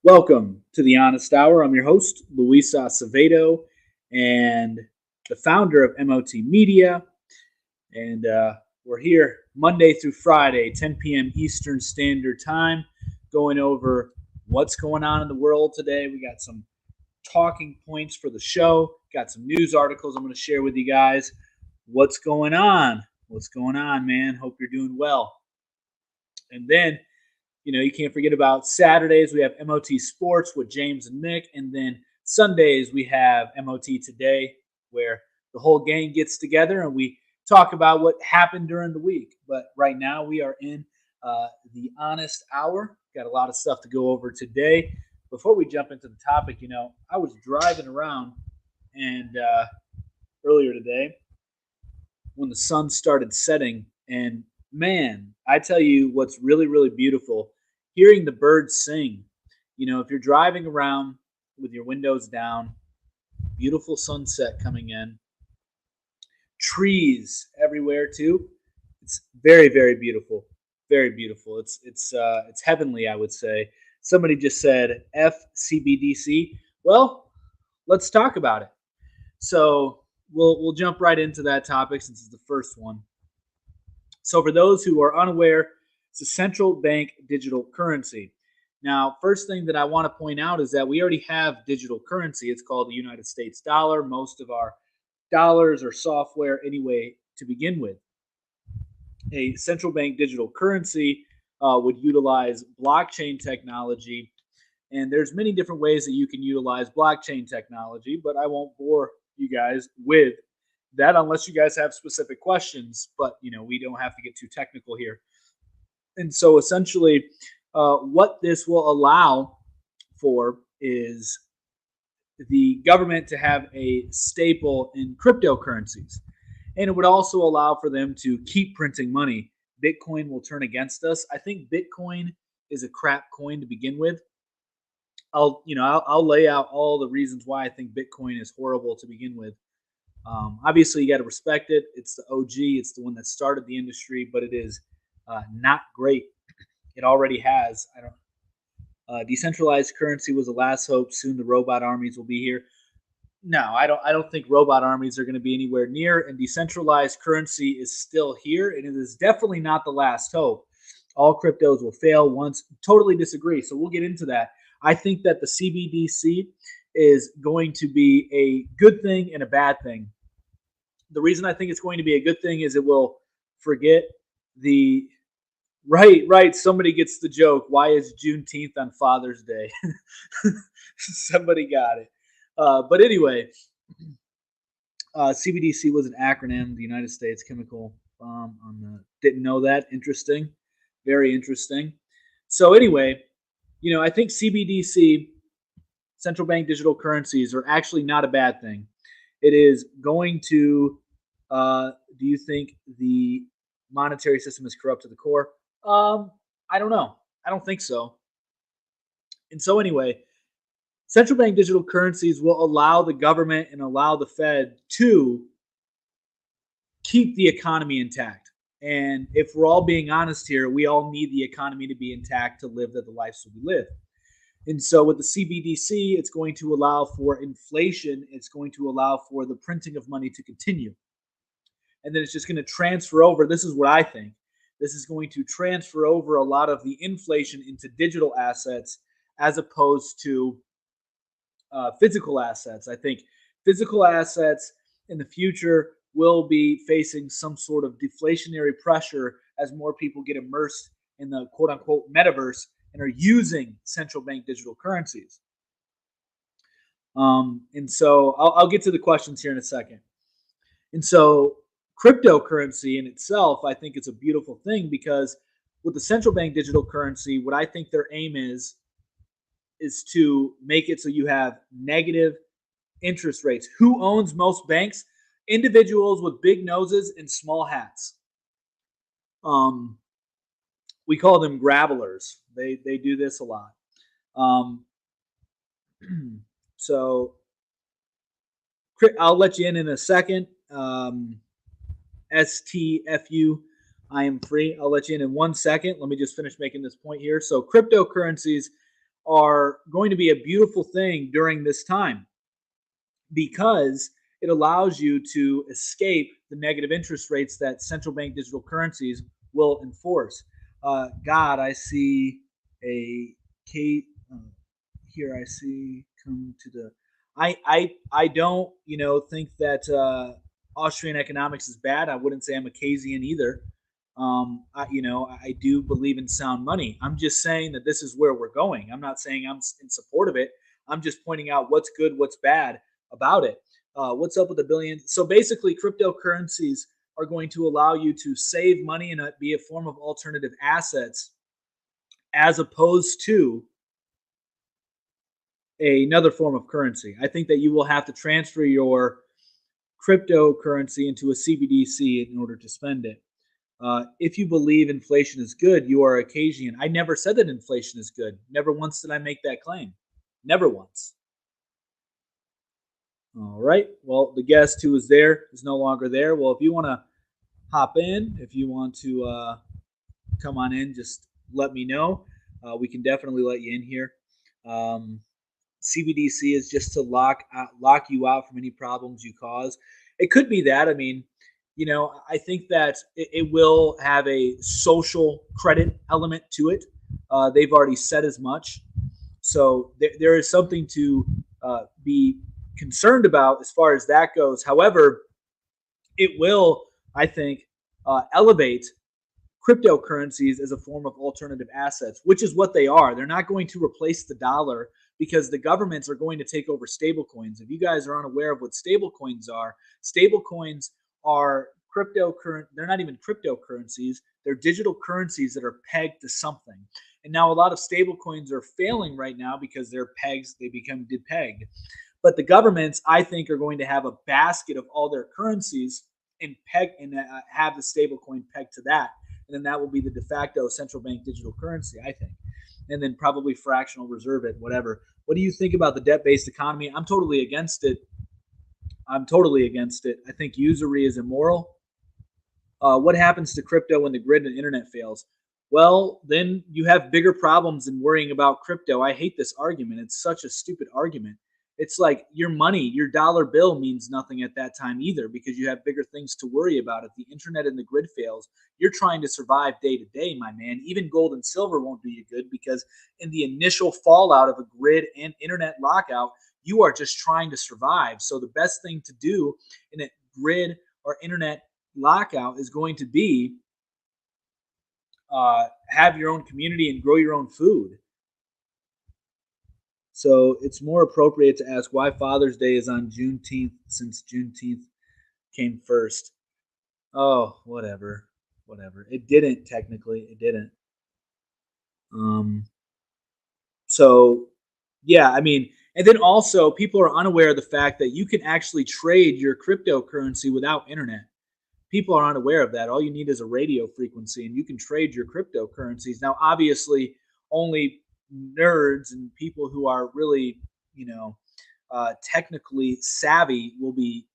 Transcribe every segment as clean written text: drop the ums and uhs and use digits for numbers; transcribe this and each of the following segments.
Welcome to the Honest Hour. I'm your host, Luis Acevedo, and the founder of MOT Media. And we're here Monday through Friday, 10 p.m. Eastern Standard Time, going over what's going on in the world today. We got some talking points for the show, got some news articles I'm going to share with you guys. What's going on? What's going on, man? Hope you're doing well. And then you can't forget about Saturdays. We have MOT Sports with James and Nick. And then Sundays, we have MOT Today, where the whole gang gets together and we talk about what happened during the week. But right now, we are in the Honest Hour. Got a lot of stuff to go over today. Before we jump into the topic, I was driving around and earlier today when the sun started setting. And man, I tell you what's really, really beautiful, hearing the birds sing. If you're driving around with your windows down, beautiful sunset coming in, trees everywhere too. It's very, very beautiful. Very beautiful. It's heavenly, I would say. Somebody just said FCBDC. Well, let's talk about it. So we'll jump right into that topic since it's the first one. So for those who are unaware, it's a central bank digital currency. Now, first thing that I want to point out is that we already have digital currency. It's called the United States dollar. Most of our dollars are software anyway to begin with. A central bank digital currency would utilize blockchain technology. And there's many different ways that you can utilize blockchain technology, but I won't bore you guys with that unless you guys have specific questions. But, we don't have to get too technical here. And so essentially, what this will allow for is the government to have a staple in cryptocurrencies. And it would also allow for them to keep printing money. Bitcoin will turn against us. I think Bitcoin is a crap coin to begin with. I'll lay out all the reasons why I think Bitcoin is horrible to begin with. Obviously, you got to respect it. It's the OG. It's the one that started the industry, but it is not great. It already has. Decentralized currency was the last hope. Soon the robot armies will be here. No, I don't think robot armies are going to be anywhere near. And decentralized currency is still here, and it is definitely not the last hope. All cryptos will fail once. Totally disagree. So we'll get into that. I think that the CBDC is going to be a good thing and a bad thing. The reason I think it's going to be a good thing is it will forget the right. Somebody gets the joke. Why is Juneteenth on Father's Day? Somebody got it. But anyway, CBDC was an acronym, the United States Chemical didn't know that. Interesting. Very interesting. So anyway, I think CBDC, central bank digital currencies, are actually not a bad thing. It is going to, do you think the monetary system is corrupt to the core? I don't know. I don't think so. And so anyway, central bank digital currencies will allow the government and allow the Fed to keep the economy intact. And if we're all being honest here, we all need the economy to be intact to live the lifestyle we live. And so with the CBDC, it's going to allow for inflation. It's going to allow for the printing of money to continue. And then it's just going to transfer over. This is what I think. This is going to transfer over a lot of the inflation into digital assets as opposed to physical assets. I think physical assets in the future will be facing some sort of deflationary pressure as more people get immersed in the quote unquote metaverse and are using central bank digital currencies. And so I'll get to the questions here in a second. And so cryptocurrency in itself, I think it's a beautiful thing because with the central bank digital currency, what I think their aim is to make it so you have negative interest rates. Who owns most banks? Individuals with big noses and small hats. We call them gravelers. They do this a lot. So I'll let you in a second. STFU, I am free. I'll let you in 1 second. Let me just finish making this point here. So cryptocurrencies are going to be a beautiful thing during this time because it allows you to escape the negative interest rates that central bank digital currencies will enforce. God, I see a Kate here. I see come to the. I don't think that Austrian economics is bad. I wouldn't say I'm a Keynesian either. I do believe in sound money. I'm just saying that this is where we're going. I'm not saying I'm in support of it. I'm just pointing out what's good, what's bad about it. What's up with the billion? So basically, cryptocurrencies are going to allow you to save money and be a form of alternative assets as opposed to another form of currency. I think that you will have to transfer your cryptocurrency into a CBDC in order to spend it. If you believe inflation is good, you are a Keynesian. I never said that inflation is good. Never once did I make that claim. Never once. All right. Well, the guest who was there is no longer there. Well, if you want to hop in, if you want to come on in, just let me know. We can definitely let you in here. CBDC is just to lock you out from any problems you cause. It could be that. I mean, I think that it will have a social credit element to it. They've already said as much. So there is something to be concerned about as far as that goes. However, it will, I think, elevate cryptocurrencies as a form of alternative assets, which is what they are. They're not going to replace the dollar because the governments are going to take over stablecoins. If you guys are unaware of what stablecoins are cryptocurrency. They're not even cryptocurrencies. They're digital currencies that are pegged to something. And now a lot of stablecoins are failing right now because they're pegs. They become depegged. But the governments, I think, are going to have a basket of all their currencies and have the stablecoin pegged to that. And then that will be the de facto central bank digital currency, I think. And then probably fractional reserve it, whatever. What do you think about the debt-based economy? I'm totally against it. I think usury is immoral. What happens to crypto when the grid and internet fails? Well, then you have bigger problems than worrying about crypto. I hate this argument. It's such a stupid argument. It's like your money, your dollar bill means nothing at that time either because you have bigger things to worry about. If the internet and the grid fails, you're trying to survive day to day, my man. Even gold and silver won't do you good because in the initial fallout of a grid and internet lockout, you are just trying to survive. So the best thing to do in a grid or internet lockout is going to be have your own community and grow your own food. So it's more appropriate to ask why Father's Day is on Juneteenth since Juneteenth came first. Oh, whatever. It didn't technically. It didn't. Um. So, yeah, I mean, and then also people are unaware of the fact that you can actually trade your cryptocurrency without internet. People are unaware of that. All you need is a radio frequency, and you can trade your cryptocurrencies. Now, obviously, only nerds and people who are really, technically savvy will be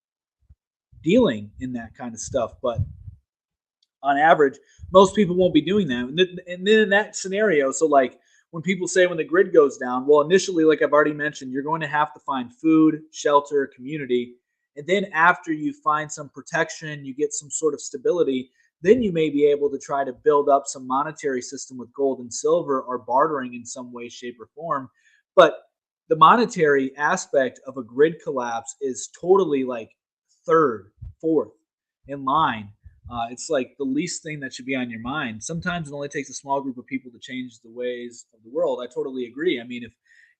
dealing in that kind of stuff. But on average, most people won't be doing that. And then in that scenario, so like when people say when the grid goes down, well, initially, like I've already mentioned, you're going to have to find food, shelter, community. And then after you find some protection, you get some sort of stability, then you may be able to try to build up some monetary system with gold and silver or bartering in some way, shape, or form. But the monetary aspect of a grid collapse is totally like third, fourth in line. It's like the least thing that should be on your mind. Sometimes it only takes a small group of people to change the ways of the world. I totally agree. I mean, if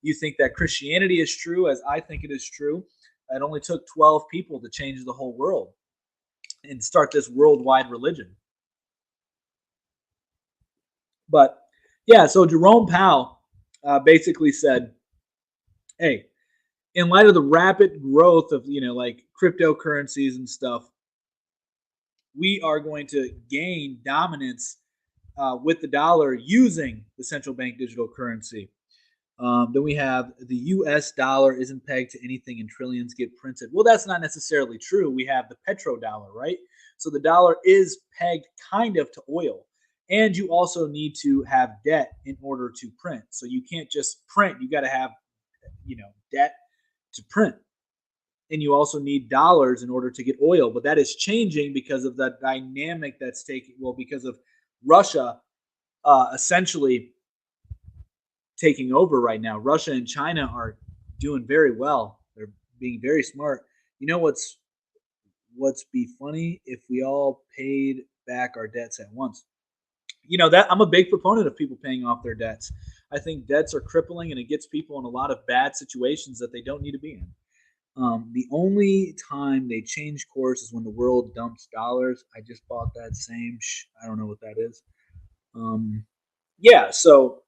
you think that Christianity is true, as I think it is true, it only took 12 people to change the whole world and start this worldwide religion. But yeah, so Jerome Powell basically said, hey, in light of the rapid growth of, like cryptocurrencies and stuff, we are going to gain dominance with the dollar using the central bank digital currency. Then we have the US dollar isn't pegged to anything and trillions get printed. Well, that's not necessarily true. We have the petrodollar, right? So the dollar is pegged kind of to oil. And you also need to have debt in order to print. So you can't just print, you got to have, debt to print. And you also need dollars in order to get oil. But that is changing because of the dynamic that's taking, well, because of Russia essentially taking over right now. Russia and China are doing very well. They're being very smart. You know what's be funny if we all paid back our debts at once. That I'm a big proponent of people paying off their debts. I think debts are crippling and it gets people in a lot of bad situations that they don't need to be in. The only time they change course is when the world dumps dollars. I just bought that same. I don't know what that is. Yeah, so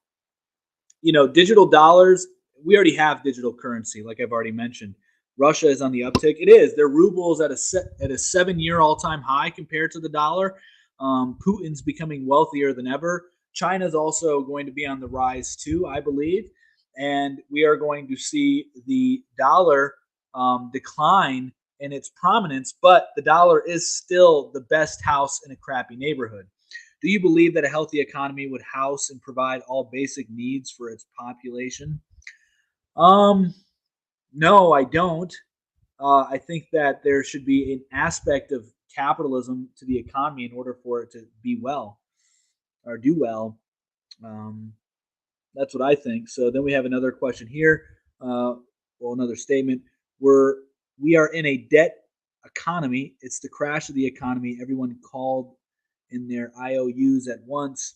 digital dollars. We already have digital currency, like I've already mentioned. Russia is on the uptick. It is. Their ruble is at a 7-year all time high compared to the dollar. Putin's becoming wealthier than ever. China's also going to be on the rise too, I believe, and we are going to see the dollar decline in its prominence. But the dollar is still the best house in a crappy neighborhood. Do you believe that a healthy economy would house and provide all basic needs for its population? Um, no, I don't. I think that there should be an aspect of capitalism to the economy in order for it to be well or do well. Um, that's what I think. So then we have another question here. Another statement. We're we are in a debt economy. It's the crash of the economy. Everyone called in their IOUs at once.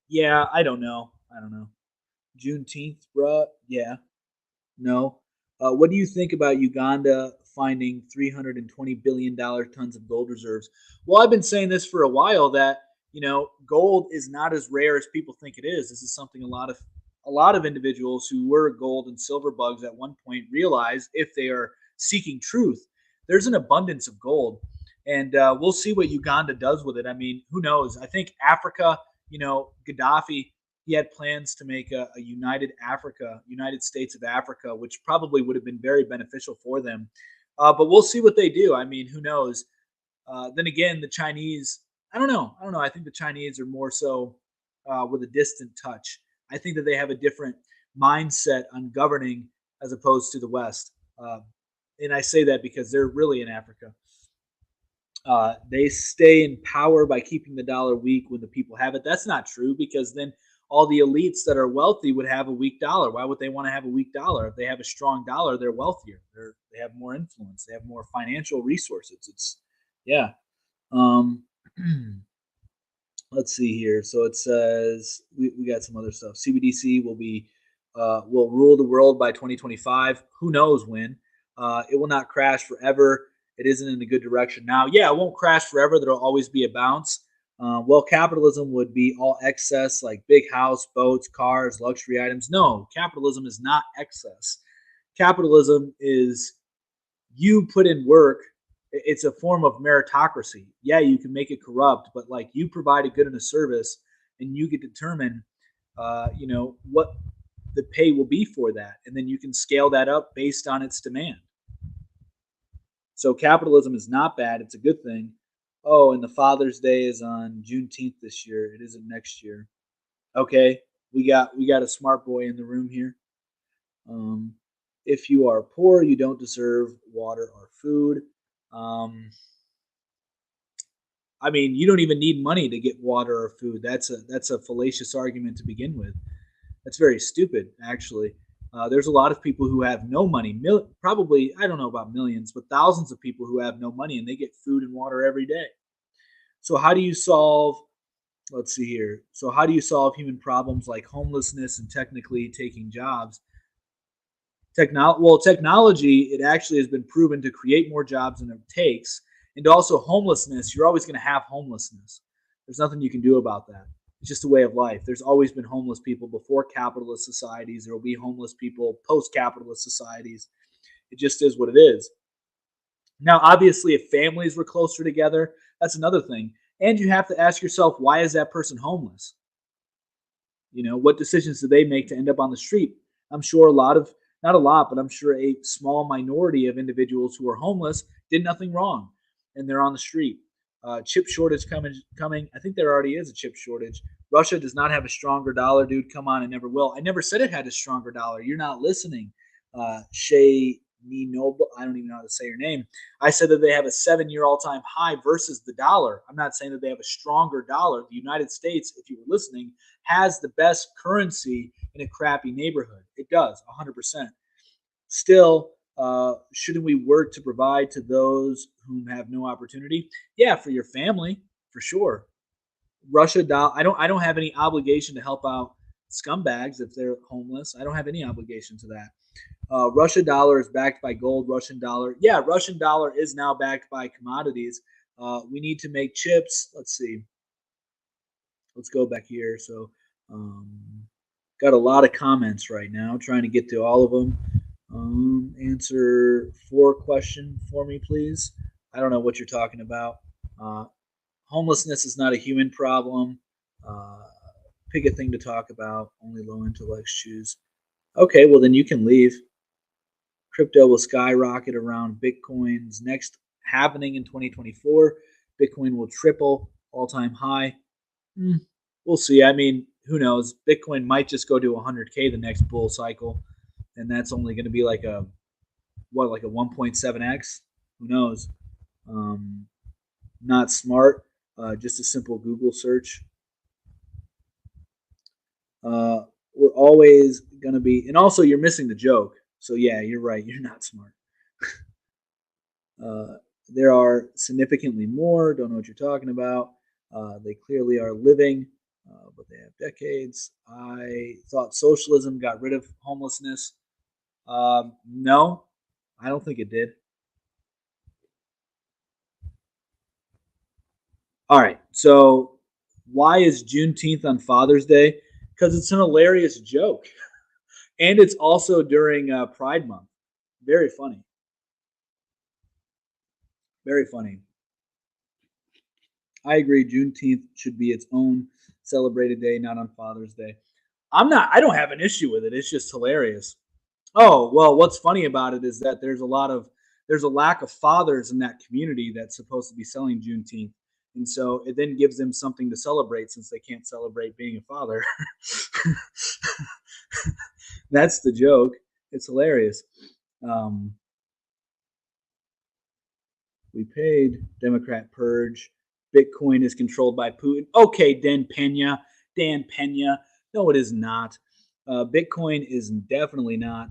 Yeah, I don't know. I don't know. Juneteenth, bruh. Yeah, no. What do you think about Uganda finding $320 billion tons of gold reserves? Well, I've been saying this for a while that gold is not as rare as people think it is. This is something a lot of individuals who were gold and silver bugs at one point realize if they are seeking truth. There's an abundance of gold, and we'll see what Uganda does with it. I mean, who knows? I think Africa. Gaddafi, he had plans to make a united Africa, United States of Africa, which probably would have been very beneficial for them. But we'll see what they do. I mean, who knows? Then again, the Chinese, I don't know. I don't know. I think the Chinese are more so with a distant touch. I think that they have a different mindset on governing as opposed to the West. And I say that because they're really in Africa. They stay in power by keeping the dollar weak when the people have it. That's not true because then all the elites that are wealthy would have a weak dollar. Why would they want to have a weak dollar? If they have a strong dollar, they're wealthier. They have more influence. They have more financial resources. Yeah. Um, let's see here. So it says we got some other stuff. CBDC will rule the world by 2025. Who knows when? It will not crash forever. It isn't in a good direction now. Yeah, it won't crash forever. There'll always be a bounce. Well, capitalism would be all excess, like big house, boats, cars, luxury items. No, capitalism is not excess. Capitalism is you put in work. It's a form of meritocracy. Yeah, you can make it corrupt, but like you provide a good and a service, and you get to determine, what the pay will be for that, and then you can scale that up based on its demand. So capitalism is not bad; it's a good thing. Oh, and the Father's Day is on Juneteenth this year. It isn't next year. Okay, we got a smart boy in the room here. Um, if you are poor, you don't deserve water or food. Um, I mean, you don't even need money to get water or food. That's a fallacious argument to begin with. That's very stupid, actually. There's a lot of people who have no money. Probably, I don't know about millions, but thousands of people who have no money and they get food and water every day. So how do you solve? Let's see here. So how do you solve human problems like homelessness and technically taking jobs? Technology, it actually has been proven to create more jobs than it takes. And also homelessness, you're always going to have homelessness. There's nothing you can do about that. It's just a way of life. There's always been homeless people before capitalist societies. There will be homeless people post capitalist societies. It just is what it is. Now, obviously, if families were closer together, that's another thing. And you have to ask yourself, why is that person homeless? What decisions do they make to end up on the street? I'm sure not a lot, but I'm sure a small minority of individuals who are homeless did nothing wrong and they're on the street. Chip shortage coming. I think there already is a chip shortage. Russia does not have a stronger dollar, dude. Come on, it never will. I never said it had a stronger dollar. You're not listening. Shay Noble, I don't even know how to say your name. I said that they have a 7-year all-time high versus the dollar. I'm not saying that they have a stronger dollar. The United States, if you were listening, has the best currency in a crappy neighborhood. It does, 100%. Still, shouldn't we work to provide to those whom have no opportunity? Yeah, for your family, for sure. Russia doll. I don't have any obligation to help out scumbags if they're homeless. I don't have any obligation to that. Russia dollar is backed by gold. Russian dollar, yeah, Russian dollar is now backed by commodities. We need to make chips. Let's see. Let's go back here. So, um, got a lot of comments right now. Trying to get to all of them. Answer 4 question for me, please. I don't know what you're talking about. Uh, Homelessness is not a human problem. Uh, Pick a thing to talk about. Only low intellects choose. Okay, well then you can leave. Crypto will skyrocket around Bitcoin's next happening in 2024. Bitcoin will triple all-time high. We'll see. I mean, who knows? Bitcoin might just go to 100K the next bull cycle, and that's only going to be like a 1.7x. Who knows? Um, Not smart. Just a simple Google search. We're always going to be, and also you're missing the joke. So yeah, you're right. You're not smart. Uh, there are significantly more. Don't know what you're talking about. They clearly are living, but they have decades. I thought socialism got rid of homelessness. No, I don't think it did. All right. So why is Juneteenth on Father's Day? Because it's an hilarious joke, and it's also during Pride Month. Very funny. Very funny. I agree. Juneteenth should be its own celebrated day, not on Father's Day. I'm not. I don't have an issue with it. It's just hilarious. Oh well, what's funny about it is that there's a lack of fathers in that community that's supposed to be selling Juneteenth, and so it then gives them something to celebrate since they can't celebrate being a father. That's the joke. It's hilarious. Um, we paid Democrat Purge. Bitcoin is controlled by Putin. Okay, Dan Pena. No, it is not. Bitcoin is definitely not.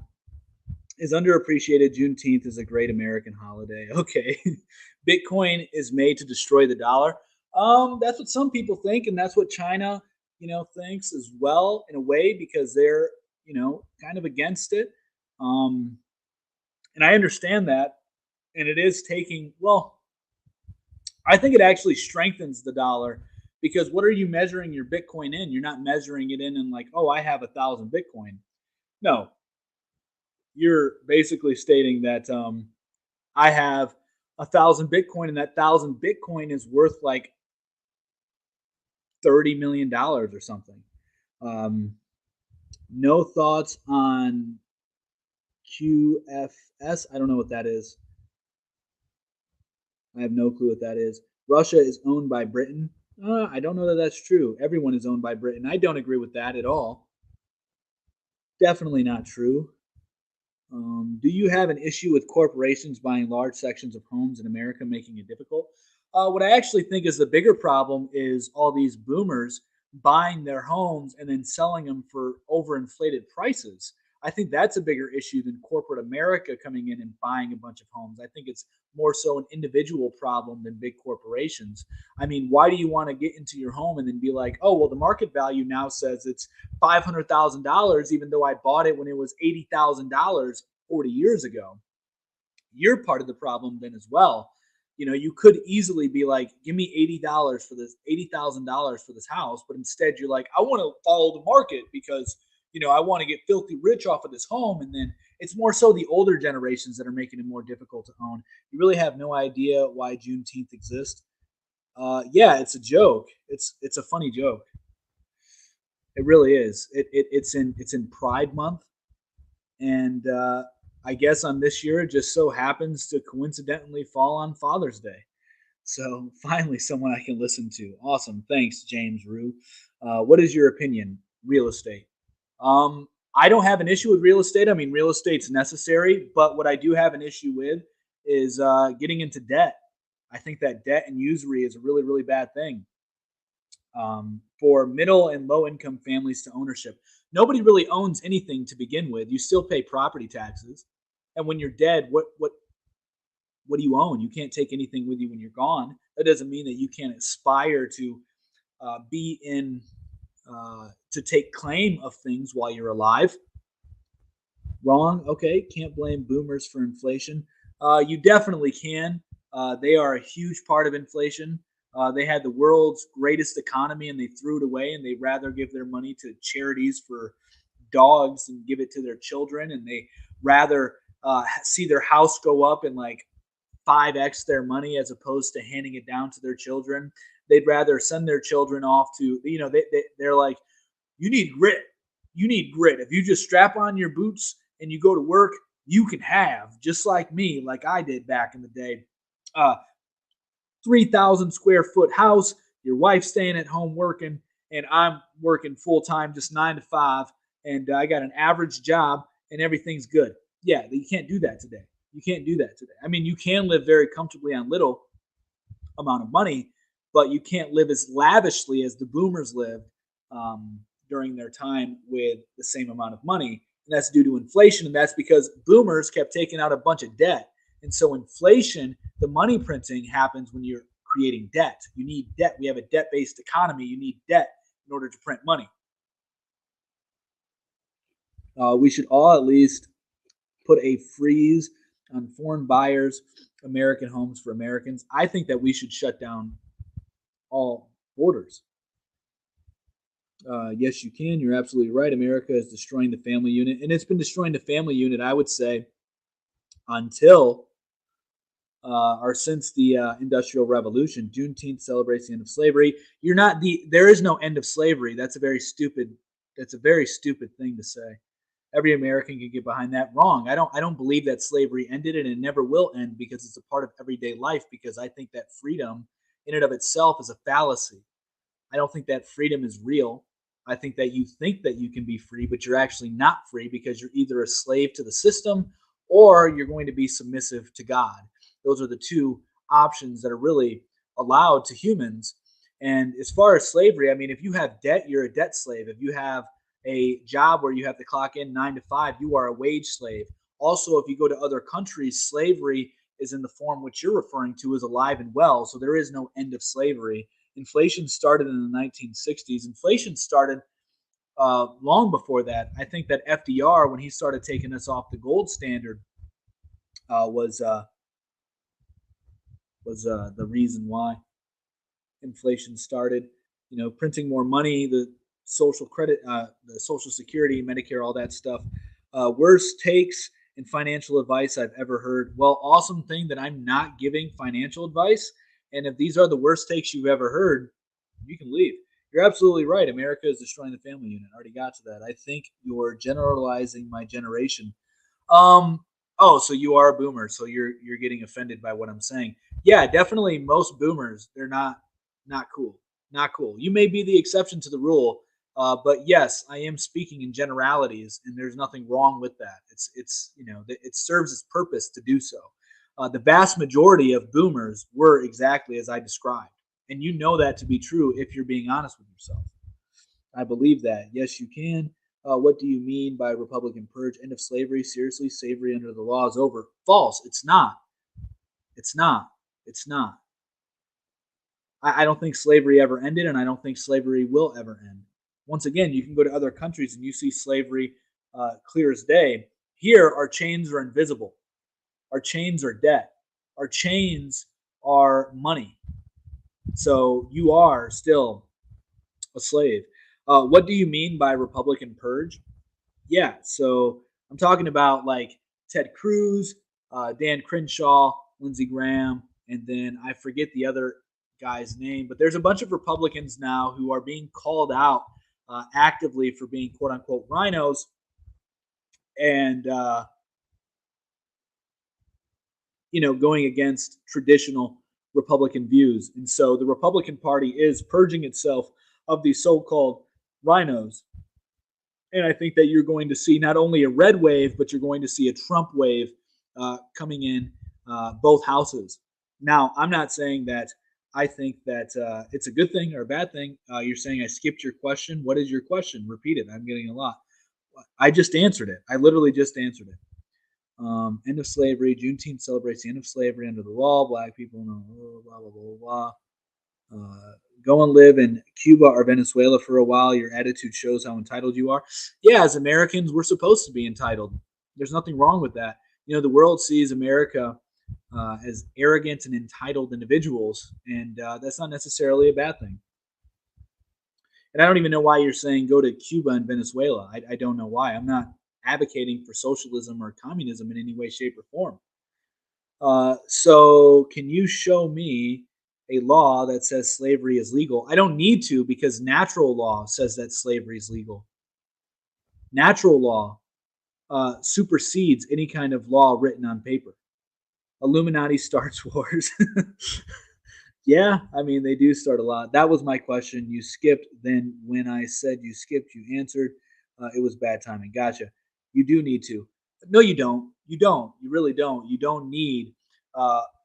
Is underappreciated. Juneteenth is a great American holiday. Okay, Bitcoin is made to destroy the dollar. That's what some people think, and that's what China, thinks as well in a way because they're, kind of against it. Um, and I understand that, and it is taking. Well, I think it actually strengthens the dollar because what are you measuring your Bitcoin in? You're not measuring it in like, oh, I have 1,000 Bitcoin. No, you're basically stating that I have 1,000 Bitcoin, and that 1,000 Bitcoin is worth like $30 million or something. Um, no thoughts on QFS. I don't know what that is. I have no clue what that is. Russia is owned by Britain. I don't know that that's true. Everyone is owned by Britain. I don't agree with that at all. Definitely not true. Do you have an issue with corporations buying large sections of homes in America, making it difficult? What I actually think is the bigger problem is all these boomers buying their homes and then selling them for overinflated prices. I think that's a bigger issue than corporate America coming in and buying a bunch of homes. I think it's more so an individual problem than big corporations. I mean, why do you want to get into your home and then be like, oh, well, the market value now says it's $500,000, even though I bought it when it was $80,000 40 years ago? You're part of the problem then as well. You could easily be like, give me $80 for this, $80,000 for this house, but instead you're like, I want to follow the market because I want to get filthy rich off of this home, and then it's more so the older generations that are making it more difficult to own. You really have no idea why Juneteenth exists. Yeah, it's a joke. It's a funny joke. It really is. It's in Pride Month, and I guess on this year it just so happens to coincidentally fall on Father's Day. So finally, someone I can listen to. Awesome. Thanks, James Rue. What is your opinion? Real estate. I don't have an issue with real estate. I mean, real estate's necessary, but what I do have an issue with is getting into debt. I think that debt and usury is a really, really bad thing for middle and low income families to ownership. Nobody really owns anything to begin with. You still pay property taxes, and when you're dead, what do you own? You can't take anything with you when you're gone. That doesn't mean that you can't aspire to be in to take claim of things while you're alive. Wrong. Okay, can't blame boomers for inflation. You definitely can. They are a huge part of inflation. They had the world's greatest economy and they threw it away, and they'd rather give their money to charities for dogs than give it to their children. And they rather see their house go up and like 5x their money as opposed to handing it down to their children. They'd rather send their children off to, they're like, you need grit. You need grit. If you just strap on your boots and you go to work, you can have, just like me, like I did back in the day, 3,000 square foot house, your wife staying at home working, and I'm working full time, just 9 to 5, and I got an average job, and everything's good. Yeah, you can't do that today. You can't do that today. I mean, you can live very comfortably on little amount of money, but you can't live as lavishly as the boomers lived during their time with the same amount of money. And that's due to inflation. And that's because boomers kept taking out a bunch of debt. And so inflation, the money printing happens when you're creating debt. You need debt. We have a debt-based economy. You need debt in order to print money. We should all at least put a freeze on foreign buyers, American homes for Americans. I think that we should shut down all borders. Yes, you can. You're absolutely right. America is destroying the family unit, and it's been destroying the family unit, I would say, until or since the Industrial Revolution. Juneteenth celebrates the end of slavery. You're not There is no end of slavery. That's a very stupid. That's a very stupid thing to say. Every American can get behind that. Wrong. I don't believe that slavery ended, and it never will end because it's a part of everyday life. Because I think that freedom, in and of itself, is a fallacy. I don't think that freedom is real. I think that you can be free, but you're actually not free because you're either a slave to the system or you're going to be submissive to God. Those are the two options that are really allowed to humans. And as far as slavery, I mean, if you have debt, you're a debt slave. If you have a job where you have to clock in 9 to 5, you are a wage slave. Also, if you go to other countries, slavery is in the form which you're referring to as alive and well. So there is no end of slavery. Inflation started in the 1960s. Inflation started long before that. I think that FDR, when he started taking us off the gold standard, uh, was uh, was the reason why inflation started. You know, printing more money, the social credit, the Social Security, Medicare, all that stuff. Worst takes and financial advice I've ever heard. Well, awesome thing that I'm not giving financial advice. And if these are the worst takes you've ever heard, you can leave. You're absolutely right. America is destroying the family unit. I already got to that. I think you're generalizing my generation. Um. Oh, so you are a boomer. So you're getting offended by what I'm saying. Yeah, definitely. Most boomers, they're not cool. Not cool. You may be the exception to the rule, but yes, I am speaking in generalities, and there's nothing wrong with that. It's it serves its purpose to do so. The vast majority of boomers were exactly as I described, and you know that to be true if you're being honest with yourself. I believe that. Yes, you can. What do you mean by Republican purge? End of slavery? Seriously, slavery under the law is over. False. It's not. It's not. It's not. I don't think slavery ever ended, and I don't think slavery will ever end. Once again, you can go to other countries and you see slavery clear as day. Here, our chains are invisible. Our chains are debt. Our chains are money. So you are still a slave. What do you mean by Republican purge? Yeah, so I'm talking about like Ted Cruz, Dan Crenshaw, Lindsey Graham, and then I forget the other guy's name, but there's a bunch of Republicans now who are being called out actively for being quote unquote rhinos and going against traditional Republican views. And so the Republican Party is purging itself of these so called rhinos. And I think that you're going to see not only a red wave, but you're going to see a Trump wave coming in both houses. Now, I'm not saying that I think that it's a good thing or a bad thing. You're saying I skipped your question. What is your question? Repeat it. I'm getting a lot. I just answered it. I literally just answered it. End of slavery. Juneteenth celebrates the end of slavery under the law. Black people, blah, blah, blah, blah, blah. Go and live in Cuba or Venezuela for a while. Your attitude shows how entitled you are. Yeah, as Americans, we're supposed to be entitled. There's nothing wrong with that. You know, the world sees America as arrogant and entitled individuals, and that's not necessarily a bad thing. And I don't even know why you're saying go to Cuba and Venezuela. I don't know why. I'm not advocating for socialism or communism in any way, shape, or form. So, can you show me a law that says slavery is legal? I don't need to because natural law says that slavery is legal. Natural law supersedes any kind of law written on paper. Illuminati starts wars. Yeah, I mean, they do start a lot. That was my question. You skipped. Then, when I said you skipped, you answered. It was bad timing. Gotcha. You do need to. No, you don't. You don't. You really don't. You don't need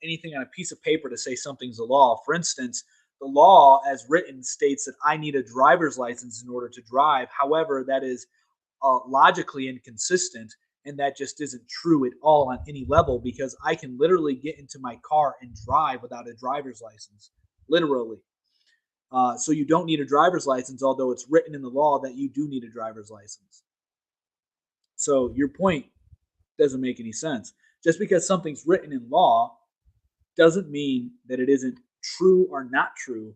anything on a piece of paper to say something's a law. For instance, the law as written states that I need a driver's license in order to drive. However, that is logically inconsistent, and that just isn't true at all on any level because I can literally get into my car and drive without a driver's license, literally. So you don't need a driver's license, although it's written in the law that you do need a driver's license. So your point doesn't make any sense. Just because something's written in law doesn't mean that it isn't true or not true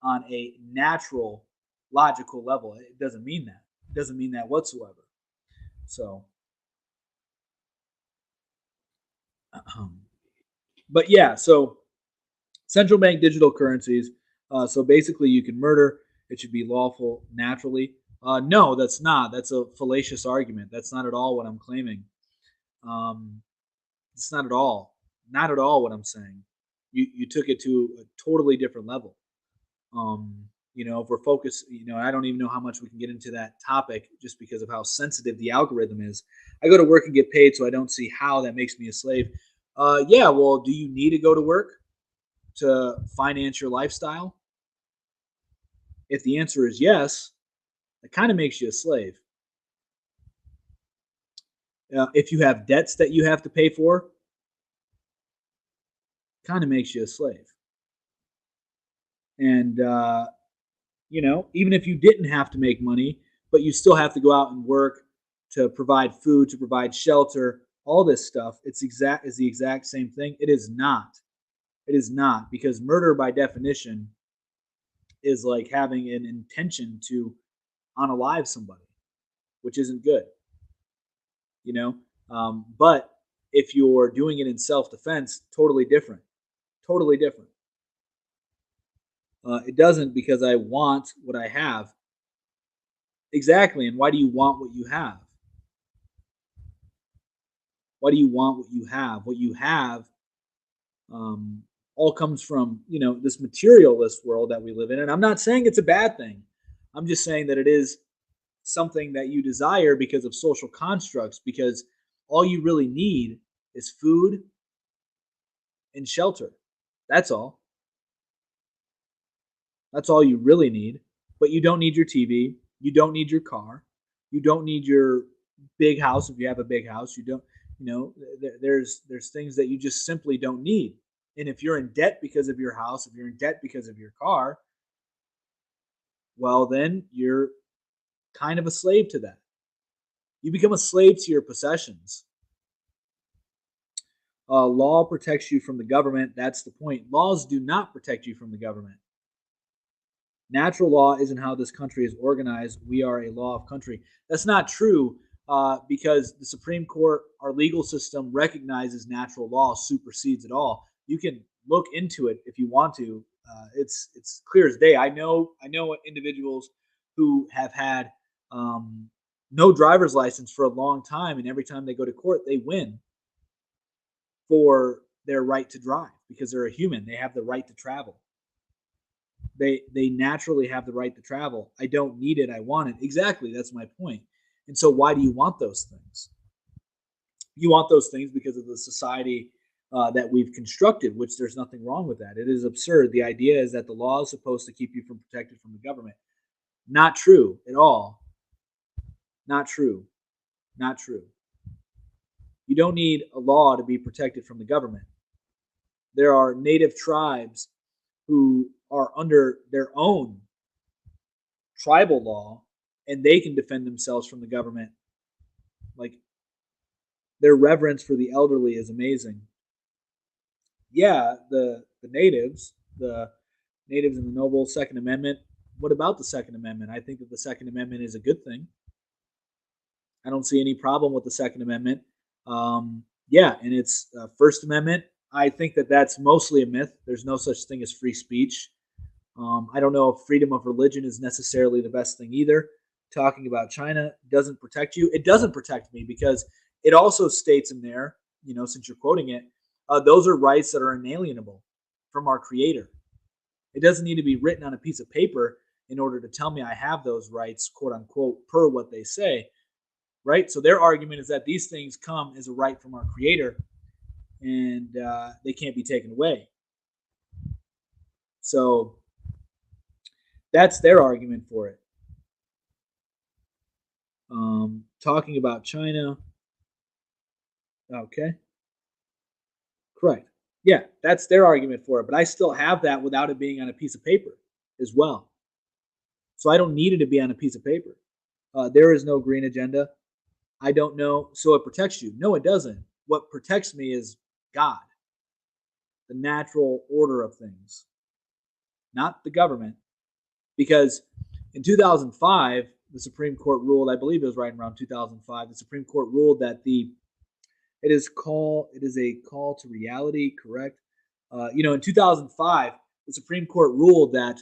on a natural, logical level. It doesn't mean that. It doesn't mean that whatsoever. So, but yeah, so central bank digital currencies. So basically, you can murder. It should be lawful naturally. No, that's not. That's a fallacious argument. That's not at all what I'm claiming. Um, it's not at all what I'm saying. You took it to a totally different level. If we're focused, I don't even know how much we can get into that topic just because of how sensitive the algorithm is. I go to work and get paid, so I don't see how that makes me a slave. Yeah, well, do you need to go to work to finance your lifestyle? If the answer is yes, it kind of makes you a slave. If you have debts that you have to pay for, kind of makes you a slave. And even if you didn't have to make money, but you still have to go out and work to provide food, to provide shelter, all this stuff, it's the exact same thing. It is not. It is not, because murder by definition is like having an intention to unalive somebody, which isn't good. You know, but if you're doing it in self-defense, totally different. Totally different. It doesn't because I want what I have. Exactly. And why do you want what you have? Why do you want what you have? What you have all comes from, this materialist world that we live in. And I'm not saying it's a bad thing. I'm just saying that it is something that you desire because of social constructs, because all you really need is food and shelter. That's all. That's all you really need. But you don't need your TV. You don't need your car. You don't need your big house if you have a big house. You don't, there's things that you just simply don't need. And if you're in debt because of your house, if you're in debt because of your car, well, then you're kind of a slave to that. You become a slave to your possessions. Law protects you from the government. That's the point. Laws do not protect you from the government. Natural law isn't how this country is organized. We are a law of country. That's not true because the Supreme Court, our legal system, recognizes natural law supersedes it all. You can look into it if you want to. It's clear as day. I know individuals who have had no driver's license for a long time, and every time they go to court, they win for their right to drive because they're a human. They have the right to travel. They naturally have the right to travel. I don't need it. I want it. Exactly. That's my point. And so why do you want those things? You want those things because of the society that we've constructed, which there's nothing wrong with that. It is absurd. The idea is that the law is supposed to keep you from protected from the government. Not true at all. Not true. Not true. You don't need a law to be protected from the government. There are native tribes who are under their own tribal law and they can defend themselves from the government. Like, their reverence for the elderly is amazing. Yeah, the natives in the noble Second Amendment. What about the Second Amendment? I think that the Second Amendment is a good thing. I don't see any problem with the Second Amendment. Yeah, and its First Amendment, I think that that's mostly a myth. There's no such thing as free speech. I don't know if freedom of religion is necessarily the best thing either. Talking about China doesn't protect you. It doesn't protect me because it also states in there, since you're quoting it, those are rights that are inalienable from our Creator. It doesn't need to be written on a piece of paper in order to tell me I have those rights, quote unquote, per what they say, right? So their argument is that these things come as a right from our Creator and they can't be taken away. So that's their argument for it. Talking about China. Okay. Correct. Yeah, that's their argument for it. But I still have that without it being on a piece of paper as well. So I don't need it to be on a piece of paper. There is no green agenda. I don't know. So it protects you. No, it doesn't. What protects me is God, the natural order of things, not the government. Because in 2005, the Supreme Court ruled, I believe it was right around 2005, the Supreme Court ruled that it is a call to reality, correct? In 2005, the Supreme Court ruled that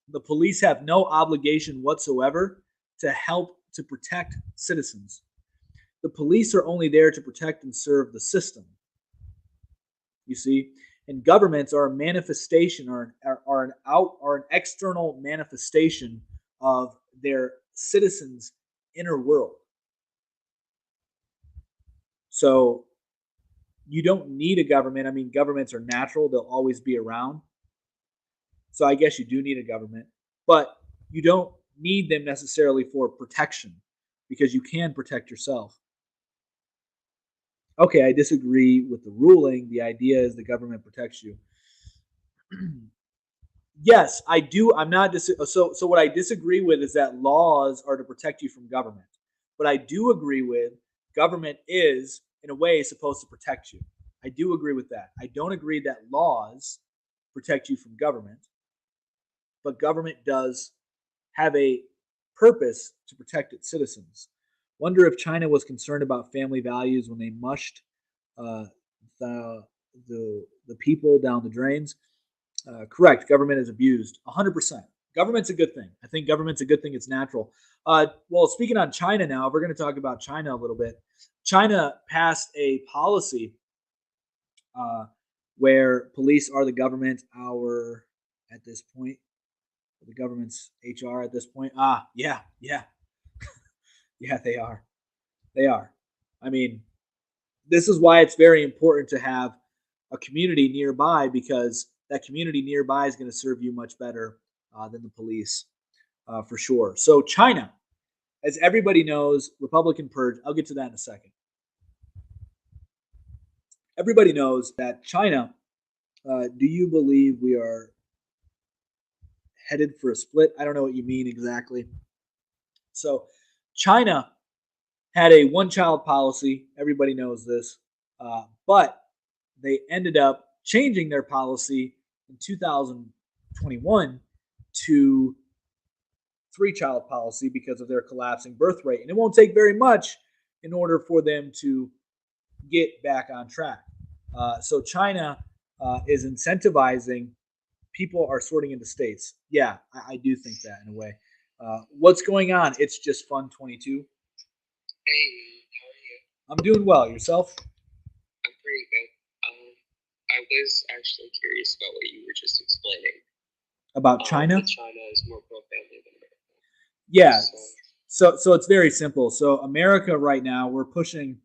the police have no obligation whatsoever to help to protect citizens. The police are only there to protect and serve the system. You see, and governments are a manifestation, are an external manifestation of their citizens' inner world. So you don't need a government. I mean, governments are natural, they'll always be around. So I guess you do need a government, but you don't need them necessarily for protection because you can protect yourself. Okay, I disagree with the ruling. The idea is the government protects you. Yes, I do. I'm not so what I disagree with is that laws are to protect you from government. But I do agree with government is in a way supposed to protect you. I do agree with that. I don't agree that laws protect you from government, but government does have a purpose to protect its citizens. Wonder if China was concerned about family values when they mushed uh, the, the people down the drains. Correct. Government is abused. 100%. Government's a good thing. I think government's a good thing. It's natural. Well, speaking on China now, if we're going to talk about China a little bit. China passed a policy uh, where police are the government. At this point, the government's HR at this point. Yeah, yeah, yeah. They are. They are. I mean, this is why it's very important to have a community nearby because that community nearby is going to serve you much better than the police for sure. So China, as everybody knows, Republican purge. I'll get to that in a second. Everybody knows that China. Do you believe we are headed for a split? I don't know what you mean exactly. So China had a one-child policy. Everybody knows this, but they ended up changing their policy in 2021 to three-child policy because of their collapsing birth rate. And it won't take very much in order for them to get back on track. So China is incentivizing people are sorting into states. Yeah, I do think that in a way. What's going on? It's just fun 22. Hey, how are you? I'm doing well. Yourself? I'm pretty good. I was actually curious about what you were just explaining. About China. That China is more pro-family than America. Yeah. So, So it's very simple. So America right now, we're pushing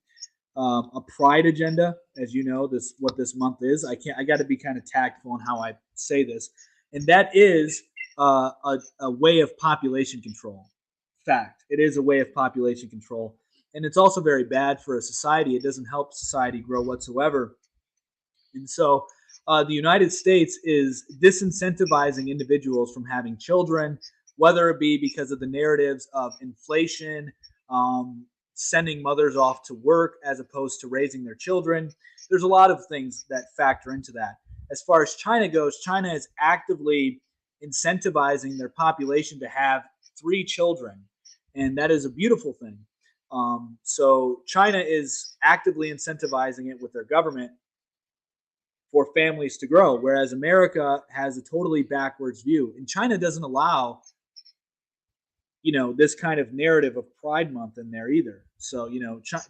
a pride agenda, as you know, this what this month is. I got to be kind of tactful on how I say this, and that is a way of population control. Fact, it is a way of population control, and it's also very bad for a society. It doesn't help society grow whatsoever. And so the United States is disincentivizing individuals from having children, whether it be because of the narratives of inflation, um, sending mothers off to work as opposed to raising their children. There's a lot of things that factor into that. As far as China goes, China is actively incentivizing their population to have 3 children, and that is a beautiful thing. So China is actively incentivizing it with their government for families to grow, whereas America has a totally backwards view. And China doesn't allow, this kind of narrative of Pride Month in there either. So,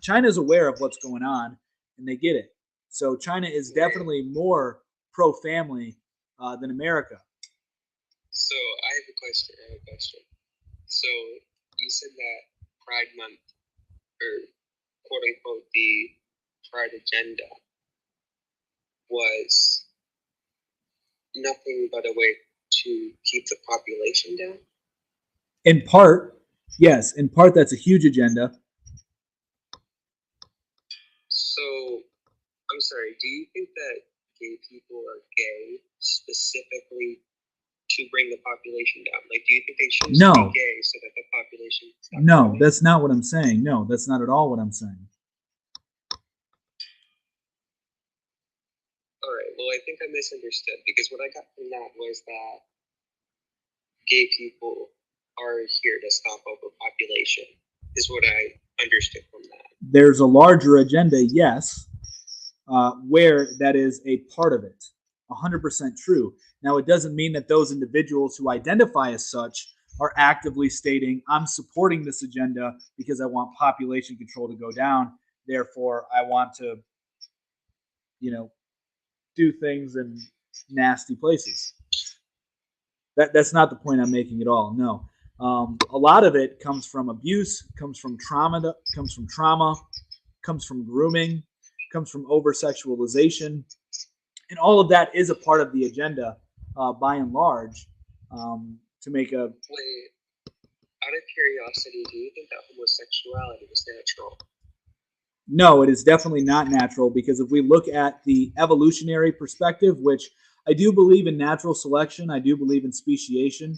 China is aware of what's going on and they get it. So China is definitely more pro-family than America. so I have a question. So you said that Pride Month, or quote unquote the Pride agenda, was nothing but a way to keep the population down. In part, yes, in part that's a huge agenda. So I'm sorry. Do you think that gay people are gay specifically to bring the population down? Like, do you think they choose to No, be gay so that the population stops no, growing? that's not what I'm saying. No, that's not at all what I'm saying. All right. Well, I think I misunderstood, because what I got from that was that gay people are here to stop overpopulation, is what I understood from that. There's a larger agenda, yes, where that is a part of it. 100% true. Now, it doesn't mean that those individuals who identify as such are actively stating, I'm supporting this agenda because I want population control to go down. Therefore, I want to, you know, do things in nasty places. That's not the point I'm making at all. No. A lot of it comes from abuse, comes from grooming, comes from over sexualization, and all of that is a part of the agenda, by and large, to make a. Wait, out of curiosity, do you think that homosexuality was natural? No, it is definitely not natural because if we look at the evolutionary perspective, which I do believe in natural selection, I do believe in speciation.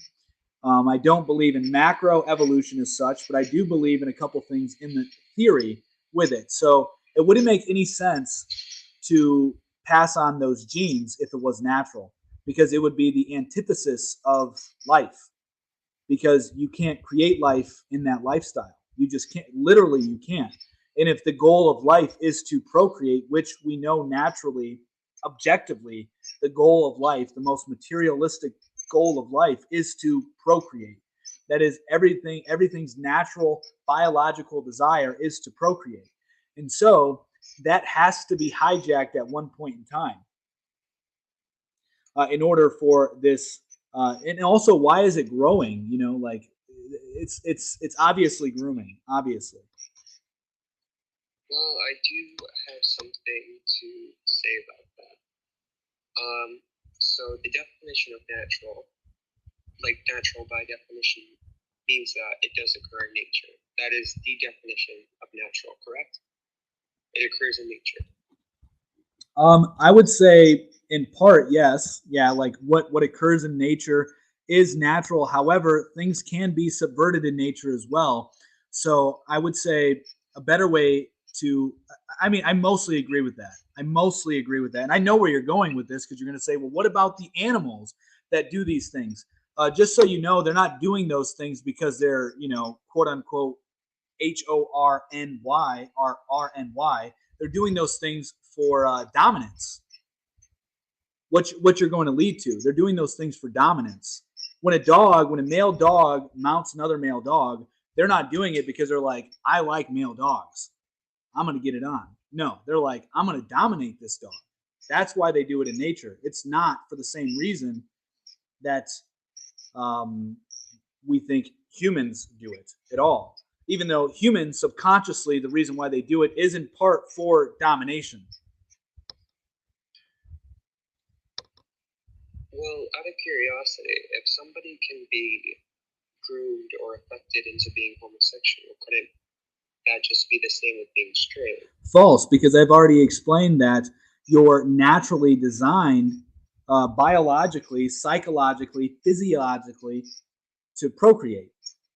I don't believe in macro evolution as such, but I do believe in a couple things in the theory with it. So it wouldn't make any sense to pass on those genes if it was natural, because it would be the antithesis of life, because you can't create life in that lifestyle. You just can't, literally, you can't. And if the goal of life is to procreate, which we know naturally, objectively, the goal of life, the most materialistic goal of life is to procreate. That is everything's natural biological desire is to procreate. And so that has to be hijacked at one point in time, in order for this. And also, why is it growing? Like it's obviously grooming, obviously. Well, I do have something to say about that. So the definition of natural, like natural by definition, means that it does occur in nature. That is the definition of natural, correct? It occurs in nature. I would say in part, yes. Yeah, like what occurs in nature is natural. However, things can be subverted in nature as well. So I would say a better way to, I mean, I mostly agree with that. I mostly agree with that. And I know where you're going with this because you're going to say, well, what about the animals that do these things? Just so you know, they're not doing those things because they're, quote unquote, HORNY. They're doing those things for dominance. What you're going to lead to? They're doing those things for dominance. When a male dog mounts another male dog, they're not doing it because they're like, I like male dogs, I'm going to get it on. No, they're like, I'm going to dominate this dog. That's why they do it in nature. It's not for the same reason that we think humans do it at all. Even though humans subconsciously, the reason why they do it is in part for domination. Well, out of curiosity, if somebody can be groomed or affected into being homosexual, couldn't that just be the same with being straight? False, because I've already explained that you're naturally designed biologically, psychologically, physiologically to procreate.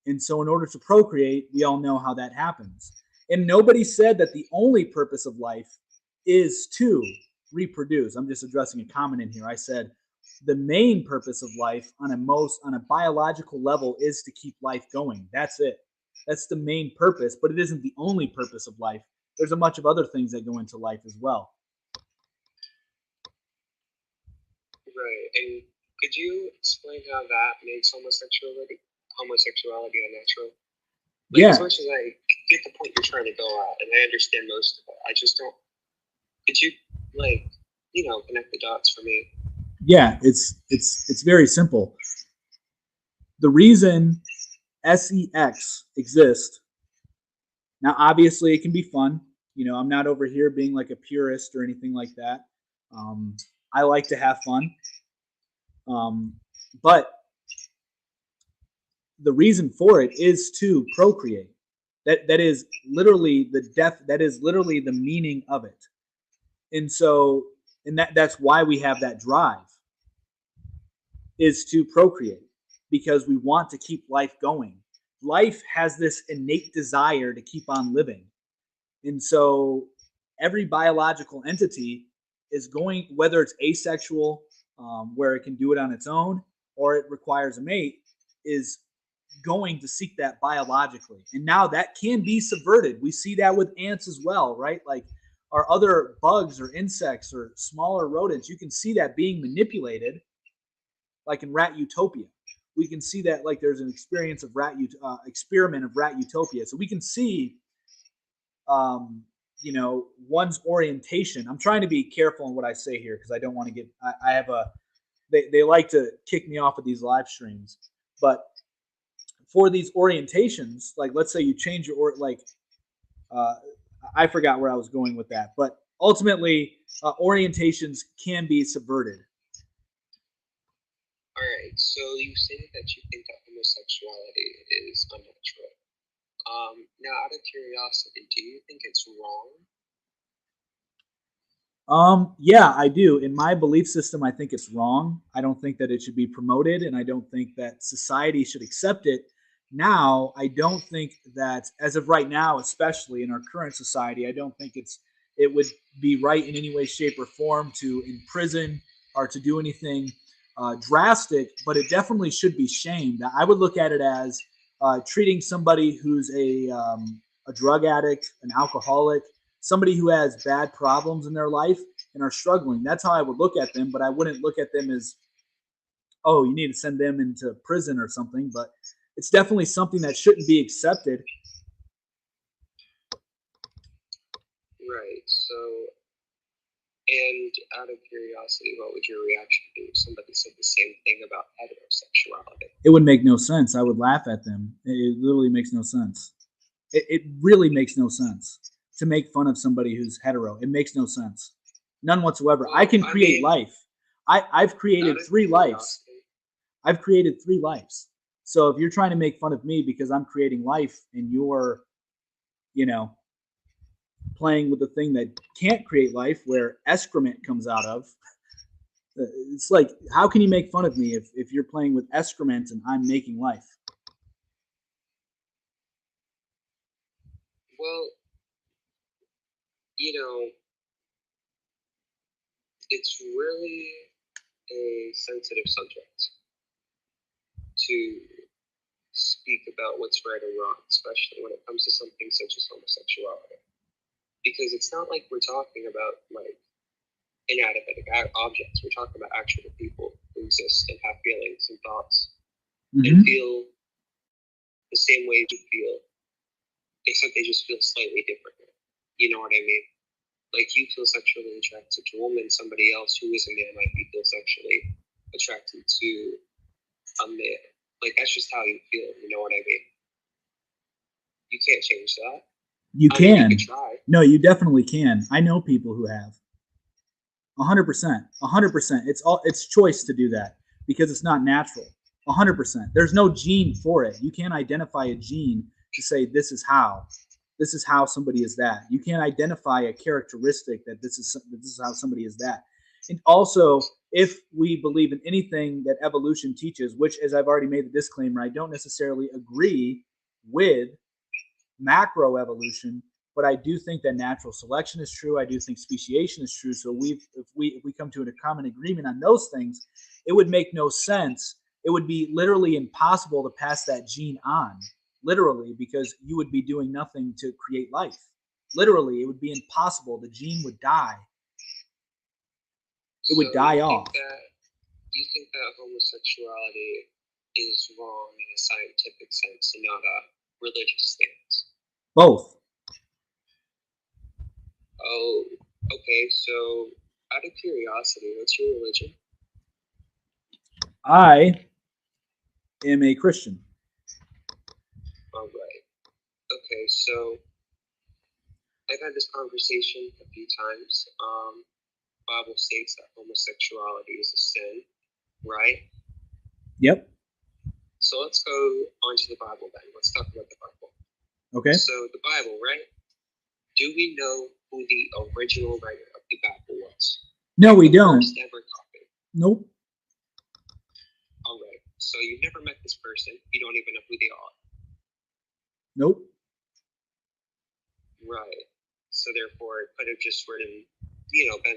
And so, in order to procreate, we all know how that happens. And nobody said that the only purpose of life is to reproduce. I'm just addressing a comment in here. I said the main purpose of life on a biological level is to keep life going. That's it. That's the main purpose, but it isn't the only purpose of life. There's a bunch of other things that go into life as well. Right. And could you explain how that makes homosexuality unnatural? Like, Yeah, as much as I get the point you're trying to go at, and I understand most of it, I just don't. Could you, like, connect the dots for me? yeah, it's very simple. The reason sex exists now, obviously, it can be fun. I'm not over here being like a purist or anything like that. Um, I like to have fun, um, but the reason for it is to procreate. That is literally the death. That is literally the meaning of it. And so, and that's why we have that drive is to procreate because we want to keep life going. Life has this innate desire to keep on living. And so every biological entity is going, whether it's asexual, where it can do it on its own, or it requires a mate, is going to seek that biologically. And now that can be subverted. We see that with ants as well, right? Like our other bugs or insects or smaller rodents, you can see that being manipulated, like in Rat Utopia. We can see that like there's an experience of experiment of Rat Utopia. So we can see um, one's orientation. I'm trying to be careful in what I say here because I don't want to get. I have a. They like to kick me off of these live streams, but for these orientations, like let's say you change uh, I forgot where I was going with that, but ultimately orientations can be subverted. All right. So you say that you think that homosexuality is unnatural. Now, out of curiosity, do you think it's wrong? Yeah, I do. In my belief system, I think it's wrong. I don't think that it should be promoted, and I don't think that society should accept it. Now, I don't think that, as of right now, especially in our current society, I don't think it would be right in any way, shape, or form to imprison or to do anything drastic. But it definitely should be shamed. I would look at it as treating somebody who's a drug addict, an alcoholic, somebody who has bad problems in their life and are struggling. That's how I would look at them, but I wouldn't look at them as, oh, you need to send them into prison or something. But it's definitely something that shouldn't be accepted. Right. So, and out of curiosity, what would your reaction be if somebody said the same thing about heterosexuality? It would make no sense. I would laugh at them. It literally makes no sense. It really makes no sense to make fun of somebody who's hetero. It makes no sense. None whatsoever. Well, I can create life. I've created out of 3 lives. curiosity, I've created 3 lives. So if you're trying to make fun of me because I'm creating life and you're, you know, playing with the thing that can't create life where excrement comes out of, it's like, how can you make fun of me if you're playing with excrement and I'm making life? well, you know, it's really a sensitive subject to speak about what's right or wrong, especially when it comes to something such as homosexuality. Because it's not like we're talking about like inanimate objects. We're talking about actual people who exist and have feelings and thoughts and Mm-hmm. feel the same way you feel, except they just feel slightly differently. You know what I mean? Like you feel sexually attracted to a woman, somebody else who is a man might be feel sexually attracted to a man. Like that's just how you feel. You know what I mean? You can't change that. You I mean, you can. could try. No, you definitely can. I know people who have. 100%. 100%. It's choice to do that because it's not natural. 100%. There's no gene for it. You can't identify a gene to say this is how. This is how somebody is that. You can't identify a characteristic that this is how somebody is that. And also, if we believe in anything that evolution teaches, which, as I've already made the disclaimer, I don't necessarily agree with macroevolution, but I do think that natural selection is true. I do think speciation is true. So if we come to a common agreement on those things, it would make no sense. It would be literally impossible to pass that gene on, literally, because you would be doing nothing to create life. Literally, it would be impossible. The gene would die. It would die off. You think that homosexuality is wrong in a scientific sense and not a religious stance? Both. Oh, okay. So, out of curiosity, what's your religion? I am a Christian. All right. Okay, so I've had this conversation a few times. Bible states that homosexuality is a sin, right? Yep. So let's go onto the Bible then. Let's talk about the Bible. Okay. So the Bible, right? Do we know who the original writer of the Bible was? No, we don't. First ever copy. Nope. All right. So you've never met this person. You don't even know who they are. Nope. Right. So therefore, it could have just been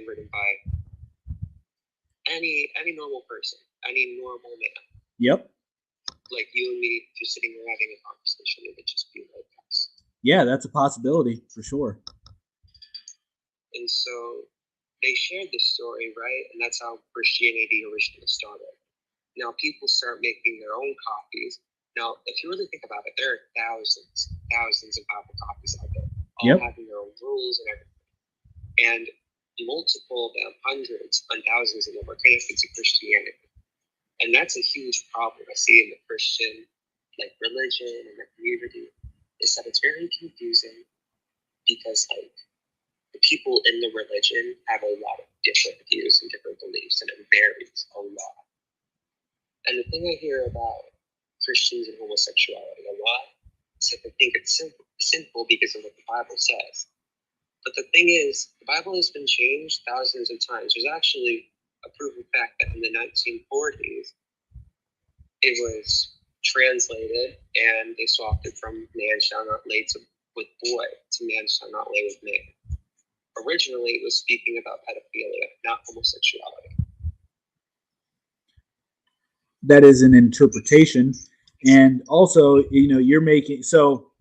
written by any normal person, any normal man. Yep. Like you and me, just sitting there having a conversation, it would just be like this. Yeah, that's a possibility for sure. And so they shared this story, right? And that's how Christianity originally started. Now people start making their own copies. Now, if you really think about it, there are thousands of Bible copies out there, all having their own rules and everything. And multiple of them, hundreds and thousands of them, are connected to Christianity. And that's a huge problem I see in the Christian religion and the community, is that it's very confusing because the people in the religion have a lot of different views and different beliefs, and it varies a lot. And the thing I hear about Christians and homosexuality a lot is that they think it's sinful because of what the Bible says. But the thing is, the Bible has been changed thousands of times. There's actually a proven fact that in the 1940s, it was translated and they swapped it from man shall not lay with boy to man shall not lay with man. Originally, it was speaking about pedophilia, not homosexuality. That is an interpretation. And also, you're making, so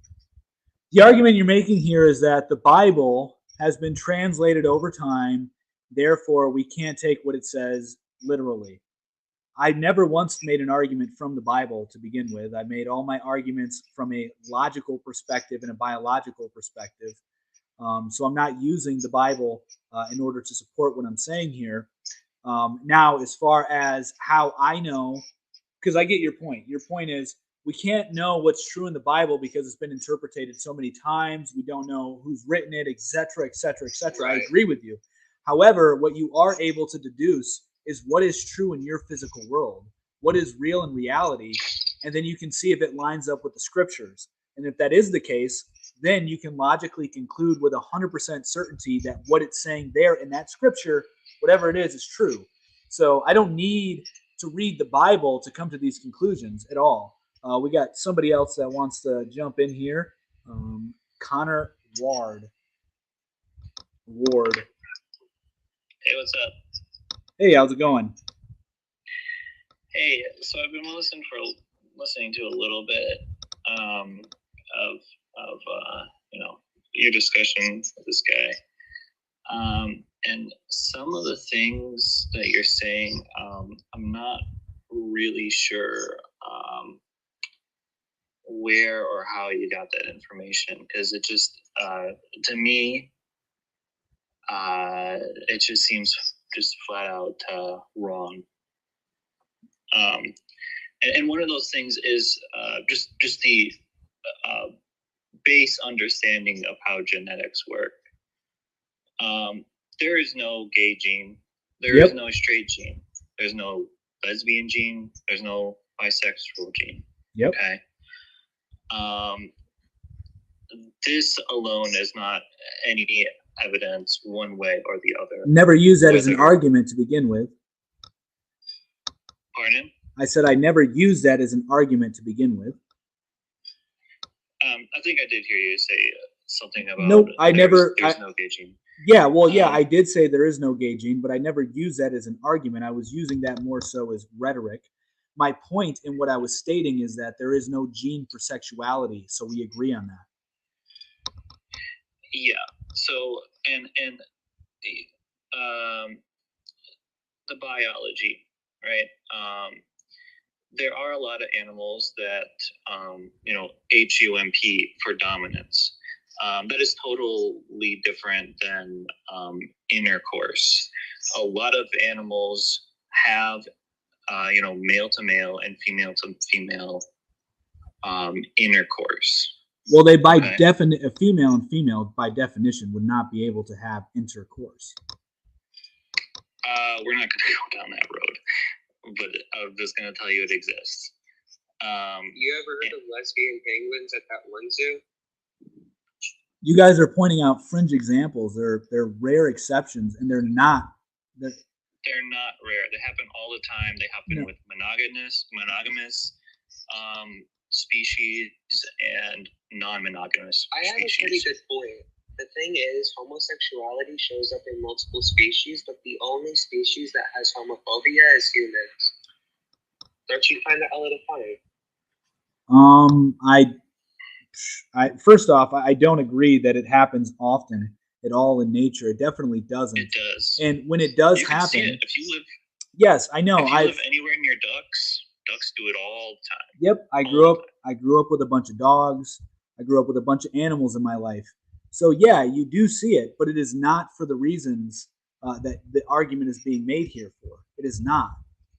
the argument you're making here is that the Bible has been translated over time, therefore we can't take what it says literally. I never once made an argument from the Bible to begin with. I made all my arguments from a logical perspective and a biological perspective. So I'm not using the Bible in order to support what I'm saying here. Now, as far as how I know, because I get your point. Your point is we can't know what's true in the Bible because it's been interpreted so many times. We don't know who's written it, etc., etc., etc. I agree with you. However, what you are able to deduce is what is true in your physical world, what is real in reality, and then you can see if it lines up with the scriptures. And if that is the case, then you can logically conclude with 100% certainty that what it's saying there in that scripture, whatever it is true. So I don't need to read the Bible to come to these conclusions at all. We got somebody else that wants to jump in here. Connor Ward. Hey, what's up? Hey, how's it going? Hey, so I've been listening to a little bit of your discussion with this guy, and some of the things that you're saying, I'm not really sure where or how you got that information, because it just to me it just seems just flat out wrong. And one of those things is just the base understanding of how genetics work. There is no gay gene. There is no straight gene. There's no lesbian gene. There's no bisexual gene. Yep. Okay. This alone is not any evidence one way or the other. Never use that as an argument to begin with. Pardon? I said I never use that as an argument to begin with. I think I did hear you say something about. Nope, there's no gay gene. Yeah, well, yeah, I did say there is no gay gene, but I never used that as an argument. I was using that more so as rhetoric. My point in what I was stating is that there is no gene for sexuality, so we agree on that. Yeah. So and the biology, right? There are a lot of animals that HUMP for dominance. That is totally different than intercourse. A lot of animals have male to male and female to female intercourse. Well, they a female and female by definition would not be able to have intercourse. We're not going to go down that road, but I'm just going to tell you it exists. You ever heard of lesbian penguins at that one zoo? You guys are pointing out fringe examples. They're rare exceptions, and they're not. They're not rare. They happen all the time. They happen with monogamous species and non-monogamous I have species. a pretty good point. The thing is, homosexuality shows up in multiple species, but the only species that has homophobia is humans. Don't you find that a little funny? I first off, I don't agree that it happens often at all in nature. It definitely doesn't. It does. And when it does happen, happen, if you live, yes, I know. If you live anywhere near ducks do it all the time. Yep, I grew up with a bunch of dogs. I grew up with a bunch of animals in my life. So yeah, you do see it, but it is not for the reasons that the argument is being made here for. It is not.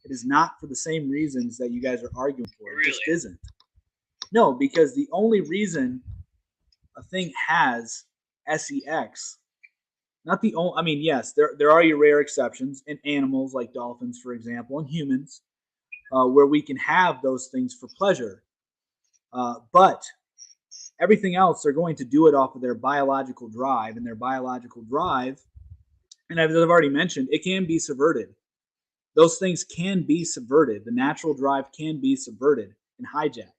It is not for the same reasons that you guys are arguing for. It just isn't. No, because the only reason a thing has sex, not the only, I mean, yes, there are your rare exceptions in animals like dolphins, for example, and humans, where we can have those things for pleasure. But everything else, they're going to do it off of their biological drive, and their biological drive, and as I've already mentioned, it can be subverted. Those things can be subverted. The natural drive can be subverted and hijacked.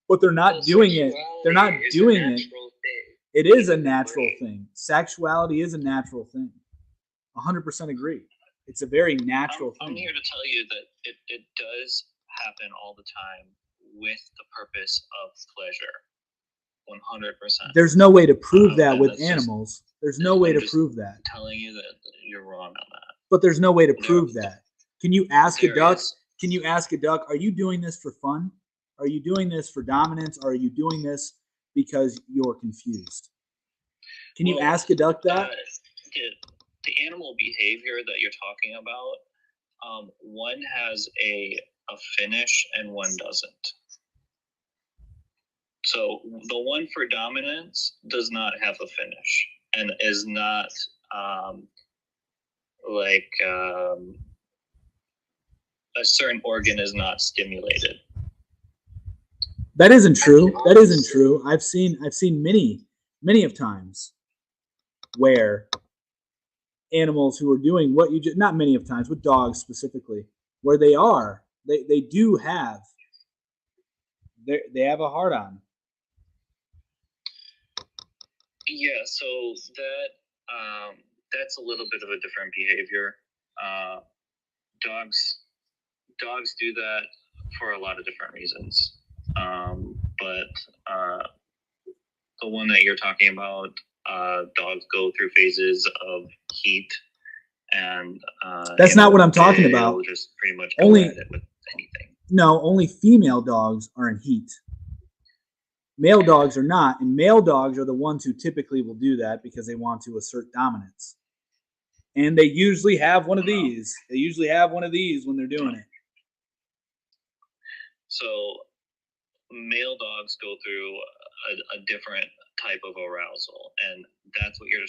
But they're not doing it. They're not doing it. It is a natural thing. Sexuality is a natural thing. 100% agree. It's a very natural thing. I'm here to tell you that it does happen all the time with the purpose of pleasure. 100%. There's no way to prove that with animals. There's no way to prove that. I'm telling you that you're wrong on that. But there's no way to prove that. Can you ask a duck? Can you ask a duck, are you doing this for fun? Are you doing this for dominance? Or are you doing this because you're confused? Can you ask a duck that? The animal behavior that you're talking about, one has a finish and one doesn't. So the one for dominance does not have a finish and is not a certain organ is not stimulated. That isn't true. That isn't true. I've seen many of times where animals who are doing what you just, not many of times, with dogs specifically, where they do have, they have a hard on. Yeah, so that's a little bit of a different behavior. Dogs do that for a lot of different reasons. But the one that you're talking about, dogs go through phases of heat, and that's not what I'm talking about. Just pretty much go at it with anything. No, only female dogs are in heat. Male dogs are not, and male dogs are the ones who typically will do that because they want to assert dominance. And they usually have one of these. They usually have one of these when they're doing it. So male dogs go through a different type of arousal, and that's what you're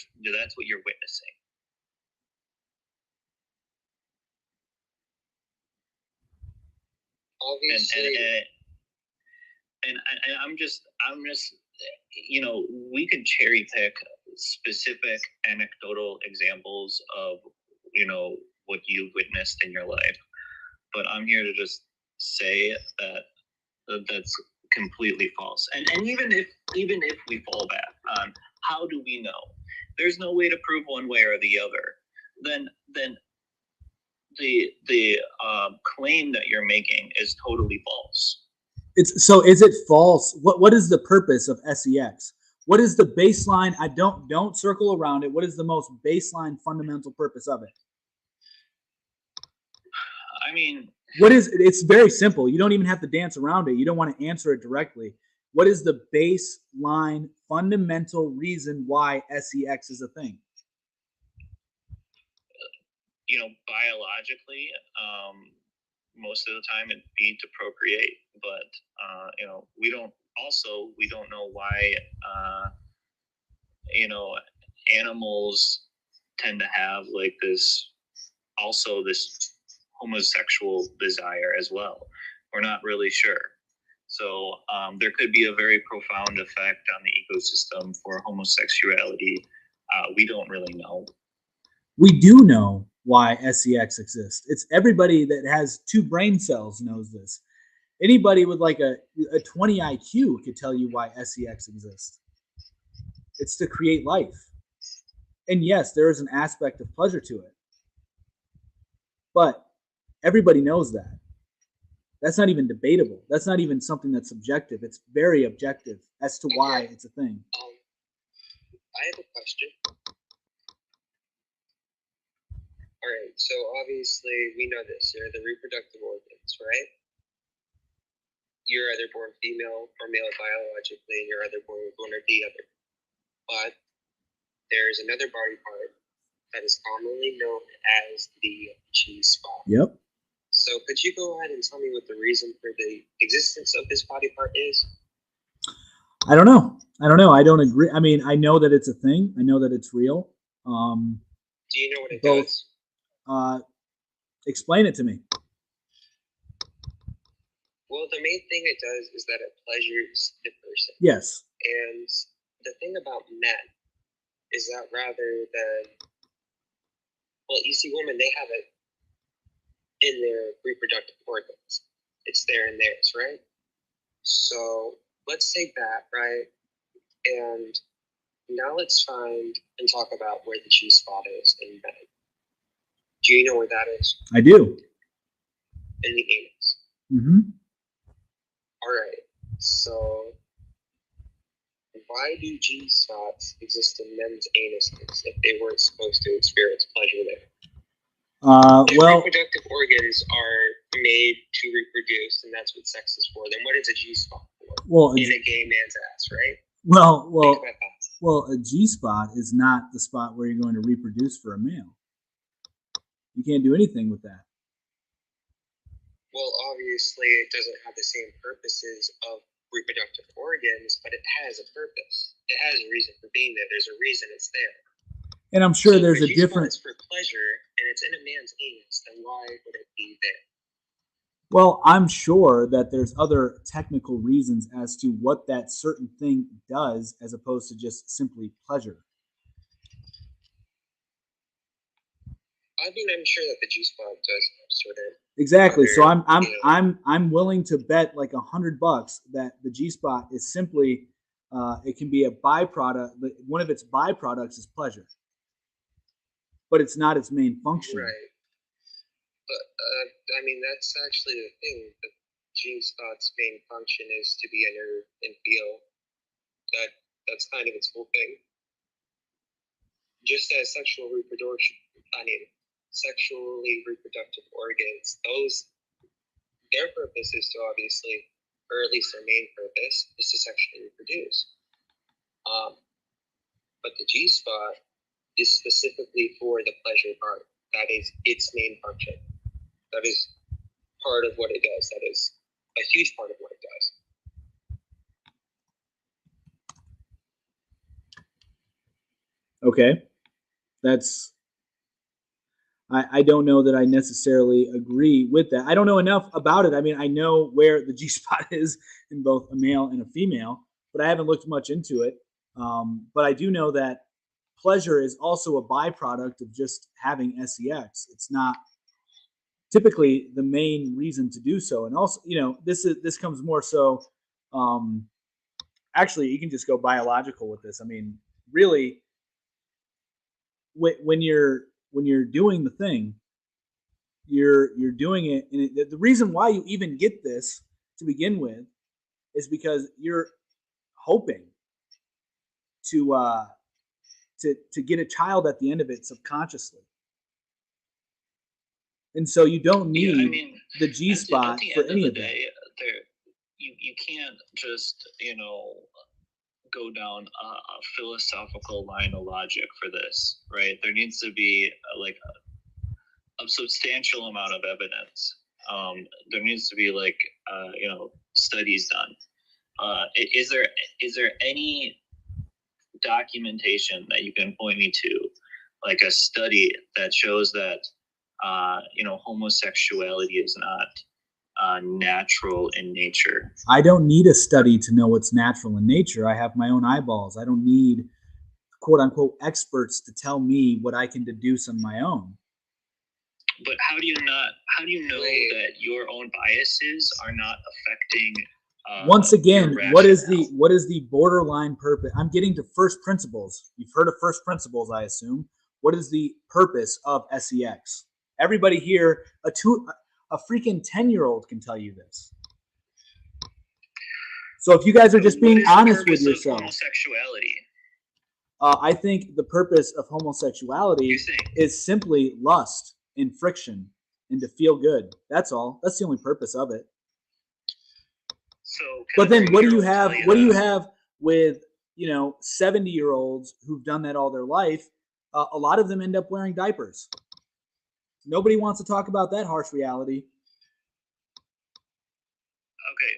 witnessing. Obviously, and I'm just we could cherry pick specific anecdotal examples of what you've witnessed in your life, but I'm here to just say that that's completely false. And even if we fall back on how do we know, there's no way to prove one way or the other, then the claim that you're making is totally false. Is it false? What is the purpose of SEX? What is the baseline? I don't circle around it. What is the most baseline fundamental purpose of it? I mean, it's very simple. You don't even have to dance around it. You don't want to answer it directly. What is the baseline fundamental reason why SEX is a thing? Biologically, most of the time it'd be to procreate, but we don't know why animals tend to have like this homosexual desire as well. We're not really sure. So there could be a very profound effect on the ecosystem for homosexuality. We don't really know. We do know why SEX exists. It's everybody that has 2 brain cells knows this. Anybody with like a 20 IQ could tell you why SEX exists. It's to create life. And yes, there is an aspect of pleasure to it. But everybody knows that. That's not even debatable. That's not even something that's subjective. It's very objective as to why it's a thing. I have a question. All right, so obviously we know this. They're the reproductive organs, right? You're either born female or male biologically, and you're either born with one or the other. But there's another body part that is commonly known as the G-spot. Yep. So could you go ahead and tell me what the reason for the existence of this body part is? I don't know. I don't agree. I mean, I know that it's a thing. I know that it's real. Do you know what it does? Explain it to me. Well, the main thing it does is that it pleasures the person. Yes. And the thing about men is that rather than, well, you see, women, they have it in their reproductive organs. It's there in theirs, right? So let's take that, right? And now let's find and talk about where the G-spot is in men. Do you know where that is? I do. In the anus. Mm-hmm. All right. So why do G-spots exist in men's anuses if they weren't supposed to experience pleasure there? Reproductive organs are made to reproduce, and that's what sex is for. Then what is a G-spot for? Well, in a gay man's ass, right? Well, a G-spot is not the spot where you're going to reproduce for a male. You can't do anything with that. Well, obviously, it doesn't have the same purposes of reproductive organs, but it has a purpose. It has a reason for being there. There's a reason it's there. And I'm sure there's a difference for pleasure, and it's in a man's anus. Then why would it be there? Well, I'm sure that there's other technical reasons as to what that certain thing does, as opposed to just simply pleasure. I mean, I'm sure that the G-spot does sort of. Exactly. So I'm willing to bet like $100 that the G-spot is simply it can be a byproduct. One of its byproducts is pleasure, but it's not its main function. Right. But I mean, that's actually the thing. The G-spot's main function is to be inner and feel. That's kind of its whole thing. Just as sexually reproductive organs, their purpose is to obviously or at least their main purpose, is to sexually reproduce. But the G-spot is specifically for the pleasure part. That is its main function. That is part of what it does. That is a huge part of what it does. Okay. That's, I don't know that I necessarily agree with that. I don't know enough about it. I mean, I know where the G-spot is in both a male and a female, but I haven't looked much into it. But I do know that pleasure is also a byproduct of just having sex. It's not typically the main reason to do so. And also, this comes more so. Actually, you can just go biological with this. I mean, really, when you're doing the thing, you're doing it, and the reason why you even get this to begin with is because you're hoping to get a child at the end of it subconsciously. And so you don't need the G-spot for any of that. You can't just, go down a philosophical line of logic for this, right? There needs to be a substantial amount of evidence. There needs to be studies done. Is there any documentation that you can point me to, like a study that shows that homosexuality is not natural in nature? I don't need a study to know what's natural in nature. I have my own eyeballs. I don't need quote unquote experts to tell me what I can deduce on my own. But how do you know that your own biases are not affecting once again, what is the borderline purpose? I'm getting to first principles. You've heard of first principles, I assume. What is the purpose of sex? Everybody here, a freaking 10-year-old can tell you this. So if you guys are just being honest with yourself, homosexuality. I think the purpose of homosexuality is simply lust and friction and to feel good. That's all. That's the only purpose of it. So, but then what do you have? What do you have with 70-year-olds who've done that all their life? A lot of them end up wearing diapers. Nobody wants to talk about that harsh reality. Okay.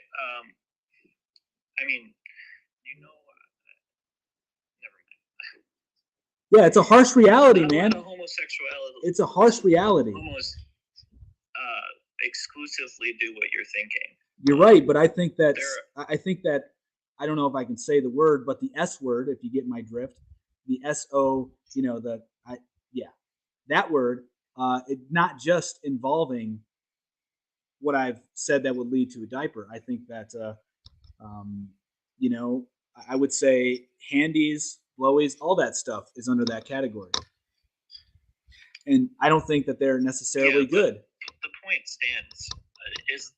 Never mind. Yeah, it's a harsh reality, man. Homosexuality. It's a harsh reality. Almost exclusively do what you're thinking. You're right, but I think that I don't know if I can say the word, but the S word, if you get my drift, the SO, that word, it not just involving what I've said that would lead to a diaper. I think that, I would say handies, blowies, all that stuff is under that category. And I don't think that they're necessarily good. The point stands. Is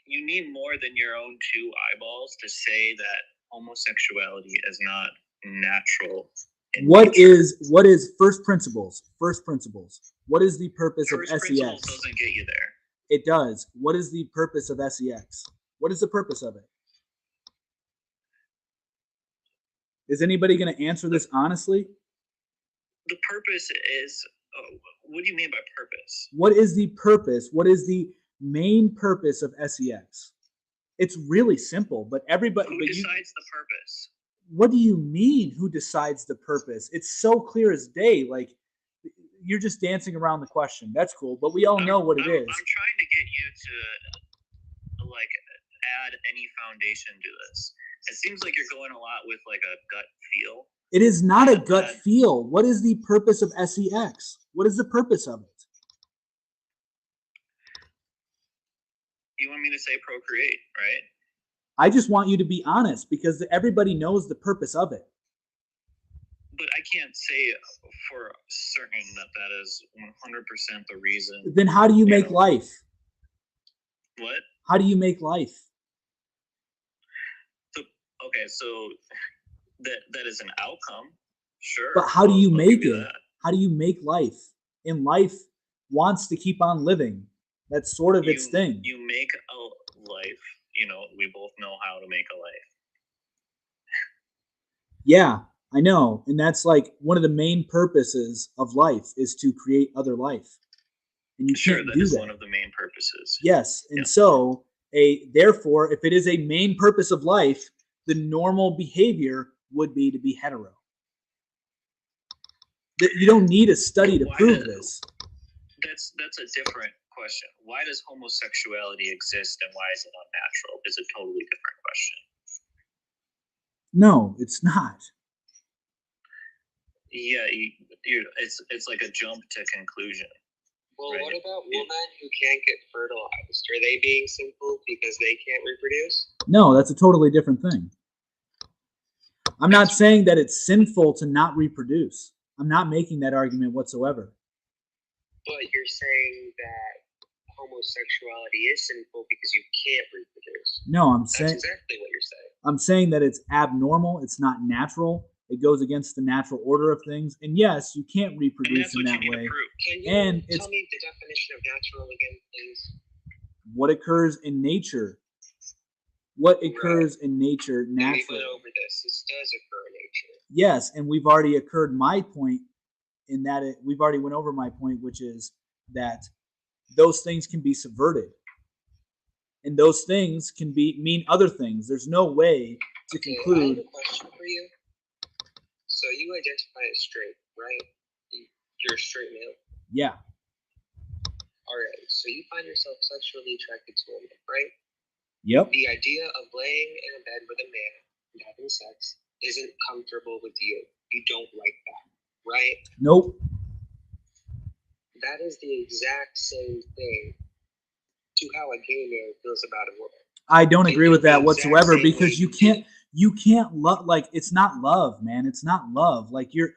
you need more than your own two eyeballs to say that homosexuality is not natural. What is first principles? First principles. What is the purpose of sex? First principles doesn't get you there. It does. What is the purpose of sex? What is the purpose of it? Is anybody going to answer this honestly? The purpose is. What do you mean by purpose? What is the purpose? What is the main purpose of sex? It's really simple, but everybody. Who decides the purpose? What do you mean? Who decides the purpose? It's so clear as day. Like you're just dancing around the question. That's cool, but we all know what it is. I'm trying to get you to add any foundation to this. It seems like you're going a lot with a gut feel. It is not a gut feel. What is the purpose of sex? What is the purpose of it? You want me to say procreate, right? I just want you to be honest because everybody knows the purpose of it. But I can't say for certain that is 100% the reason. Then how do you make life? What? How do you make life? Okay, so that is an outcome, sure. But how do you make it? How do you make life? And life wants to keep on living. That's sort of its thing. You make a life, we both know how to make a life. Yeah, I know. And that's like one of the main purposes of life is to create other life. And you Sure, can't that do is that. one of the main purposes. Yes. And Yeah. so therefore, if it is a main purpose of life, the normal behavior would be to be hetero. You don't need a study to prove this. That's a different question. Why does homosexuality exist and why is it unnatural? It's a totally different question. No, it's not. Yeah, it's like a jump to conclusion. Well, Right. what about women who can't get fertilized? Are they being sinful because they can't reproduce? No, that's a totally different thing. I'm not saying that it's sinful to not reproduce. I'm not making that argument whatsoever. But you're saying that homosexuality is sinful because you can't reproduce. No, That's exactly what you're saying. I'm saying that it's abnormal. It's not natural. It goes against the natural order of things. And yes, you can't And reproduce that's in what that you need way. to prove. Can you And it's tell me the definition of natural again, please? what occurs in nature. What occurs in nature And we naturally. went over this. This does occur in nature. Yes, and we've already occurred my point in that we've already went over my point, which is that those things can be subverted. And those things can mean other things. There's no way to Okay, conclude. I have a question for you. So you identify as straight, right? You're a straight male. Yeah. All right. So you find yourself sexually attracted to a woman, right? Yep. The idea of laying in a bed with a man and having sex isn't comfortable with you. You don't like that, right? Nope. That is the exact same thing to how a gay man feels about a woman. I don't agree with that whatsoever same way because you you can't love, like, it's not love, man. It's not love. Like you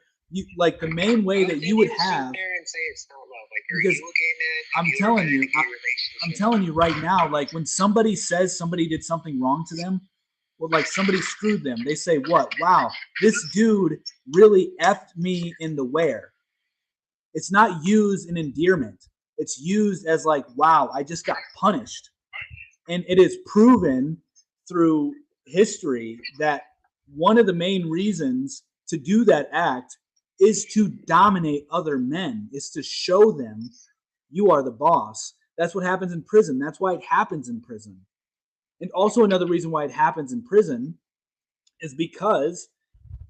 like the main way that you would have. Sit there and say it's not love. Like, are Because you a gay man? Have I'm you telling ever been in you, a gay relationship? I'm telling you right now, like when somebody says somebody did something wrong to them, or like somebody screwed them, they say, what? Wow, this dude really effed me in the where. It's not used in endearment. It's used as like, wow, I just got punished. And it is proven through history that one of the main reasons to do that act is to dominate other men, is to show them you are the boss. That's what happens in prison. That's why it happens in prison. And also another reason why it happens in prison is because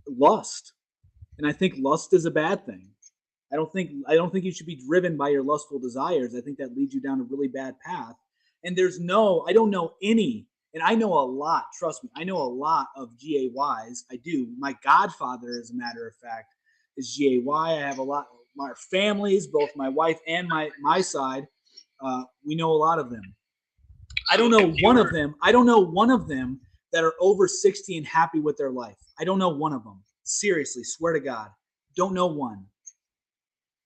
lust. And I think lust is a bad thing. I don't think you should be driven by your lustful desires. I think that leads you down a really bad path. And I don't know any, and I know a lot, trust me, I know a lot of GAYs. I do. My godfather, as a matter of fact, is GAY. I have a lot of my families, both my wife and my side. We know a lot of them. I don't know one of them. I don't know one of them that are over 60 and happy with their life. I don't know one of them. Seriously, swear to God. Don't know one.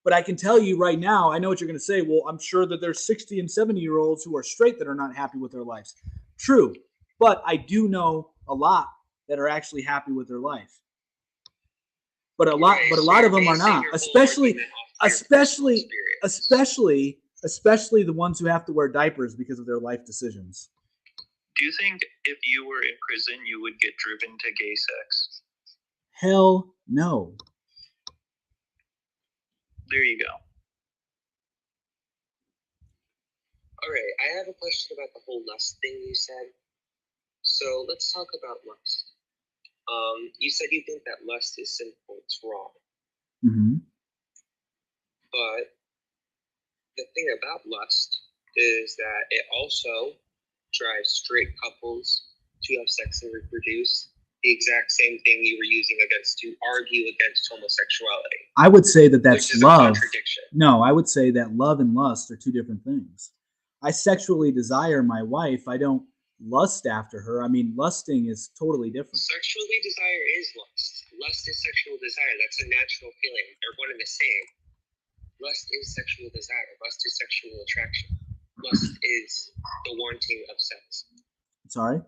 But I can tell you right now, I know what you're going to say. Well, I'm sure that there's 60 and 70-year-olds who are straight that are not happy with their lives. True. But I do know a lot that are actually happy with their life. But a lot of them are not. Especially the ones who have to wear diapers because of their life decisions. Do you think if you were in prison, you would get driven to gay sex? Hell no. There you go. All right, I have a question about the whole lust thing you said. So let's talk about lust. You said you think that lust is sinful, it's wrong. Mm-hmm. But the thing about lust is that it also drives straight couples to have sex and reproduce. The exact same thing you were using to argue against homosexuality. I would say that that's love. No, I would say that love and lust are two different things. I sexually desire my wife. I don't lust after her. I mean, lusting is totally different. Sexually desire is lust. Lust is sexual desire. That's a natural feeling. They're one and the same. Lust is sexual desire. Lust is sexual attraction. Lust is the wanting of sex. Sorry?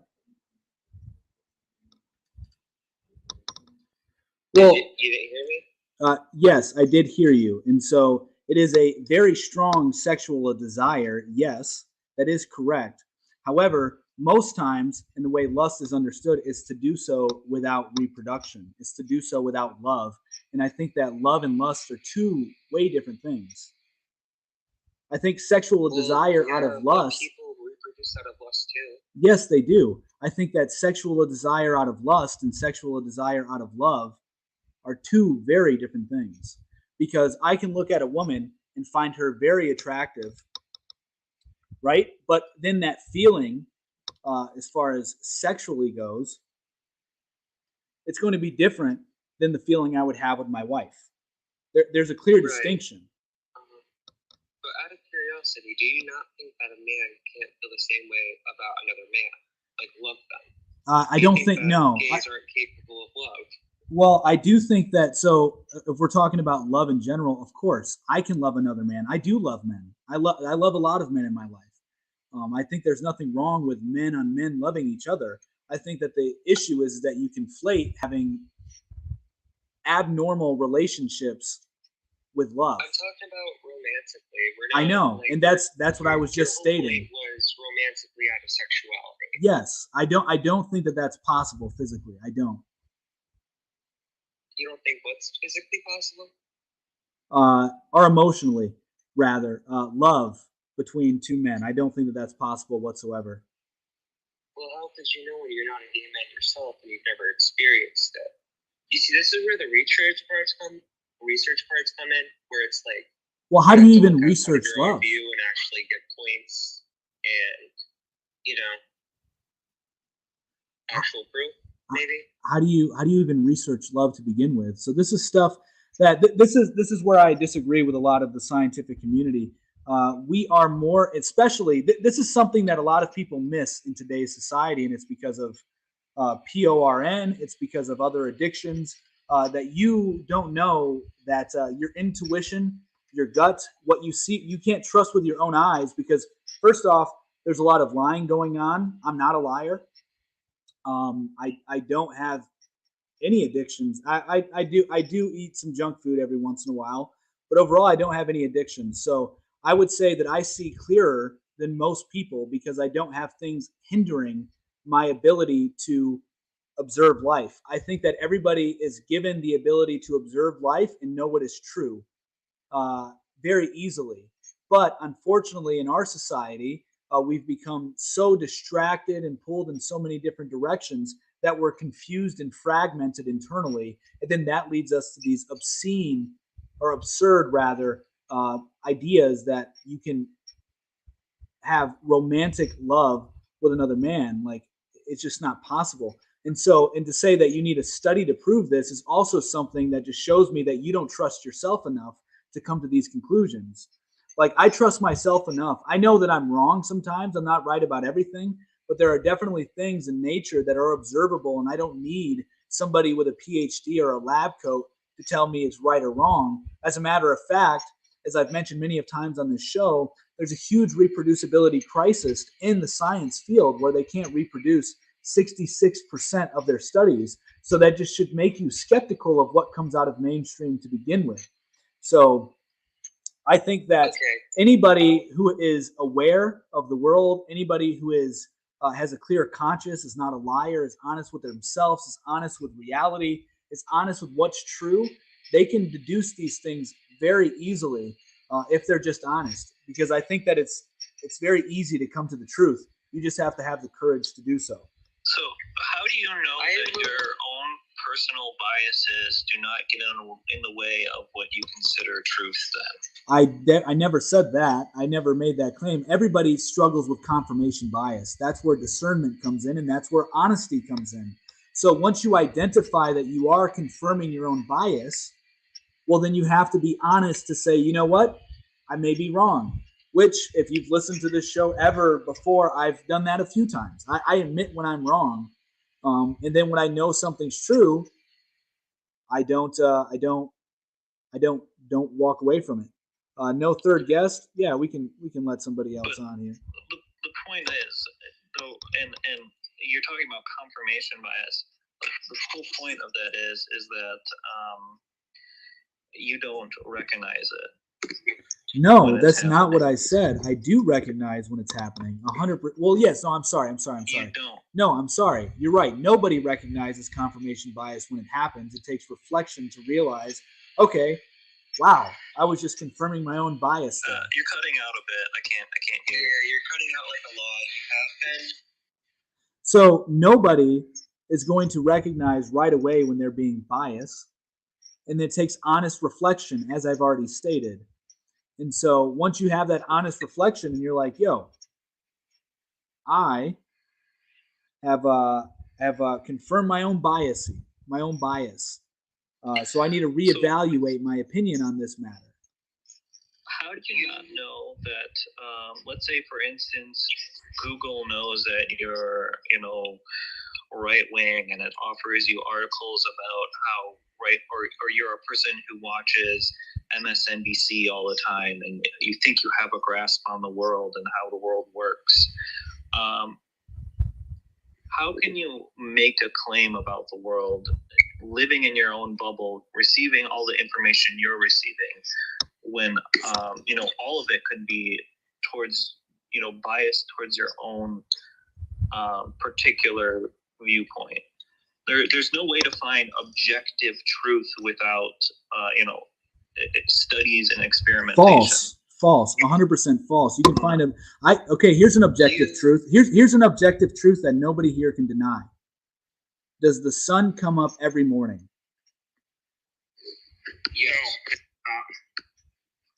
Well, you didn't hear me? Yes, I did hear you. And so it is a very strong sexual desire. Yes, that is correct. However, most times, and the way lust is understood, is to do so without reproduction. It's to do so without love. And I think that love and lust are two way different things. I think sexual desire out of lust. People reproduce out of lust too. Yes, they do. I think that sexual desire out of lust and sexual desire out of love are two very different things. Because I can look at a woman and find her very attractive, right? But then that feeling, as far as sexually goes, it's going to be different than the feeling I would have with my wife. There's a clear distinction. But out of curiosity, do you not think that a man can't feel the same way about another man? Like, love them? I don't think no. Gays aren't capable of love. Well, I do think that. So, if we're talking about love in general, of course, I can love another man. I do love men. I love a lot of men in my life. I think there's nothing wrong with men on men loving each other. I think that the issue is that you conflate having abnormal relationships with love. I'm talking about romantically. I know, like, and that's what I was just stating. Was romantically out of sexuality. Yes, I don't think that that's possible physically. I don't. You don't think what's physically possible? Or emotionally, rather, love between two men. I don't think that that's possible whatsoever. Well, how could you know when you're not a gay man yourself and you've never experienced it? You see, this is where the research parts come in, where it's like, well, how do you even research love? View and actually get points and, you know, actual proof, maybe. How do you even research love to begin with? So this is stuff that this is where I disagree with a lot of the scientific community. We are more, especially this is something that a lot of people miss in today's society, and it's because of PORN. It's because of other addictions that you don't know that your intuition, your gut, what you see, you can't trust with your own eyes because first off, there's a lot of lying going on. I'm not a liar. I don't have any addictions. I do eat some junk food every once in a while, but overall I don't have any addictions. So I would say that I see clearer than most people because I don't have things hindering my ability to observe life. I think that everybody is given the ability to observe life and know what is true very easily. But unfortunately, in our society, we've become so distracted and pulled in so many different directions that we're confused and fragmented internally. And then that leads us to these obscene or absurd, rather, ideas that you can have romantic love with another man. Like, it's just not possible. And to say that you need a study to prove this is also something that just shows me that you don't trust yourself enough to come to these conclusions. Like, I trust myself enough. I know that I'm wrong sometimes. I'm not right about everything, but there are definitely things in nature that are observable, and I don't need somebody with a PhD or a lab coat to tell me it's right or wrong. As a matter of fact, as I've mentioned many of times on this show, there's a huge reproducibility crisis in the science field where they can't reproduce 66% of their studies. So that just should make you skeptical of what comes out of mainstream to begin with. So I think that anybody who is aware of the world, anybody who is has a clear conscience, is not a liar, is honest with themselves, is honest with reality, is honest with what's true, they can deduce these things very easily if they're just honest. Because I think that it's very easy to come to the truth. You just have to have the courage to do so. So how do you know that your own personal biases do not get in the way of what you consider truth then? I never said that. I never made that claim. Everybody struggles with confirmation bias. That's where discernment comes in, and that's where honesty comes in. So once you identify that you are confirming your own bias, well, then you have to be honest to say, you know what? I may be wrong. Which, if you've listened to this show ever before, I've done that a few times. I admit when I'm wrong, and then when I know something's true, I don't walk away from it. No third guest. Yeah, we can let somebody else on here. The point is, though, and you're talking about confirmation bias. The whole point of that is that you don't recognize it. No, when it's that's not what happening. I said. I do recognize when it's happening. 100%. Well, yes. No, I'm sorry. You don't. No, I'm sorry. You're right. Nobody recognizes confirmation bias when it happens. It takes reflection to realize, okay, wow, I was just confirming my own bias there. You're cutting out a bit. I can't hear you. Yeah, you're cutting out like a lot. You have been. So nobody is going to recognize right away when they're being biased. And it takes honest reflection, as I've already stated. And so once you have that honest reflection and you're like, yo, I have confirmed my own bias. So I need to reevaluate my opinion on this matter. How do you not know that? Let's say, for instance, Google knows that you're, right wing, and it offers you articles about how right, or you're a person who watches MSNBC all the time, and you think you have a grasp on the world and how the world works. How can you make a claim about the world, living in your own bubble, receiving all the information you're receiving, when all of it could be towards biased towards your own particular viewpoint? There's no way to find objective truth without studies and experimentation. False, 100% false. You can find them. Here's an objective truth. Here's an objective truth that nobody here can deny. Does the sun come up every morning? Yes.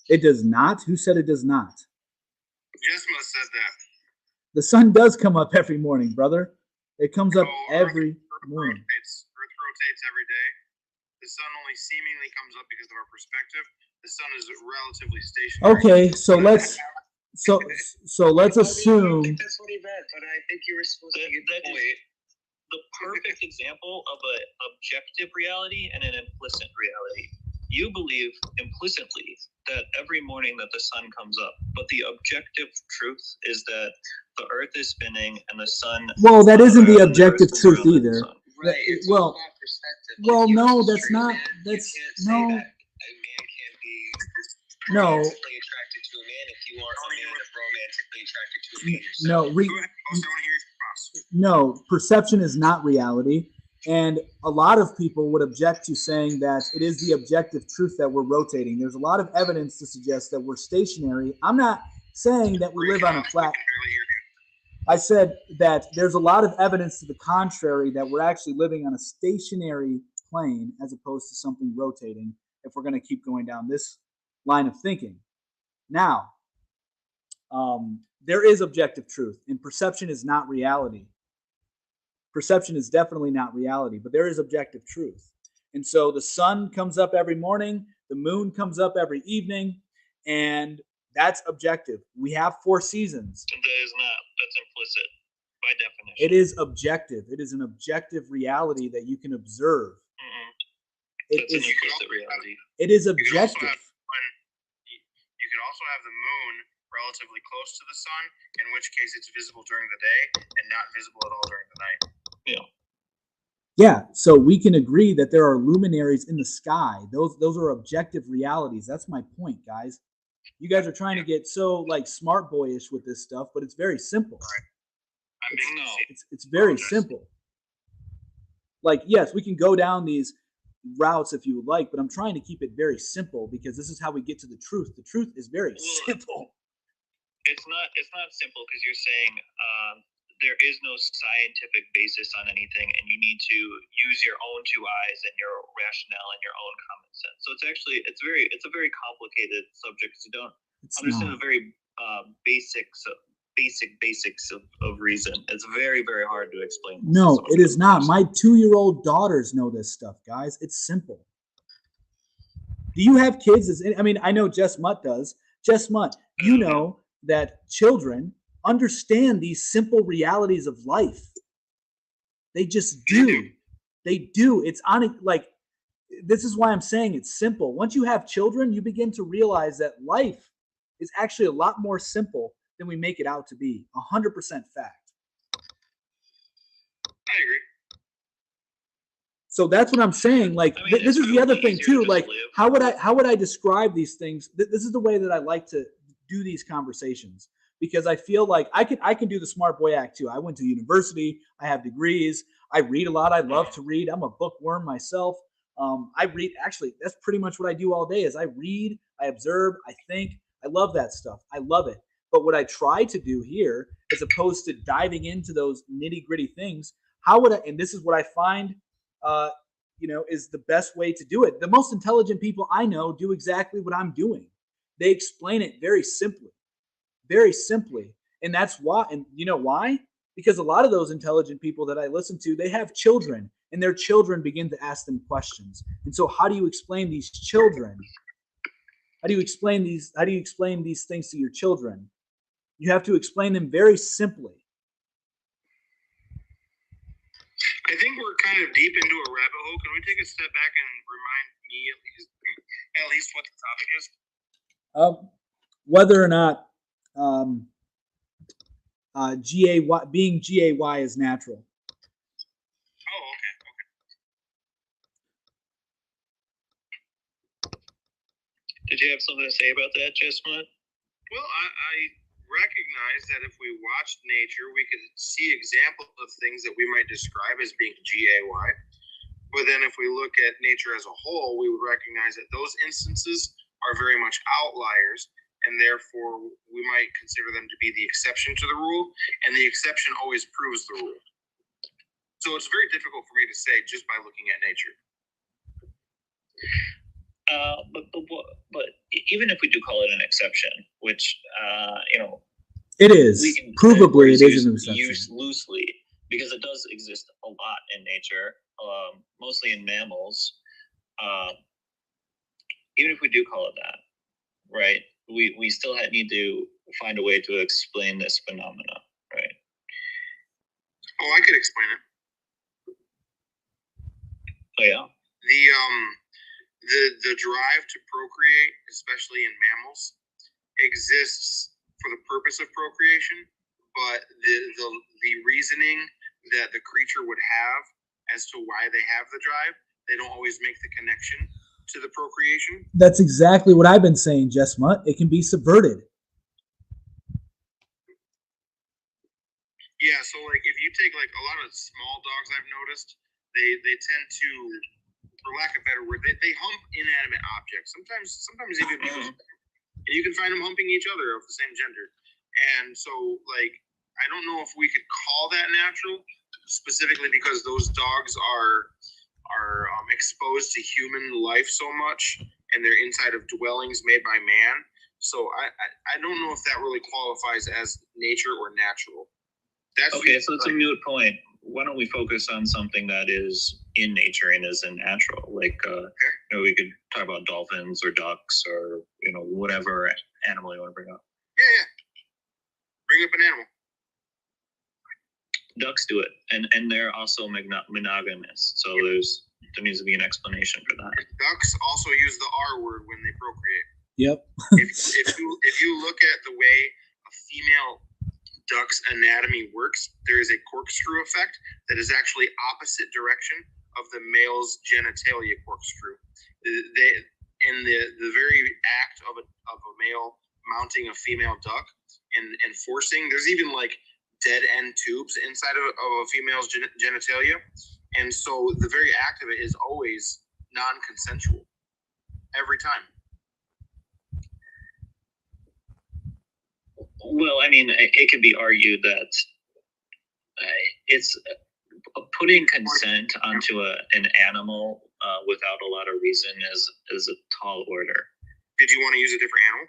It does not. Who said it does not? Jesma said that. The sun does come up every morning, brother. It comes up every morning. Earth rotates every day. The sun only seemingly comes up because of our perspective. The sun is relatively stationary. Okay, so let's assume. That's what he meant, but I think you were supposed to get the point. The perfect example of an objective reality and an implicit reality. You believe implicitly that every morning that the sun comes up, but the objective truth is that the earth is spinning and the sun. Well, that isn't the objective truth either. Right. It's well, perspective. Well, no, that's not. That's no. A man can't be romantically attracted to a man if you aren't a man romantically attracted to a man yourself. No, perception is not reality. And a lot of people would object to saying that it is the objective truth that we're rotating. There's a lot of evidence to suggest that we're stationary. I'm not saying that we live on a flat. I said that there's a lot of evidence to the contrary that we're actually living on a stationary plane as opposed to something rotating, if we're going to keep going down this line of thinking. Now, there is objective truth, and perception is not reality. Perception is definitely not reality, but there is objective truth. And so the sun comes up every morning, the moon comes up every evening, and that's objective. We have 4 seasons. That is not. That's implicit by definition. It is objective. It is an objective reality that you can observe. That's an implicit reality. It is objective. You can also have the moon relatively close to the sun, in which case it's visible during the day and not visible at all during the night. Yeah, so we can agree that there are luminaries in the sky. Those are objective realities. That's my point, guys. You guys are trying to get so smart boyish with this stuff, but it's very simple. It's very simple. Yes, we can go down these routes if you would like, but I'm trying to keep it very simple because this is how we get to the truth. The truth is very simple. It's not simple because you're saying there is no scientific basis on anything, and you need to use your own 2 eyes and your rationale and your own common sense. So it's a very complicated subject because you don't understand the very basics of reason. It's very, very hard to explain. No, it is not. My 2-year-old daughters know this stuff, guys. It's simple. Do you have kids? I know Jess Mutt does. Jess Mutt, you know that children understand these simple realities of life. They just do. They do. It's on this is why I'm saying it's simple. Once you have children, you begin to realize that life is actually a lot more simple than we make it out to be. 100% fact. I agree. So that's what I'm saying. Like, I mean, this is the other thing easier to too. Like, live. how would I describe these things? This is the way that I like to do these conversations, because I feel like I can do the smart boy act too. I went to university. I have degrees. I read a lot. I love to read. I'm a bookworm myself. I read. Actually, that's pretty much what I do all day. Is I read, I observe, I think. I love that stuff. I love it. But what I try to do here, as opposed to diving into those nitty gritty things, how would I? And this is what I find, uh, is the best way to do it. The most intelligent people I know do exactly what I'm doing. They explain it very simply, and that's why. And you know why? Because a lot of those intelligent people that I listen to, they have children, and their children begin to ask them questions. And so, how do you explain these children? How do you explain these things to your children? You have to explain them very simply. I think we're kind of deep into a rabbit hole. Can we take a step back and remind me at least what the topic is? Whether or not being GAY is natural. Oh, okay. Did you have something to say about that, Chestnut? Well, I recognize that if we watched nature, we could see examples of things that we might describe as being GAY. But then if we look at nature as a whole, we would recognize that those instances are very much outliers, and therefore we might consider them to be the exception to the rule, and the exception always proves the rule. So it's very difficult for me to say just by looking at nature. But even if we do call it an exception, which it is provably it is an exception. Used loosely, because it does exist a lot in nature, mostly in mammals. Even if we do call it that, right? We still need to find a way to explain this phenomena, right? Oh, I could explain it. Oh yeah. The drive to procreate, especially in mammals, exists for the purpose of procreation, but the reasoning that the creature would have as to why they have the drive, they don't always make the connection to the procreation. That's exactly what I've been saying, Jess Mutt. It can be subverted. Yeah, so like if you take like a lot of small dogs I've noticed, they tend to, for lack of a better word, they hump inanimate objects. Sometimes even people, and you can find them humping each other of the same gender. And so like I don't know if we could call that natural, specifically because those dogs are exposed to human life so much, and they're inside of dwellings made by man. So I don't know if that really qualifies as nature or natural. That's okay. So it's a moot point. Why don't we focus on something that is in nature and isn't natural? Like, we could talk about dolphins or ducks or whatever animal you want to bring up. Yeah. Bring up an animal. Ducks do it, and they're also monogamous. So there needs to be an explanation for that. Ducks also use the R word when they procreate. Yep. if you look at the way a female duck's anatomy works, there is a corkscrew effect that is actually opposite direction of the male's genitalia corkscrew. In the very act of a male mounting a female duck and forcing, there's even like dead end tubes inside of a female's genitalia, and so the very act of it is always non-consensual every time. Well, I mean, it could be argued that it's putting consent onto an animal without a lot of reason is a tall order. Did you want to use a different animal?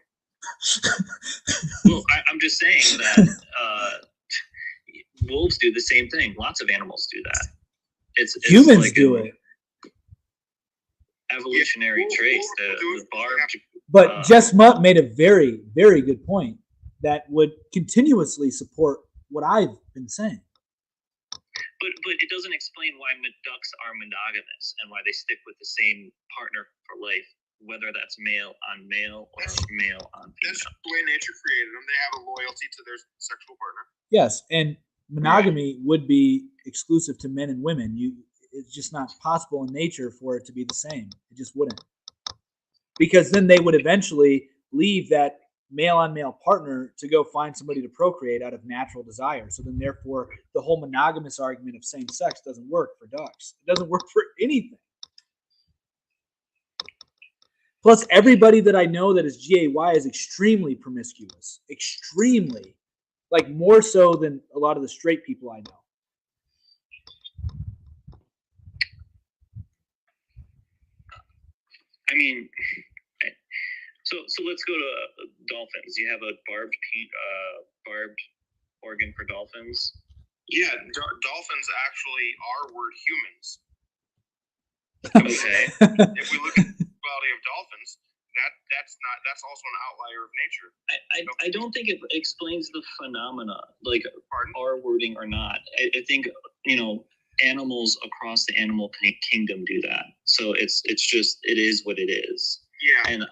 Well, I'm just saying that wolves do the same thing. Lots of animals do that. It's humans like do it. Evolutionary traits. The barbed. But Jess Mutt made a very, very good point that would continuously support what I've been saying. But it doesn't explain why ducks are monogamous and why they stick with the same partner for life, whether that's male on male or male on female. That's the way nature created them. They have a loyalty to their sexual partner. Yes, and monogamy would be exclusive to men and women. it's just not possible in nature for it to be the same. It just wouldn't. Because then they would eventually leave that male on male partner to go find somebody to procreate out of natural desire. So then therefore the whole monogamous argument of same sex doesn't work for ducks. It doesn't work for anything. Plus, everybody that I know that is GAY is extremely promiscuous. Extremely. Like, more so than a lot of the straight people I know. I mean, so let's go to dolphins. You have a barbed organ for dolphins. Yeah, dolphins actually are word humans. Okay. If we look at the quality of dolphins, that's also an outlier of nature. I don't think it explains the phenomena, like Pardon? our wording or not. I think animals across the animal kingdom do that. So it's just it is what it is. Yeah. And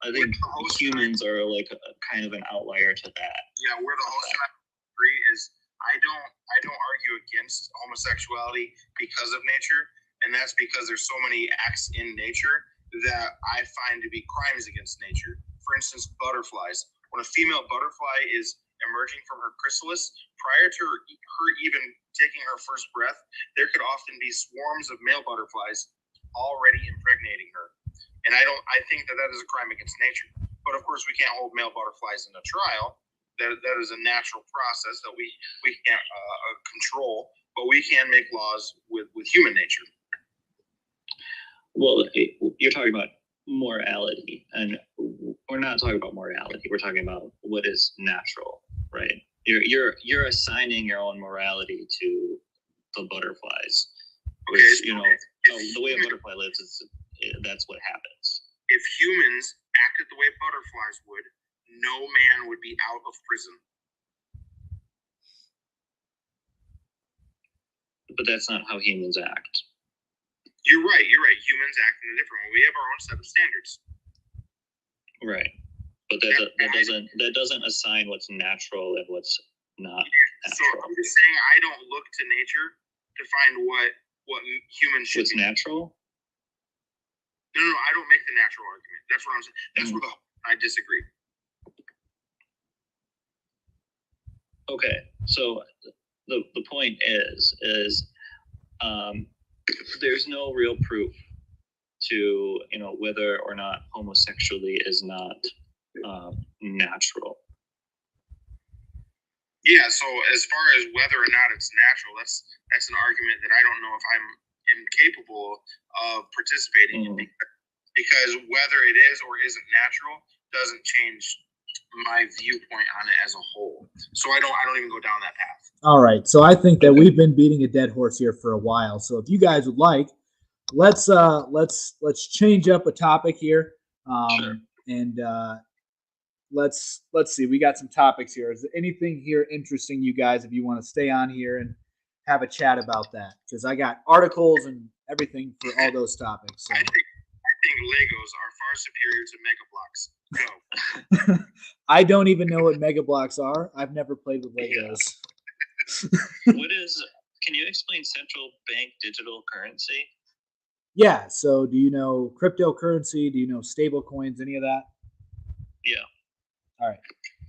I think humans are like kind of an outlier to that. Yeah, where the host and I agree is I don't argue against homosexuality because of nature, and that's because there's so many acts in nature that I find to be crimes against nature. For instance, butterflies. When a female butterfly is emerging from her chrysalis, prior to her even taking her first breath, there could often be swarms of male butterflies already impregnating her. And I think that is a crime against nature. But of course, we can't hold male butterflies in a trial. That is a natural process that we can't control, but we can make laws with human nature. Well, you're talking about morality, and we're not talking about morality. We're talking about what is natural, right? You're assigning your own morality to the butterflies, which the way a butterfly lives that's what happens. If humans acted the way butterflies would, no man would be out of prison. But that's not how humans act. You're right. Humans act in a different way. We have our own set of standards. Right. But that doesn't assign what's natural and what's not natural. So I'm just saying I don't look to nature to find what humans should What's be. natural? No, I don't make the natural argument. That's what I'm saying. That's where I disagree. Okay, so the point is there's no real proof to whether or not homosexuality is not natural. Yeah, so as far as whether or not it's natural, that's an argument that I don't know if I'm incapable of participating in, because whether it is or isn't natural doesn't change my viewpoint on it as a whole. So I don't even go down that path. All right. So I think that we've been beating a dead horse here for a while. So if you guys would like, let's change up a topic here. Sure. And let's see. We got some topics here. Is there anything here interesting, you guys, if you want to stay on here and have a chat about that? Because I got articles and everything for all those topics. So. I think Legos are far superior to Mega Bloks. Go. I don't even know what Mega Bloks are. I've never played with Legos. Can you explain central bank digital currency? Yeah. So do you know cryptocurrency? Do you know stable coins? Any of that? Yeah. All right.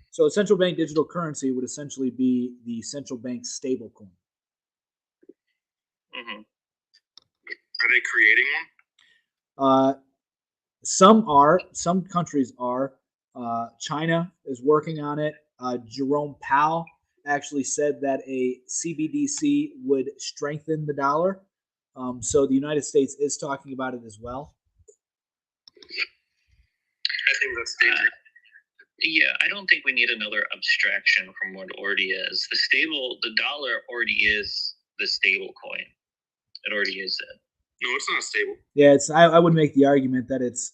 So a central bank digital currency would essentially be the central bank stable coin. Mm-hmm. Are they creating one? Some countries are. China is working on it. Jerome Powell actually said that a CBDC would strengthen the dollar. So the United States is talking about it as well. I think that's dangerous. Yeah, I don't think we need another abstraction from what already is. The dollar already is the stable coin. It already is it. No, it's not stable. Yeah, I would make the argument that it's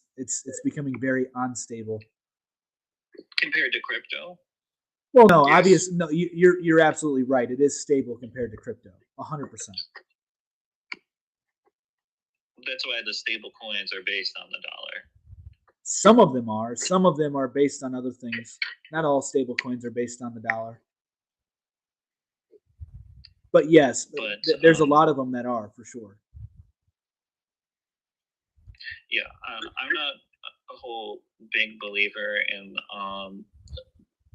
becoming very unstable compared to crypto. Well, no, yes. Obviously, no. You're absolutely right. It is stable compared to crypto, 100%. That's why the stable coins are based on the dollar. Some of them are. Some of them are based on other things. Not all stable coins are based on the dollar. But yes, there's a lot of them that are, for sure. Yeah, I'm not a whole big believer in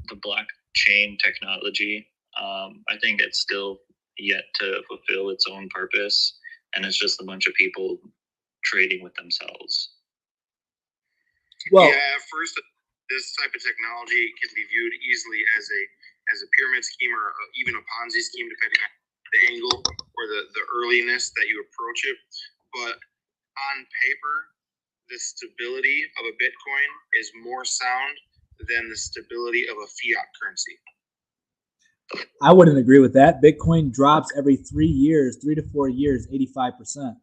the blockchain technology. I think it's still yet to fulfill its own purpose, and it's just a bunch of people trading with themselves. Well, yeah, at first, this type of technology can be viewed easily as a pyramid scheme or even a Ponzi scheme, depending on the angle or the earliness that you approach it. But on paper, the stability of a Bitcoin is more sound than the stability of a fiat currency. I wouldn't agree with that. Bitcoin drops every 3 years, 3 to 4 years, 85%.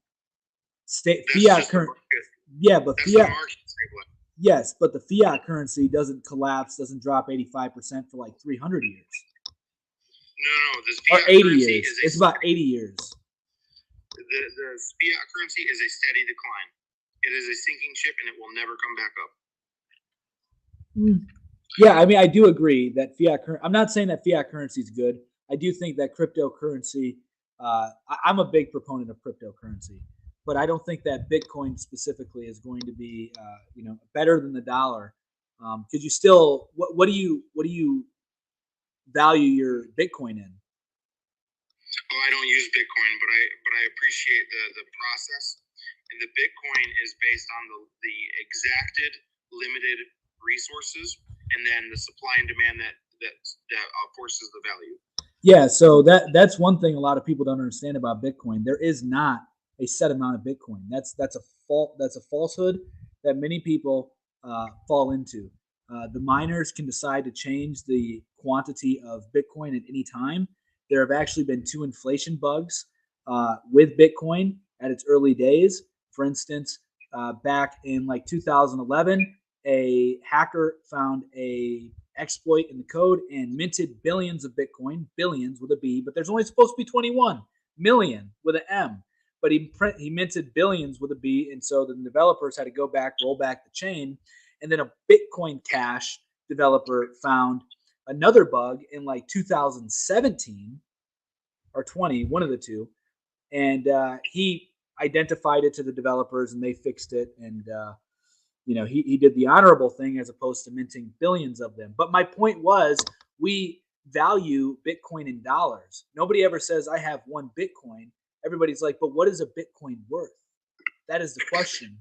Fiat currency, yeah, but fiat, yes, but the fiat currency doesn't collapse, doesn't drop 85% for like 300 years. No, this or fiat 80 currency years. is It's about 80 years. The fiat currency is a steady decline. It is a sinking ship, and it will never come back up. Yeah, I mean, I do agree that I'm not saying that fiat currency is good. I do think that cryptocurrency. I'm a big proponent of cryptocurrency, but I don't think that Bitcoin specifically is going to be, better than the dollar. Because you still, what do you value your Bitcoin in? Oh, I don't use Bitcoin, but I appreciate the process. And the Bitcoin is based on the exacted limited resources, and then the supply and demand that forces the value. Yeah, so that's one thing a lot of people don't understand about Bitcoin. There is not a set amount of Bitcoin. That's a falsehood that many people fall into. The miners can decide to change the quantity of Bitcoin at any time. There have actually been 2 inflation bugs with Bitcoin at its early days. For instance, back in like 2011, a hacker found a exploit in the code and minted billions of Bitcoin, billions with a B, but there's only supposed to be 21 million with an M. But he minted billions with a B, and so the developers had to go back, roll back the chain, and then a Bitcoin Cash developer found another bug in like 2017 or 20, one of the two, and he identified it to the developers, and they fixed it, and he did the honorable thing as opposed to minting billions of them. But my point was, we value Bitcoin in dollars. Nobody ever says, I have 1 Bitcoin. Everybody's like, but what is a Bitcoin worth? That is the question.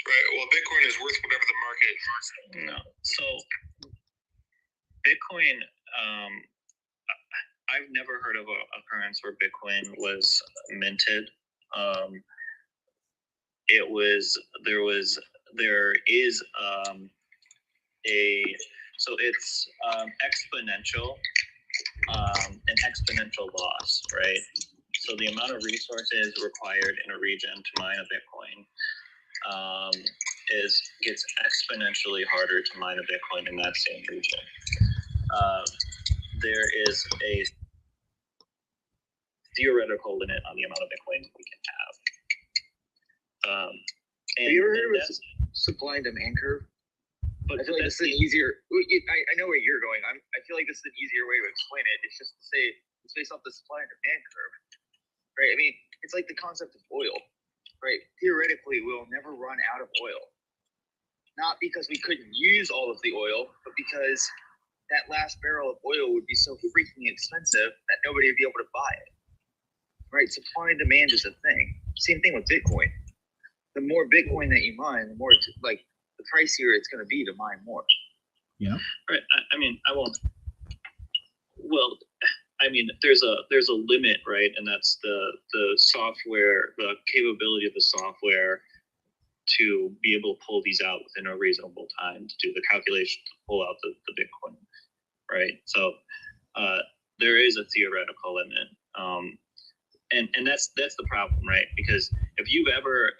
Right. Well, Bitcoin is worth whatever the market. No. So Bitcoin, I've never heard of a occurrence where Bitcoin was minted. There is it's exponential, an exponential loss, right? So the amount of resources required in a region to mine a Bitcoin gets exponentially harder to mine a Bitcoin in that same region. There is a theoretical limit on the amount of Bitcoin we can have. Have you ever heard of a supply and demand curve? But I feel like this is easier. I know where you're going. I feel like this is an easier way to explain it. It's just to say it's based off the supply and demand curve, right? I mean, it's like the concept of oil, right? Theoretically, we'll never run out of oil. Not because we couldn't use all of the oil, but because that last barrel of oil would be so freaking expensive that nobody would be able to buy it, right? Supply and demand is a thing. Same thing with Bitcoin. The more Bitcoin that you mine, the more the pricier it's going to be to mine more. Yeah. Right. I mean, I won't. Well, I mean, there's a limit, right? And that's the software, the capability of the software to be able to pull these out within a reasonable time to do the calculation to pull out the Bitcoin, right? So there is a theoretical limit. And that's the problem, right? Because if you've ever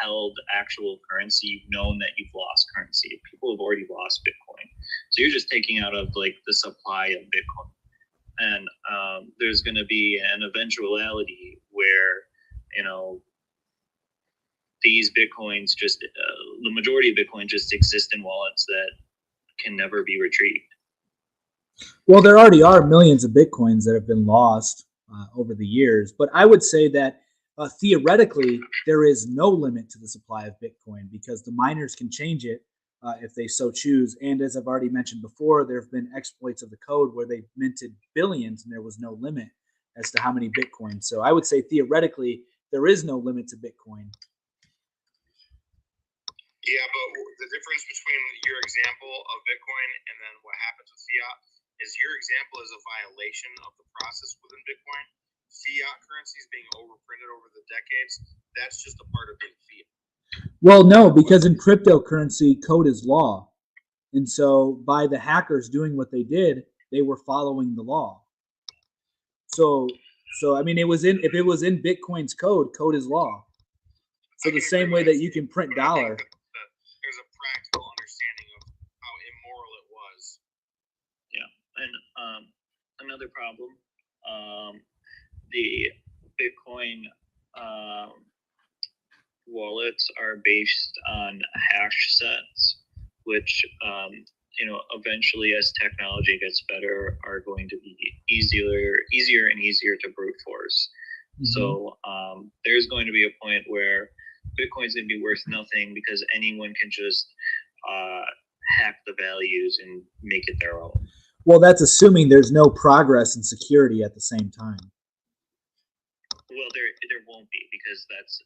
held actual currency, you've known that you've lost currency. People have already lost Bitcoin, so you're just taking out of like the supply of Bitcoin, and there's going to be an eventuality where these Bitcoins just the majority of Bitcoin just exist in wallets that can never be retrieved. Well, there already are millions of Bitcoins that have been lost over the years, but I would say that Theoretically, there is no limit to the supply of Bitcoin because the miners can change it if they so choose. And as I've already mentioned before, there have been exploits of the code where they minted billions and there was no limit as to how many Bitcoin. So I would say theoretically, there is no limit to Bitcoin. Yeah, but the difference between your example of Bitcoin and then what happens with fiat is your example is a violation of the process within Bitcoin. Fiat currencies being overprinted over the decades, that's just a part of being fiat. Well, no, because in cryptocurrency, code is law. And so by the hackers doing what they did, they were following the law. So I mean, if it was in Bitcoin's code, code is law. So the same way that you can print dollar. There's a practical understanding of how immoral it was. Yeah, and another problem, the Bitcoin wallets are based on hash sets, which eventually, as technology gets better, are going to be easier and easier to brute force. Mm-hmm. So there's going to be a point where Bitcoin's going to be worth nothing because anyone can just hack the values and make it their own. Well, that's assuming there's no progress in security at the same time. Well, there won't be because that's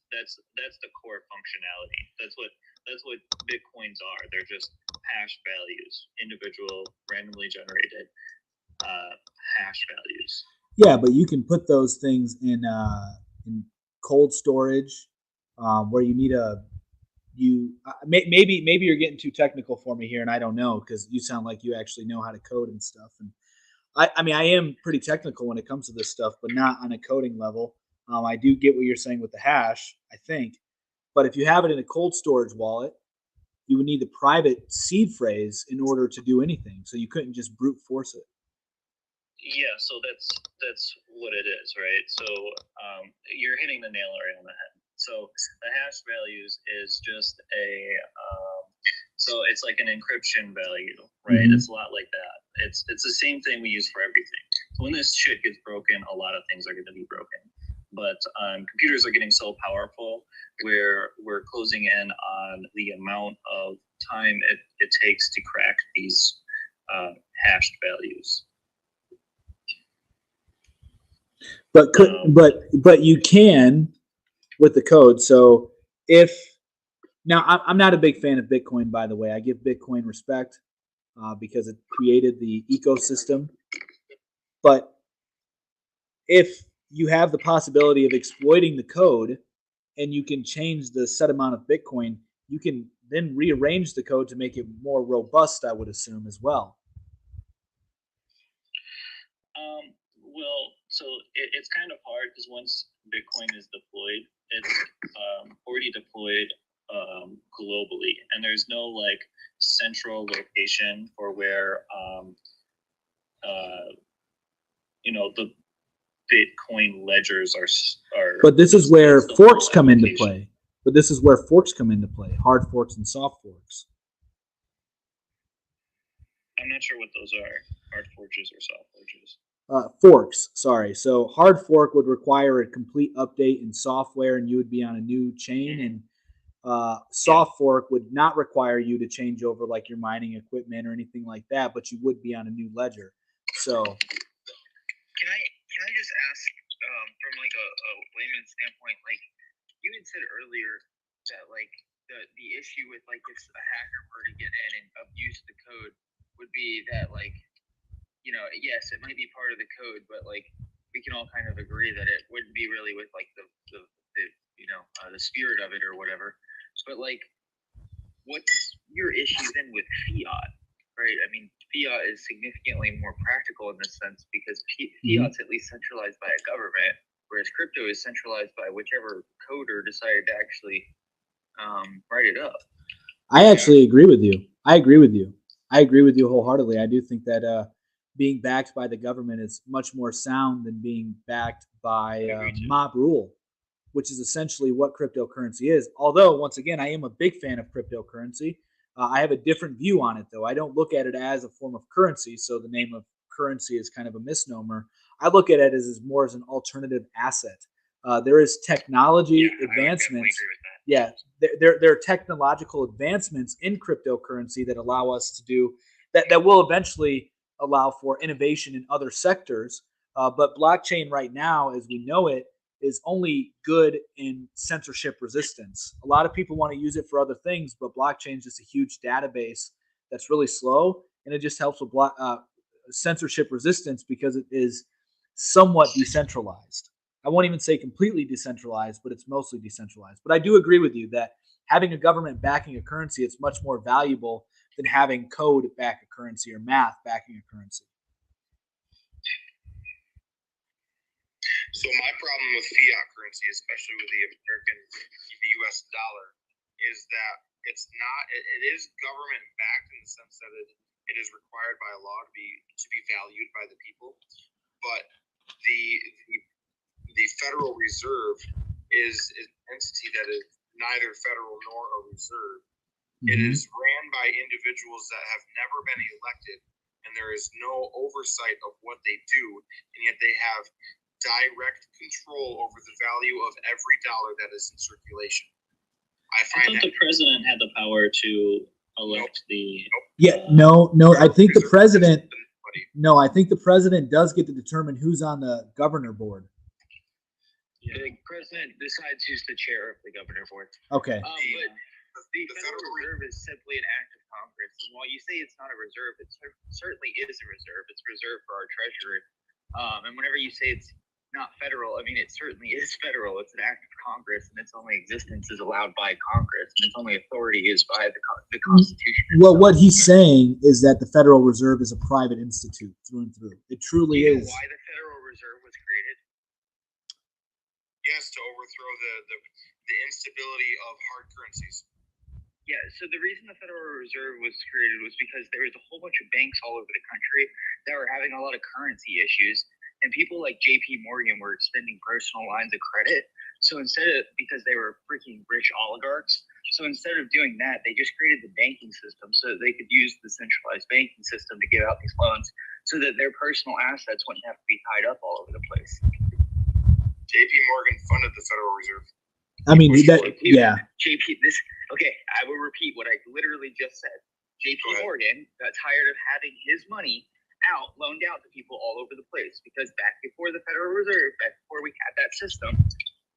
the core functionality. That's what Bitcoins are. They're just hash values, individual, randomly generated hash values. Yeah, but you can put those things in cold storage where you need maybe you're getting too technical for me here, and I don't know because you sound like you actually know how to code and stuff. And I mean, I am pretty technical when it comes to this stuff, but not on a coding level. I do get what you're saying with the hash, I think. But if you have it in a cold storage wallet, you would need the private seed phrase in order to do anything. So you couldn't just brute force it. Yeah, so that's what it is, right? So you're hitting the nail right on the head. So the hash values is just so it's like an encryption value, right? Mm-hmm. It's a lot like that. It's the same thing we use for everything. So when this shit gets broken, a lot of things are going to be broken. But computers are getting so powerful where we're closing in on the amount of time it takes to crack these hashed values. But you can with the code. So I'm not a big fan of Bitcoin, by the way. I give Bitcoin respect because it created the ecosystem. But if you have the possibility of exploiting the code and you can change the set amount of Bitcoin, you can then rearrange the code to make it more robust, I would assume, as well. Well, so it's kind of hard because once Bitcoin is deployed, it's already deployed globally, and there's no like central location for where the Bitcoin ledgers are. But this is where forks come into play. Hard forks and soft forks. I'm not sure what those are. Hard forges or soft forges. Forks, sorry. So hard fork would require a complete update in software, and you would be on a new chain. And soft fork would not require you to change over like your mining equipment or anything like that, but you would be on a new ledger. So, can I just ask from like a layman's standpoint, like you had said earlier that like the issue with like if a hacker were to get in and abuse the code would be that like, yes, it might be part of the code, but like we can all kind of agree that it wouldn't be really with like the spirit of it or whatever. But like, what's your issue then with fiat, right? I mean, fiat is significantly more practical in this sense because fiat's at least centralized by a government, whereas crypto is centralized by whichever coder decided to actually write it up. I actually agree with you. I agree with you wholeheartedly. I do think that being backed by the government is much more sound than being backed by mob rule, which is essentially what cryptocurrency is. Although, once again, I am a big fan of cryptocurrency. I have a different view on it, though. I don't look at it as a form of currency, so the name of currency is kind of a misnomer. I look at it as more as an alternative asset. There is technology I would definitely advancements. agree with that. Yeah, there are technological advancements in cryptocurrency that allow us to do that will eventually allow for innovation in other sectors. But blockchain right now, as we know it, is only good in censorship resistance. A lot of people want to use it for other things, but blockchain is just a huge database that's really slow, and it just helps with censorship resistance because it is somewhat decentralized. I won't even say completely decentralized, but it's mostly decentralized. But I do agree with you that having a government backing a currency is much more valuable than having code back a currency or math backing a currency. So my problem with fiat currency, especially with the U.S. dollar, is that it's not. It is government backed in the sense that it is required by law to be valued by the people, but the Federal Reserve is an entity that is neither federal nor a reserve. It is ran by individuals that have never been elected, and there is no oversight of what they do, and yet they have direct control over the value of every dollar that is in circulation. I thought the president had the power to elect the. Yeah, no. I think the president. No, I think the president does get to determine who's on the governor board. Yeah. The president decides who's the chair of the governor board. Okay. But the Federal Reserve is simply an act of Congress. And while you say it's not a reserve, it certainly is a reserve. It's reserved for our treasury. And whenever you say it's not federal, I mean, it certainly is federal. It's an act of Congress, and its only existence is allowed by Congress, and its only authority is by the Constitution. Well, what he's saying is that the Federal Reserve is a private institute through and through. It truly is. Why the Federal Reserve was created? Yes, to overthrow the instability of hard currencies. Yeah, so the reason the Federal Reserve was created was because there was a whole bunch of banks all over the country that were having a lot of currency issues. And people like JP Morgan were extending personal lines of credit. So because they were freaking rich oligarchs, so instead of doing that, they just created the banking system so that they could use the centralized banking system to give out these loans so that their personal assets wouldn't have to be tied up all over the place. JP Morgan funded the Federal Reserve. I mean, yeah. I will repeat what I literally just said. JP Morgan got tired of having his money loaned out to people all over the place because back before the Federal Reserve, back before we had that system,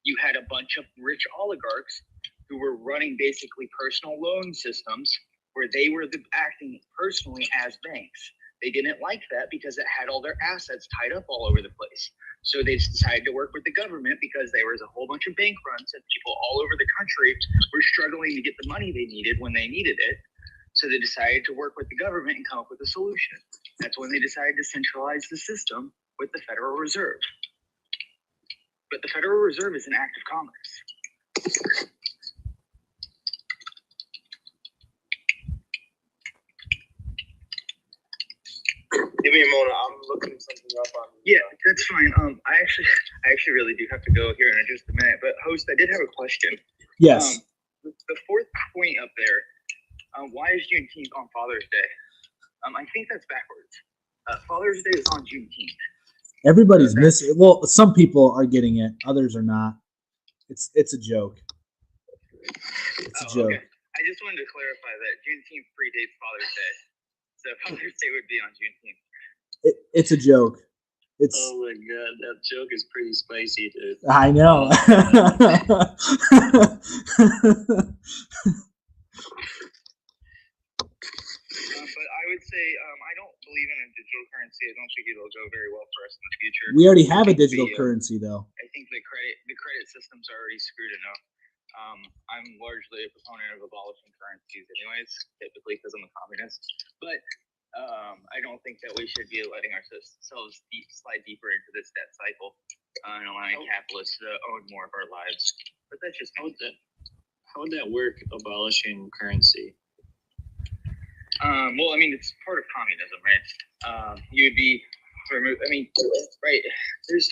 you had a bunch of rich oligarchs who were running basically personal loan systems where they were acting personally as banks. They didn't like that because it had all their assets tied up all over the place. So they decided to work with the government because there was a whole bunch of bank runs and people all over the country were struggling to get the money they needed when they needed it. So they decided to work with the government and come up with a solution. That's when they decided to centralize the system with the Federal Reserve. But the Federal Reserve is an act of Congress. Give me a moment. I'm looking something up on. Yeah, that's fine. I actually really do have to go here in just a minute. But host, I did have a question. Yes. The fourth point up there. Why is Juneteenth on Father's Day? I think that's backwards. Father's Day is on Juneteenth. Everybody's missing. Well, some people are getting it. Others are not. It's a joke. It's a joke. Okay. I just wanted to clarify that Juneteenth predates Father's Day. So Father's Day would be on Juneteenth. It's a joke. Oh my god, that joke is pretty spicy, dude. I know. But I would say I don't believe in a digital currency. I don't think it'll go very well for us in the future. We already have a digital currency, though. I think the credit system's already screwed enough. I'm largely a proponent of abolishing currencies anyways, typically because I'm a communist. But I don't think that we should be letting ourselves slide deeper into this debt cycle and allowing capitalists to own more of our lives. But that's just how would that work, abolishing currency? Well, I mean, it's part of communism, right? You'd be removed. I mean, right? It's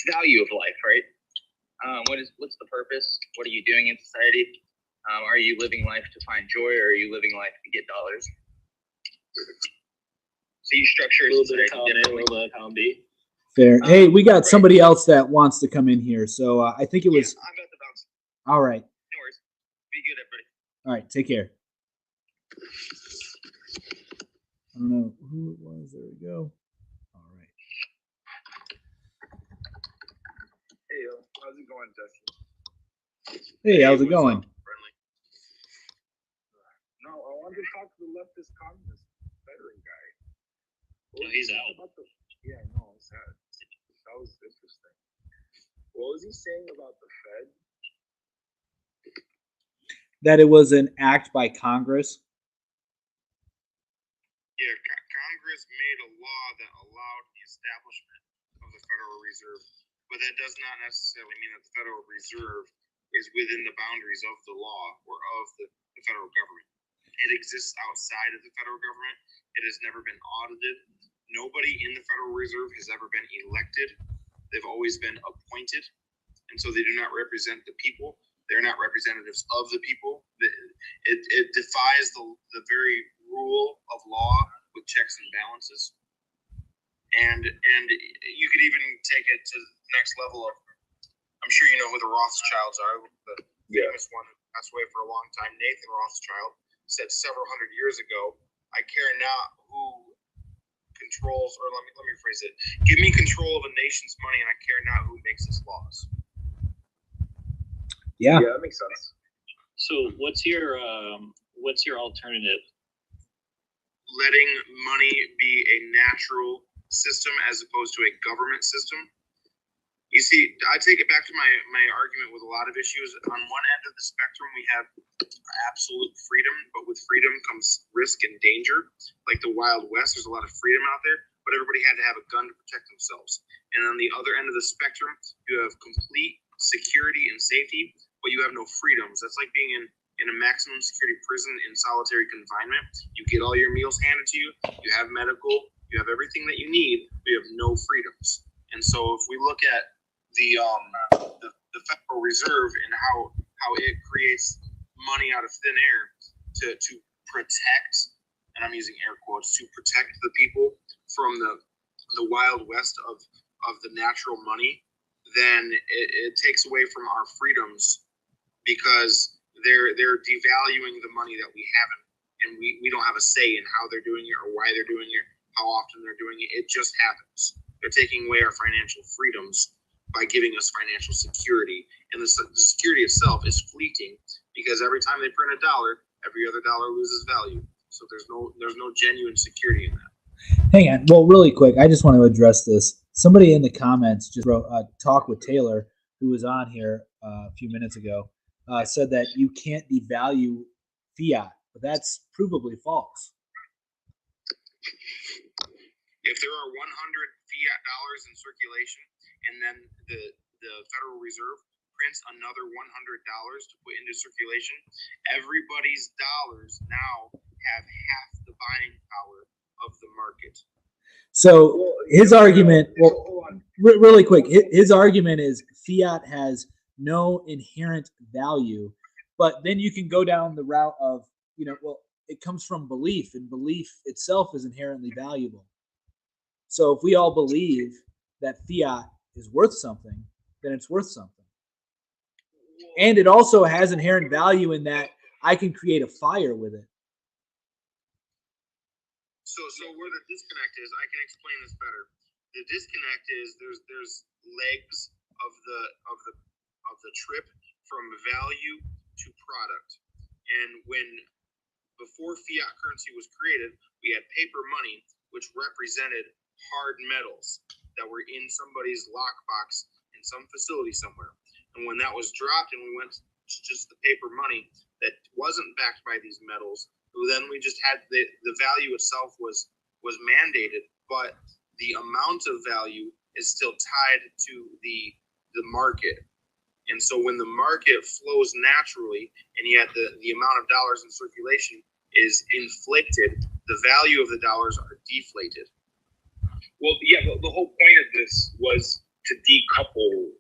value of life, right? What's the purpose? What are you doing in society? Are you living life to find joy, or are you living life to get dollars? So you structure a little bit of column A, a little bit of column B. Fair. Hey, we got somebody else that wants to come in here, so I think it was. Yeah, I'm about to bounce. All right. No worries. Be good, everybody. All right. Take care. I don't know who it was. There we go. All right. Hey, how's it going, Jesse? Hey, how's it what's going? up, friendly? No, I wanted to talk to the leftist communist veteran guy. What Oh, was he's he saying out. about yeah, no, it's sad. That was interesting. What was he saying about the Fed? That it was an act by Congress. Yeah, Congress made a law that allowed the establishment of the Federal Reserve, but that does not necessarily mean that the Federal Reserve is within the boundaries of the law or of the federal government. It exists outside of the federal government. It has never been audited. Nobody in the Federal Reserve has ever been elected. They've always been appointed, and so they do not represent the people. They're not representatives of the people. It defies the very rule of law with checks and balances. And you could even take it to the next level of, I'm sure you know who the Rothschilds are, the famous one who passed away for a long time, Nathan Rothschild, said several hundred years ago, I care not who controls, or let me rephrase it, give me control of a nation's money and I care not who makes its laws. Yeah. Yeah, that makes sense. So what's your alternative? Letting money be a natural system as opposed to a government system. You see, I take it back to my argument with a lot of issues. On one end of the spectrum, we have absolute freedom, but with freedom comes risk and danger. Like the Wild West, there's a lot of freedom out there, but everybody had to have a gun to protect themselves. And on the other end of the spectrum, you have complete security and safety, but you have no freedoms. That's like being in a maximum security prison in solitary confinement. You get all your meals handed to you, you have medical, you have everything that you need, but you have no freedoms. And so if we look at the Federal Reserve and how it creates money out of thin air to protect, and I'm using air quotes, to protect the people from the Wild West of the natural money, then it takes away from our freedoms, because they're devaluing the money that we haven't, and we don't have a say in how they're doing it or why they're doing it, how often they're doing it. It just happens. They're taking away our financial freedoms by giving us financial security, and the security itself is fleeting, because every time they print a dollar, every other dollar loses value. So there's no genuine security in that. Hang on. Well, really quick, I just want to address this. Somebody in the comments just wrote talk with Taylor, who was on here a few minutes ago, said that you can't devalue fiat, but that's provably false. If there are 100 fiat dollars in circulation, and then the Federal Reserve prints another $100 to put into circulation, everybody's dollars now have half the buying power of the market. So his argument, well, really quick, his argument is fiat has no inherent value, but then you can go down the route of, well, it comes from belief, and belief itself is inherently valuable. So if we all believe that fiat is worth something, then it's worth something. And it also has inherent value in that I can create a fire with it. So where the disconnect is, I can explain this better. The disconnect is there's legs of the trip from value to product. And before fiat currency was created, we had paper money, which represented hard metals that were in somebody's lockbox in some facility somewhere. And when that was dropped and we went to just the paper money that wasn't backed by these metals, then we just had the value itself was mandated, but the amount of value is still tied to the market. And so when the market flows naturally, and yet the amount of dollars in circulation is inflated, the value of the dollars are deflated. Well, yeah, the whole point of this was to decouple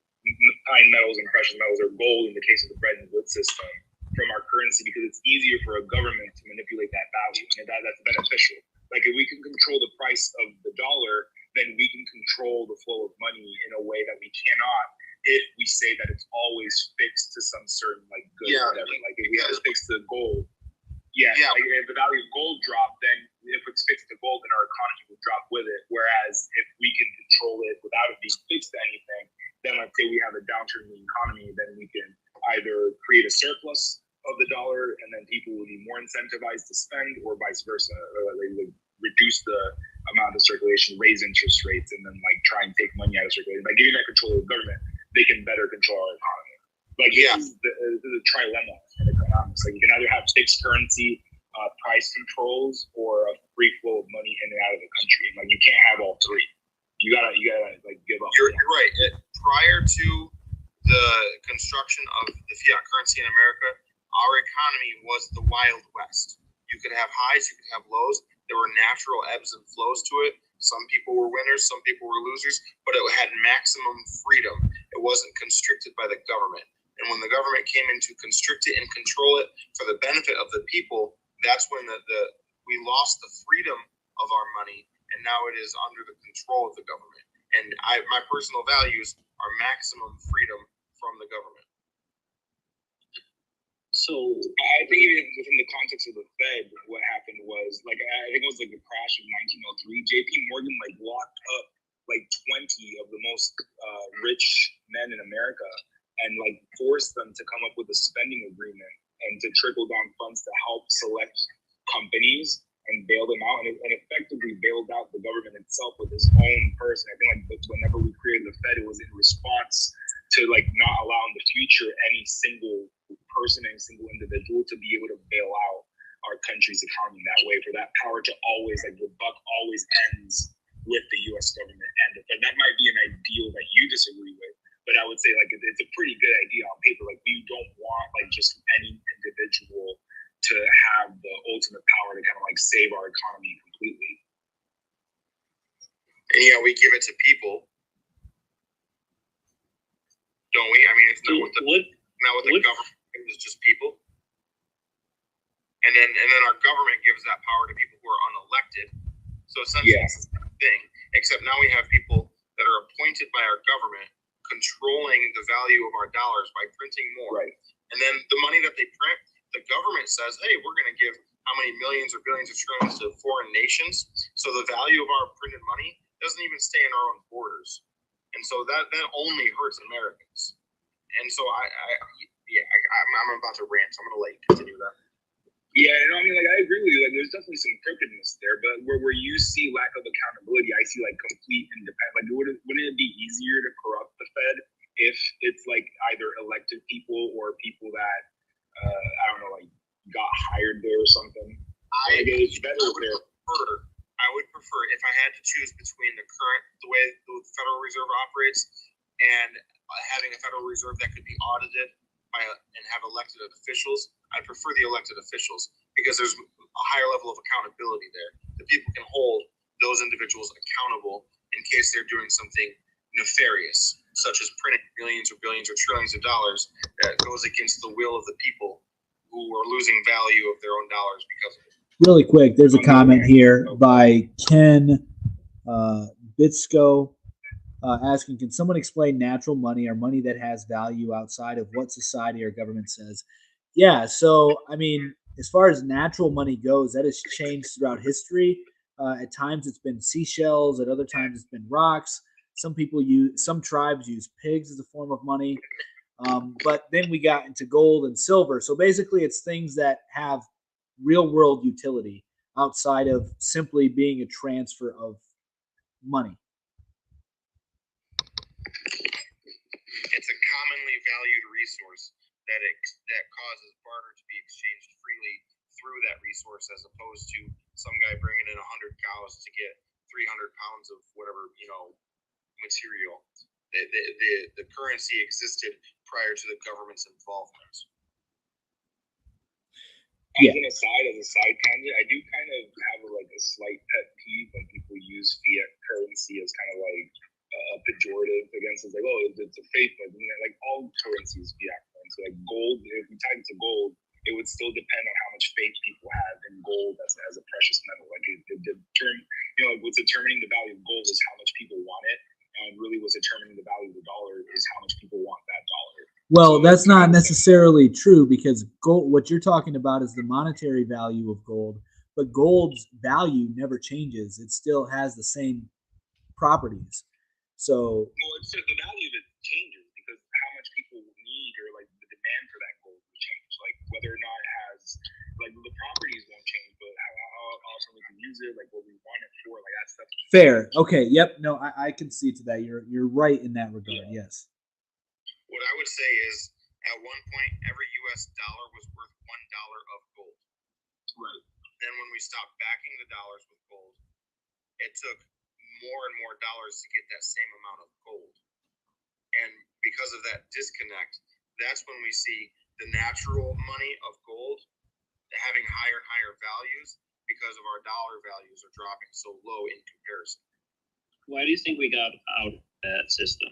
fine metals and precious metals, or gold in the case of the Bretton Woods system, from our currency, because it's easier for a government to manipulate that value, and that's beneficial. Like if we can control the price of the dollar, then we can control the flow of money in a way that we cannot if we say that it's always fixed to some certain like good or whatever. Like if we have it fixed to gold, like if the value of gold dropped, then if it's fixed to gold, then our economy will drop with it. Whereas if we can control it without it being fixed to anything, then let's say we have a downturn in the economy, then we can either create a surplus of the dollar, and then people will be more incentivized to spend, or vice versa. They would reduce the amount of circulation, raise interest rates, and then like try and take money out of circulation. By giving that control to the government, they can better control our economy. Like this is the trilemma in economics. Like you can either have fixed currency, price controls, or a free flow of money in and out of the country. And like you can't have all three. You gotta like give up. You're right. Prior to the construction of the fiat currency in America, our economy was the Wild West. You could have highs, you could have lows. There were natural ebbs and flows to it. Some people were winners, some people were losers, but it had maximum freedom. It wasn't constricted by the government. And when the government came in to constrict it and control it for the benefit of the people, that's when we lost the freedom of our money, and now it is under the control of the government. And my personal values are maximum freedom from the government. So I think even within the context of the Fed, what happened was like I think it was like the crash of 1903. J.P. Morgan like locked up like 20 of the most rich men in America and like forced them to come up with a spending agreement and to trickle down funds to help select companies and bail them out, and effectively bailed out the government itself with his own person. I think like whenever we created the Fed, it was in response to like not allow in the future any single person, any single individual to be able to bail out our country's economy that way. For that power to always, like the buck always ends with the U.S. government and the Fed. That might be an ideal that you disagree with, but I would say like it's a pretty good idea on paper. Like we don't want like just any individual to have the ultimate power to kind of like save our economy completely. And yeah, we give it to people, don't we? I mean, it's not what the government gives, it's just people. And then our government gives that power to people who are unelected. So essentially, it's the same thing, except now we have people that are appointed by our government controlling the value of our dollars by printing more. Right. And then the money that they print, the government says, hey, we're going to give how many millions or billions or trillions to foreign nations. So the value of our printed money doesn't even stay in our own borders. And so that only hurts Americans. And so I'm about to rant, so I'm going to let you continue that. Yeah, I mean, like, I agree with you. Like, there's definitely some crookedness there, but where you see lack of accountability, I see, like, complete independence. Like, wouldn't it be easier to corrupt the Fed if it's, like, either elected people or people that, I don't know, like, got hired there or something? I would prefer, if I had to choose between the way the Federal Reserve operates and having a Federal Reserve that could be audited and have elected officials, I prefer the elected officials because there's a higher level of accountability there. The people can hold those individuals accountable in case they're doing something nefarious, such as printing millions or billions or trillions of dollars that goes against the will of the people who are losing value of their own dollars because of it. Really quick, there's a comment here by Ken Bitsko asking, can someone explain natural money or money that has value outside of what society or government says? Yeah, so, I mean, as far as natural money goes, that has changed throughout history. At times it's been seashells, at other times it's been rocks. Some tribes use pigs as a form of money. But then we got into gold and silver. So basically it's things that have real world utility outside of simply being a transfer of money. It's a commonly valued resource that causes barter to be exchanged freely through that resource, as opposed to some guy bringing in 100 cows to get 300 pounds of whatever, material. The currency existed prior to the government's involvement. As a side tangent, I do kind of have a slight pet peeve when people use fiat currency as kind of like a pejorative against it. Like, oh, it's a fake one. Like all currency is fiat currency. Like gold, if we tied it to gold, it would still depend on how much faith people have in gold as a precious metal. Like what's determining the value of gold is how much Well, So that's to not that extent, necessarily true because gold. What you're talking about is the monetary value of gold, but gold's value never changes. It still has the same properties. So well, it's the value of it changes because how much people need or like the demand for that gold will change. Like whether or not it has like the properties won't change, but how often we can use it, like what we want it for, like that stuff can fair. change. Okay. Yep. No, I can see to that. You're right in that regard. Yeah. Yes. What I would say is, at one point, every U.S. dollar was worth $1 of gold. Right. Then, when we stopped backing the dollars with gold, it took more and more dollars to get that same amount of gold. And because of that disconnect, that's when we see the natural money of gold having higher and higher values because of our dollar values are dropping so low in comparison. Why do you think we got out of that system?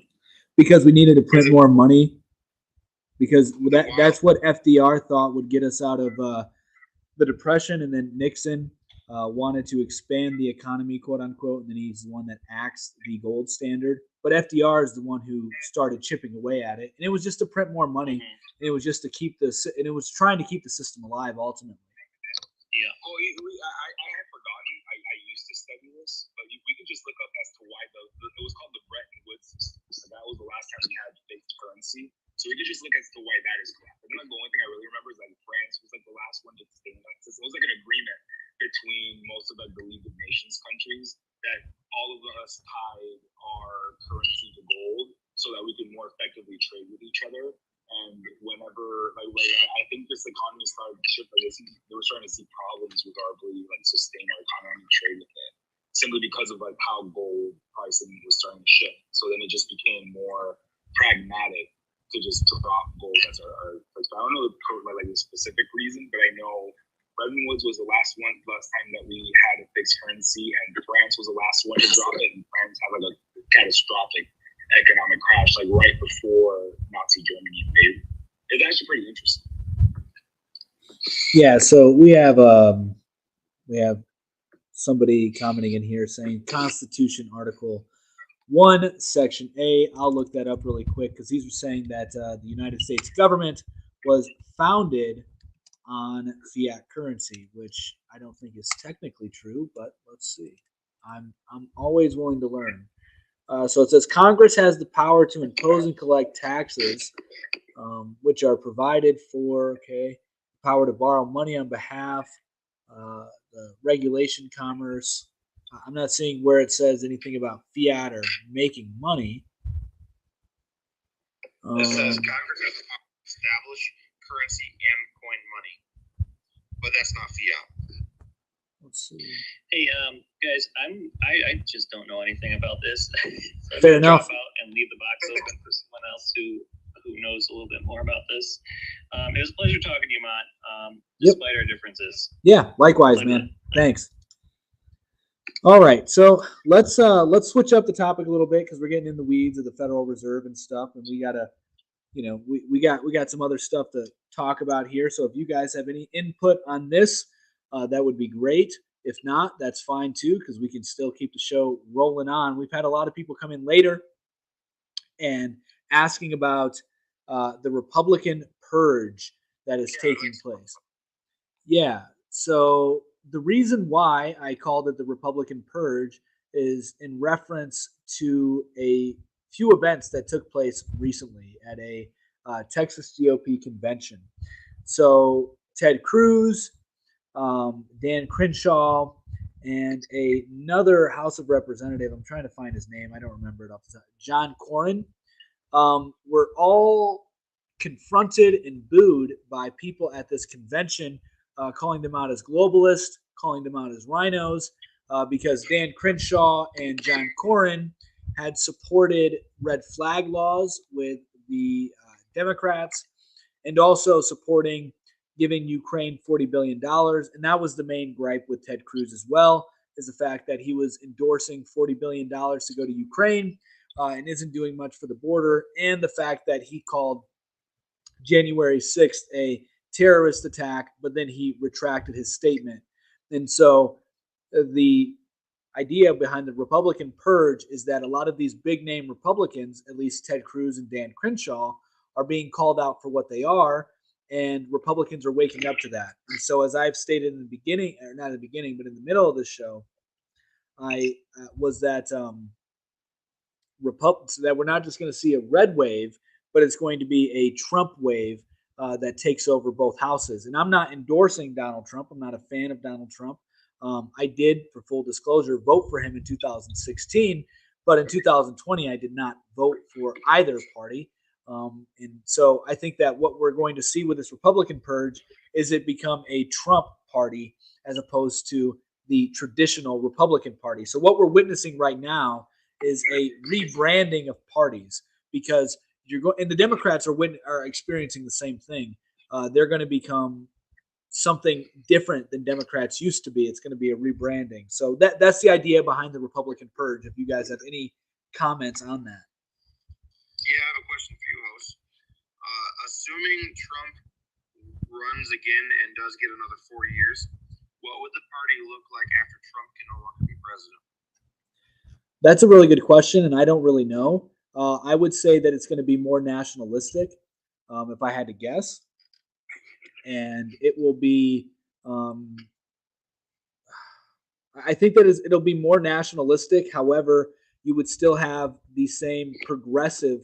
Because we needed to print more money. Because that's Wow. what FDR thought would get us out of the Depression, and then Nixon wanted to expand the economy, quote unquote, and then he's the one that axed the gold standard. But FDR is the one who started chipping away at it, and it was just to print more money. Mhm. And it was just to keep and it was trying to keep the system alive ultimately. Yeah. Oh, I had forgotten. I used to study this, but we can just look up as to why it was called the Bretton Woods system. So that was the last time we had fixed currency. So we could just look as to why that is correct. I think like the only thing I really remember is like France was like the last one to stay in that system. It was like an agreement between most of like the League of Nations countries that all of us tied our currency to gold so that we could more effectively trade with each other. And whenever, like, I think this economy started to shift, like, they were starting to see problems with our ability to like sustain our economy and trade with it, simply because of like how gold pricing was starting to shift. So then it just became more pragmatic to just drop gold as our price. I don't know the specific reason, but I know Bretton Woods was the last time that we had a fixed currency, and France was the last one to drop it, and France had like a catastrophic economic crash like right before Nazi Germany invaded. It's actually pretty interesting. Yeah. So we have somebody commenting in here saying Constitution Article 1, Section A. I'll look that up really quick because these were saying that the United States government was founded on fiat currency, which I don't think is technically true, but let's see. I'm always willing to learn. So it says Congress has the power to impose and collect taxes, which are provided for. Okay, power to borrow money on behalf, the regulation commerce. I'm not seeing where it says anything about fiat or making money. It says Congress has the power to establish currency and coin money, but that's not fiat. Let's see. Hey, guys, I just don't know anything about this. So Fair I'm gonna enough. drop out and leave the box open for someone else who knows a little bit more about this. It was a pleasure talking to you, Mott. Despite our differences. Yeah, likewise, man. Thanks. All right, so let's switch up the topic a little bit because we're getting in the weeds of the Federal Reserve and stuff, and we gotta, we got some other stuff to talk about here. So if you guys have any input on this, that would be great. If not, that's fine too, because we can still keep the show rolling on. We've had a lot of people come in later and asking about the Republican purge that is taking place. Yeah. So the reason why I called it the Republican purge is in reference to a few events that took place recently at a Texas GOP convention. So Ted Cruz, Dan Crenshaw, and another House of Representative. I'm trying to find his name. I don't remember it off the top. John Cornyn. Were all confronted and booed by people at this convention, calling them out as globalists, calling them out as rhinos, because Dan Crenshaw and John Cornyn had supported red flag laws with the Democrats and also supporting giving Ukraine $40 billion. And that was the main gripe with Ted Cruz as well, is the fact that he was endorsing $40 billion to go to Ukraine and isn't doing much for the border, and the fact that he called January 6th a terrorist attack, but then he retracted his statement. And so the idea behind the Republican purge is that a lot of these big name Republicans, at least Ted Cruz and Dan Crenshaw, are being called out for what they are, and Republicans are waking up to that. And so, as I've stated in the beginning, or not in the beginning, but in the middle of the show, I was that so that we're not just going to see a red wave, but it's going to be a Trump wave that takes over both houses. And I'm not endorsing Donald Trump. I'm not a fan of Donald Trump. I did, for full disclosure, vote for him in 2016, but in 2020, I did not vote for either party. And so I think that what we're going to see with this Republican purge is it become a Trump party as opposed to the traditional Republican Party. So what we're witnessing right now is a rebranding of parties, because you're going, and the Democrats are experiencing the same thing. They're going to become something different than Democrats used to be. It's going to be a rebranding. So that's the idea behind the Republican purge. If you guys have any comments on that. Yeah, I have a question for you, host. Assuming Trump runs again and does get another 4 years, what would the party look like after Trump can no longer be president? That's a really good question, and I don't really know. I would say that it's going to be more nationalistic, if I had to guess, and it will be. I think that it'll be more nationalistic. However, you would still have the same progressive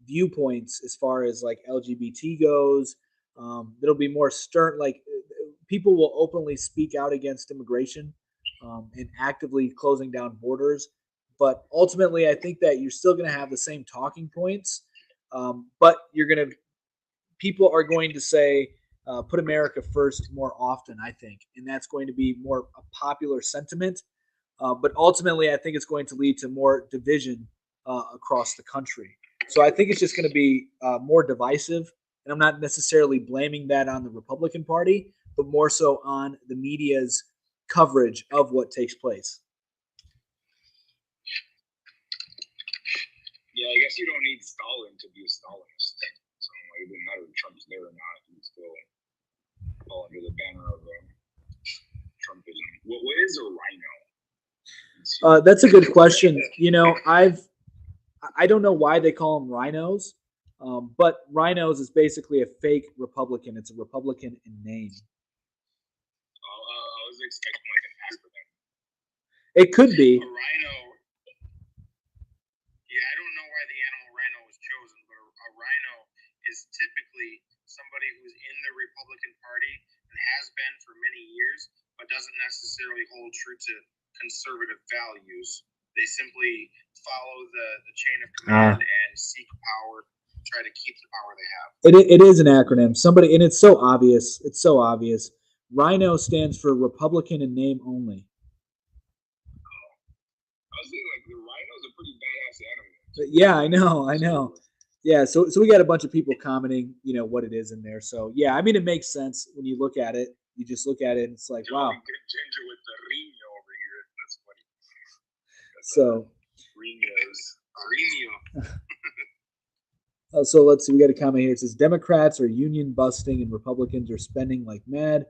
viewpoints as far as like LGBT goes. It'll be more stern. Like people will openly speak out against immigration and actively closing down borders. But ultimately, I think that you're still going to have the same talking points. But people are going to say, put America first more often, I think. And that's going to be more a popular sentiment. But ultimately, I think it's going to lead to more division across the country. So I think it's just going to be more divisive. And I'm not necessarily blaming that on the Republican Party, but more so on the media's coverage of what takes place. Yeah, I guess you don't need Stalin to be a Stalinist. So it doesn't matter if Trump's there or not. You still fall under the banner of Trumpism. What is a rhino? That's a good question. You know, I don't know why they call them rhinos, but rhinos is basically a fake Republican. It's a Republican in name. I was expecting like an acronym. It could be. A rhino. Yeah, I don't know why the animal rhino was chosen, but a rhino is typically somebody who's in the Republican Party and has been for many years, but doesn't necessarily hold true to conservative values. They simply follow the chain of command and seek power, try to keep the power they have. It is an acronym. Somebody, and it's so obvious. It's so obvious. Rhino stands for Republican in name only. I was thinking like the rhino's a pretty badass animal. Yeah, I know. Yeah, so we got a bunch of people commenting, you know, what it is in there. So yeah, I mean, it makes sense when you look at it. You just look at it, and it's like, wow. Ginger with the rhino over here. That's funny. So. Rhino. So let's see. We got a comment here. It says Democrats are union busting and Republicans are spending like mad.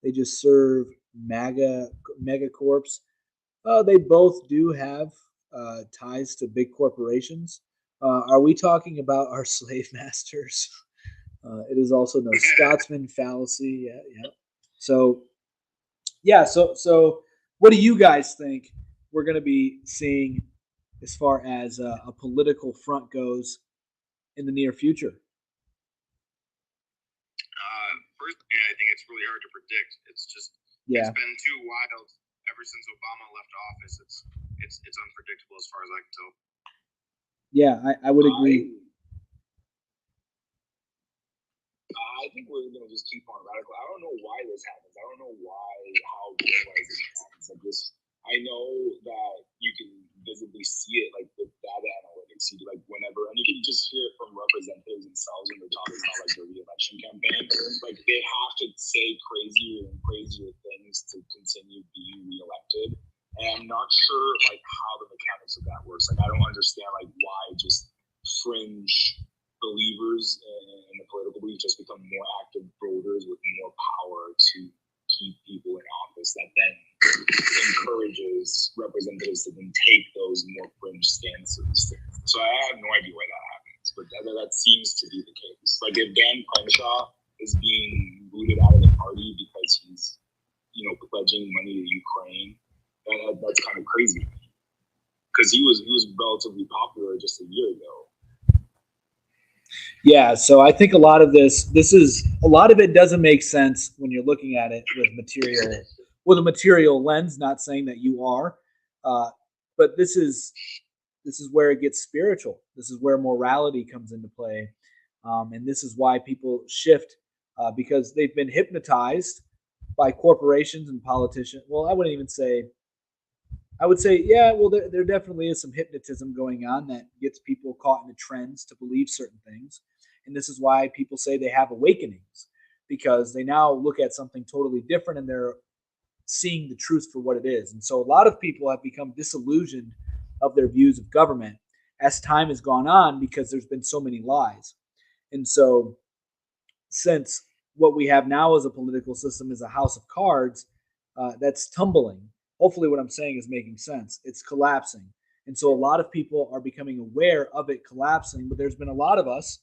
They just serve megacorps. They both do have ties to big corporations. Are we talking about our slave masters? It is also no Scotsman fallacy. Yeah. So, yeah. So what do you guys think we're going to be seeing as far as a political front goes in the near future? Personally, I think it's really hard to predict. It's been too wild ever since Obama left office. It's unpredictable as far as I can tell. Yeah, I would agree. I think we're gonna just keep on radical. I don't know why this happens. I don't know how this happens. Like this, I know that you can visibly see it, like with data analytics. You like whenever, and you can just hear it from representatives themselves when they're talking about like their re-election campaign. Like they have to say crazier and crazier things to continue being reelected. And I'm not sure like how the mechanics of that works. Like I don't understand like why just fringe believers in the political belief just become more active voters with more power to keep people in office that then encourages representatives to then take those more fringe stances. So I have no idea why that happens. but that seems to be the case. Like if Dan Crenshaw is being booted out of the party because he's, pledging money to Ukraine, that's kind of crazy. Because he was relatively popular just a year ago. Yeah, so I think a lot of a lot of it doesn't make sense when you're looking at it with a material lens. Not saying that you are, but this is where it gets spiritual. This is where morality comes into play, and this is why people shift because they've been hypnotized by corporations and politicians. Well, I wouldn't even say. I would say, yeah, well, there definitely is some hypnotism going on that gets people caught in the trends to believe certain things. And this is why people say they have awakenings, because they now look at something totally different and they're seeing the truth for what it is. And so a lot of people have become disillusioned of their views of government as time has gone on because there's been so many lies. And so since what we have now as a political system is a house of cards that's tumbling, hopefully what I'm saying is making sense. It's collapsing. And so a lot of people are becoming aware of it collapsing, but there's been a lot of us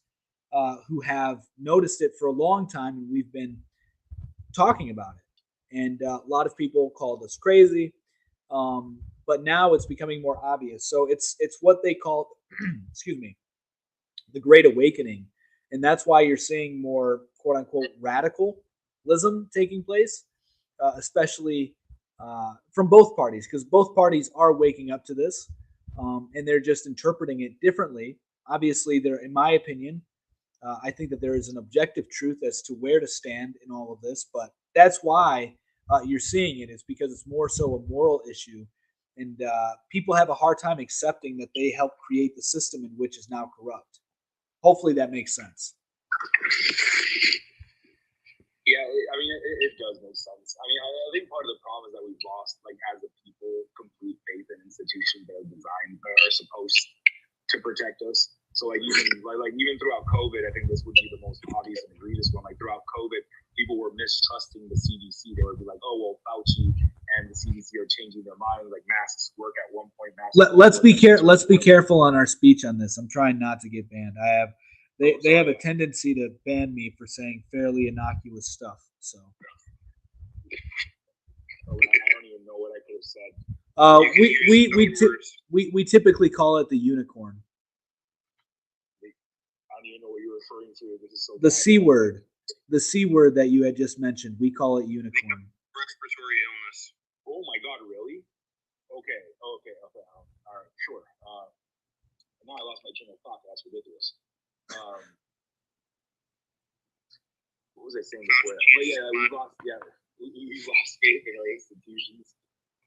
who have noticed it for a long time, and we've been talking about it. And a lot of people called us crazy, but now it's becoming more obvious. So it's what they call, excuse me, the Great Awakening. And that's why you're seeing more quote unquote radicalism taking place, especially from both parties, because both parties are waking up to this, and they're just interpreting it differently. Obviously, in my opinion, I think that there is an objective truth as to where to stand in all of this, but that's why you're seeing it. It's because it's more so a moral issue, and people have a hard time accepting that they helped create the system in which is now corrupt. Hopefully that makes sense. Yeah, I mean, it does make sense. I mean, I think part of the problem is that we've lost, like, as a people, complete faith in institutions that are designed, that are supposed to protect us. So, like, even throughout COVID, I think this would be the most obvious and egregious one. Like, throughout COVID, people were mistrusting the CDC. They would be like, oh, well, Fauci and the CDC are changing their minds. Like, masks work at one point. Let's be careful on our speech on this. I'm trying not to get banned. They have a tendency to ban me for saying fairly innocuous stuff. So I don't even know what I could have said. We typically call it the unicorn. I don't even know what you're referring to. This is so the C word. The C word that you had just mentioned. We call it unicorn. Respiratory illness. Oh my God, really? Okay. All right, sure. Now I lost my train of thought. That's ridiculous. What was I saying before? But yeah, we lost faith in our institutions.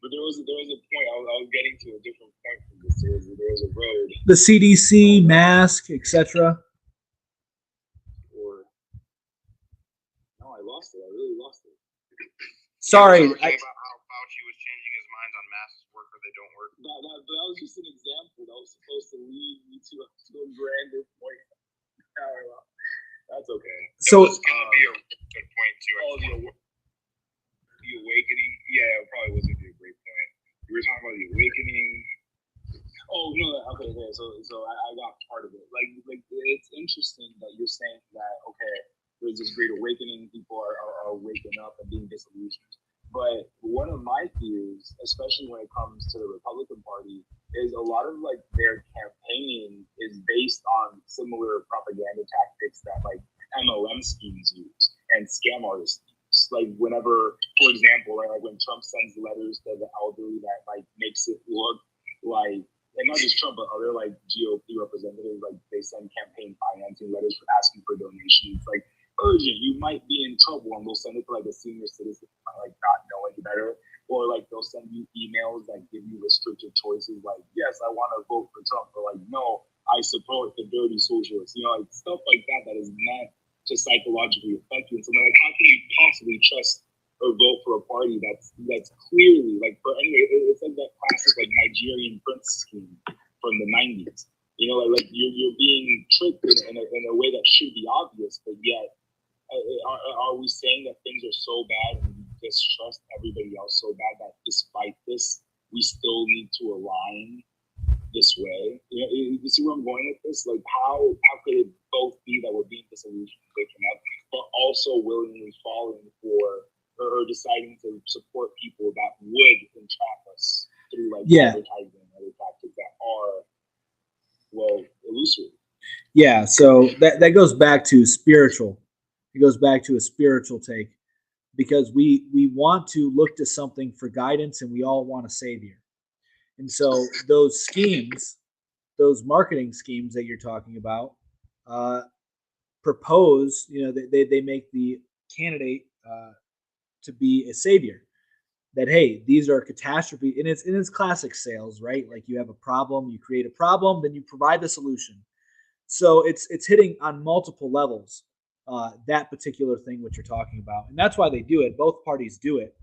But there was a point. I was getting to a different point from this. There was a road. The CDC, mask, etc. No, I lost it. I really lost it. Sorry. About how Fauci was changing his mind on masks work or they don't work. That was just an example. That was supposed to lead me to a grander point. That's okay. So it's gonna be a good point too. The awakening. Yeah, it probably was gonna be a great point. We were talking about the awakening. Oh no, okay. So I got part of it. Like it's interesting that you're saying that there's this great awakening. People are waking up and being disillusioned. But one of my fears, especially when it comes to the Republican Party, is a lot of like their campaigning is based on similar propaganda tactics that like MLM schemes use and scam artists use. Like whenever, for example, like when Trump sends letters to the elderly that like makes it look like, and not just Trump, but other like GOP representatives, like they send campaign financing letters for asking for donations, like urgent, you might be in trouble, and they'll send it to like a senior citizen who might like not know any better, or like they'll send you emails that give you restricted choices, like yes, I want to vote for Trump, or like no, I support the dirty socialists, like stuff like that is meant to psychologically affect you. And so like, how can you possibly trust or vote for a party that's clearly like it's like that classic like Nigerian prince scheme from the 90s. Like you're being tricked in a way that should be obvious, but yet are we saying that things are so bad and we distrust everybody else so bad that despite this we still need to align this way? You see where I'm going with this? Like, how could it both be that we're being disillusioned, waking up, but also willingly falling for or deciding to support people that would entrap us through like advertising and other tactics that are illusory. Yeah, so that goes back to spiritual. It goes back to a spiritual take because we want to look to something for guidance and we all want a savior. And so those schemes, those marketing schemes that you're talking about, propose, they make the candidate to be a savior. That hey, these are catastrophe, and it's classic sales, right? Like you have a problem, you create a problem, then you provide the solution. So it's hitting on multiple levels. That particular thing which you're talking about, and that's why they do it. Both parties do it.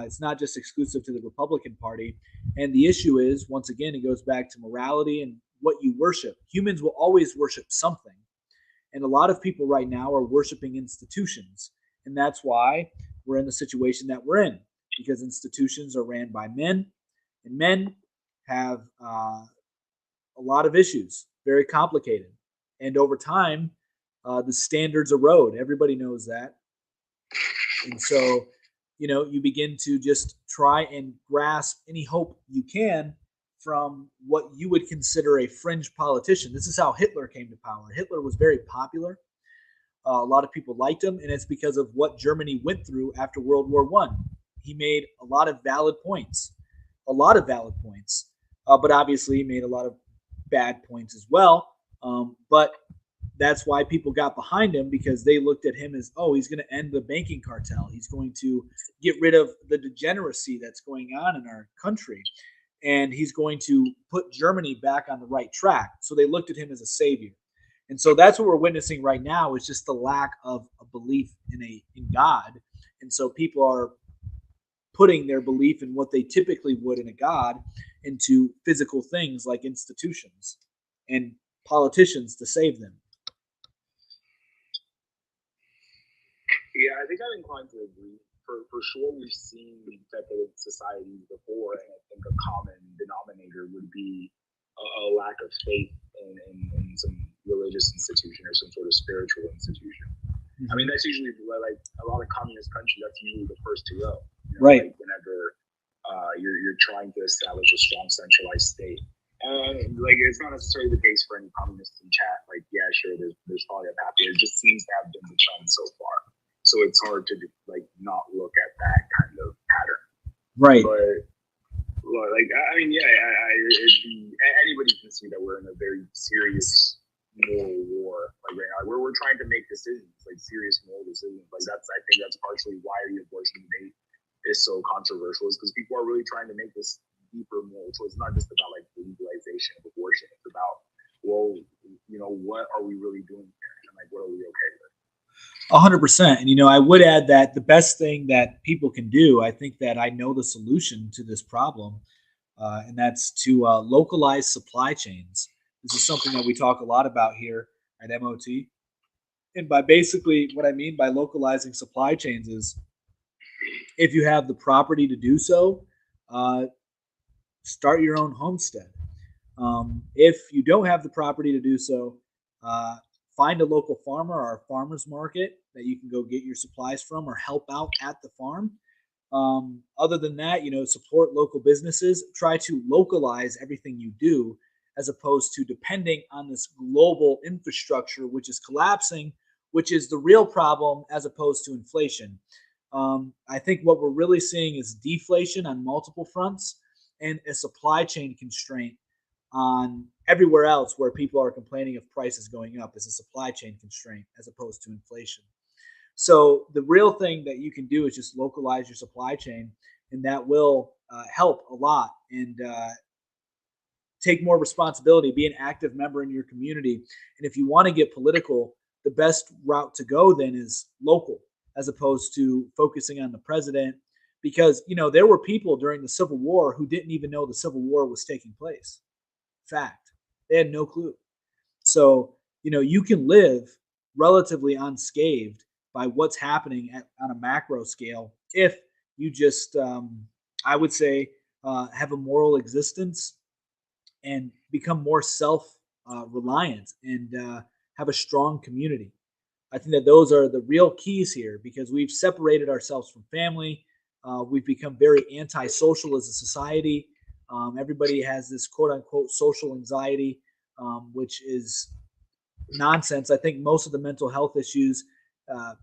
It's not just exclusive to the Republican Party. And the issue is, once again, it goes back to morality and what you worship. Humans will always worship something. And a lot of people right now are worshiping institutions. And that's why we're in the situation that we're in, because institutions are ran by men, and men have a lot of issues, very complicated. And over time, the standards erode. Everybody knows that. And so, you begin to just try and grasp any hope you can from what you would consider a fringe politician. This is how Hitler came to power. Hitler was very popular. A lot of people liked him, and it's because of what Germany went through after World War One. He made a lot of valid points, but obviously he made a lot of bad points as well. But that's why people got behind him, because they looked at him as, oh, he's going to end the banking cartel. He's going to get rid of the degeneracy that's going on in our country. And he's going to put Germany back on the right track. So they looked at him as a savior. And so that's what we're witnessing right now, is just the lack of a belief in God. And so people are putting their belief in what they typically would in a God into physical things like institutions and politicians to save them. Yeah, I think I'm inclined to agree. For sure, we've seen decadent societies before, and I think a common denominator would be a lack of faith in some religious institution or some sort of spiritual institution. Mm-hmm. I mean, that's usually like a lot of communist countries. That's usually the first to go, right? Like whenever you're trying to establish a strong centralized state. Like it's not necessarily the case for any communists in chat. Like, yeah, sure, there's probably a path. It just seems to have been the trend so far. So it's hard to like not look at that kind of pattern, right? But like I mean, yeah, anybody can see that we're in a very serious moral war. Like right now, we're trying to make decisions, like serious moral decisions. Like I think that's partially why the abortion debate is so controversial, is because people are really trying to make this deeper moral choice. It's not just about like the legalization of abortion. It's about, well, what are we really doing here, and like what are we okay with? 100%. And, I would add that the best thing that people can do, I think that I know the solution to this problem, and that's to localize supply chains. This is something that we talk a lot about here at MOT. And by basically what I mean by localizing supply chains is, if you have the property to do so, start your own homestead. If you don't have the property to do so, find a local farmer or a farmer's market that you can go get your supplies from or help out at the farm. Other than that, support local businesses. Try to localize everything you do, as opposed to depending on this global infrastructure, which is collapsing, which is the real problem, as opposed to inflation. I think what we're really seeing is deflation on multiple fronts and a supply chain constraint on everywhere else, where people are complaining of prices going up, is a supply chain constraint as opposed to inflation. So the real thing that you can do is just localize your supply chain, and that will help a lot, and take more responsibility, be an active member in your community. And if you want to get political, the best route to go then is local, as opposed to focusing on the president, because, there were people during the Civil War who didn't even know the Civil War was taking place. Fact. They had no clue. So, you can live relatively unscathed by what's happening on a macro scale if you just, I would say, have a moral existence and become more self reliant and have a strong community. I think that those are the real keys here because we've separated ourselves from family. We've become very antisocial as a society. Everybody has this quote unquote social anxiety, which is nonsense. I think most of the mental health issues,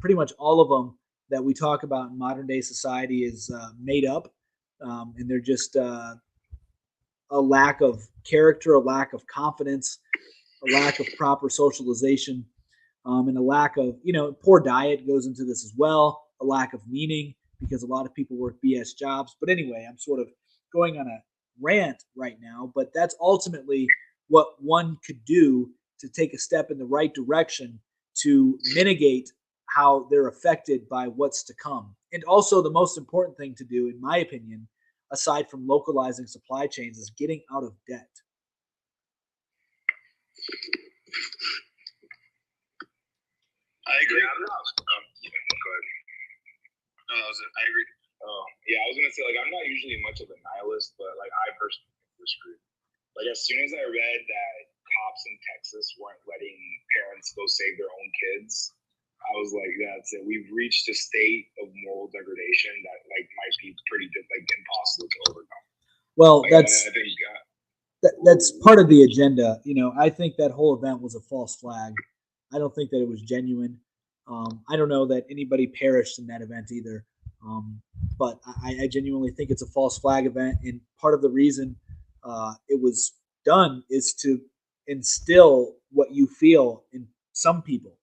pretty much all of them that we talk about in modern day society, is made up. And they're just a lack of character, a lack of confidence, a lack of proper socialization, and a lack of, poor diet goes into this as well, a lack of meaning because a lot of people work BS jobs. But anyway, I'm sort of going on a rant right now, but that's ultimately what one could do to take a step in the right direction to mitigate how they're affected by what's to come. And also, the most important thing to do, in my opinion, aside from localizing supply chains, is getting out of debt. I agree. Yeah, I'm not. Go ahead. No, I agree. Oh, yeah, I was gonna say, like, I'm not usually much of a nihilist, but like, I personally think we're screwed. Like, as soon as I read that cops in Texas weren't letting parents go save their own kids, I was like, that's it. We've reached a state of moral degradation that like might be pretty impossible to overcome. Well, Like, that's I think that's part of the agenda. I think that whole event was a false flag. I don't think that it was genuine. I don't know that anybody perished in that event either. But I genuinely think it's a false flag event, and part of the reason it was done is to instill what you feel in some people,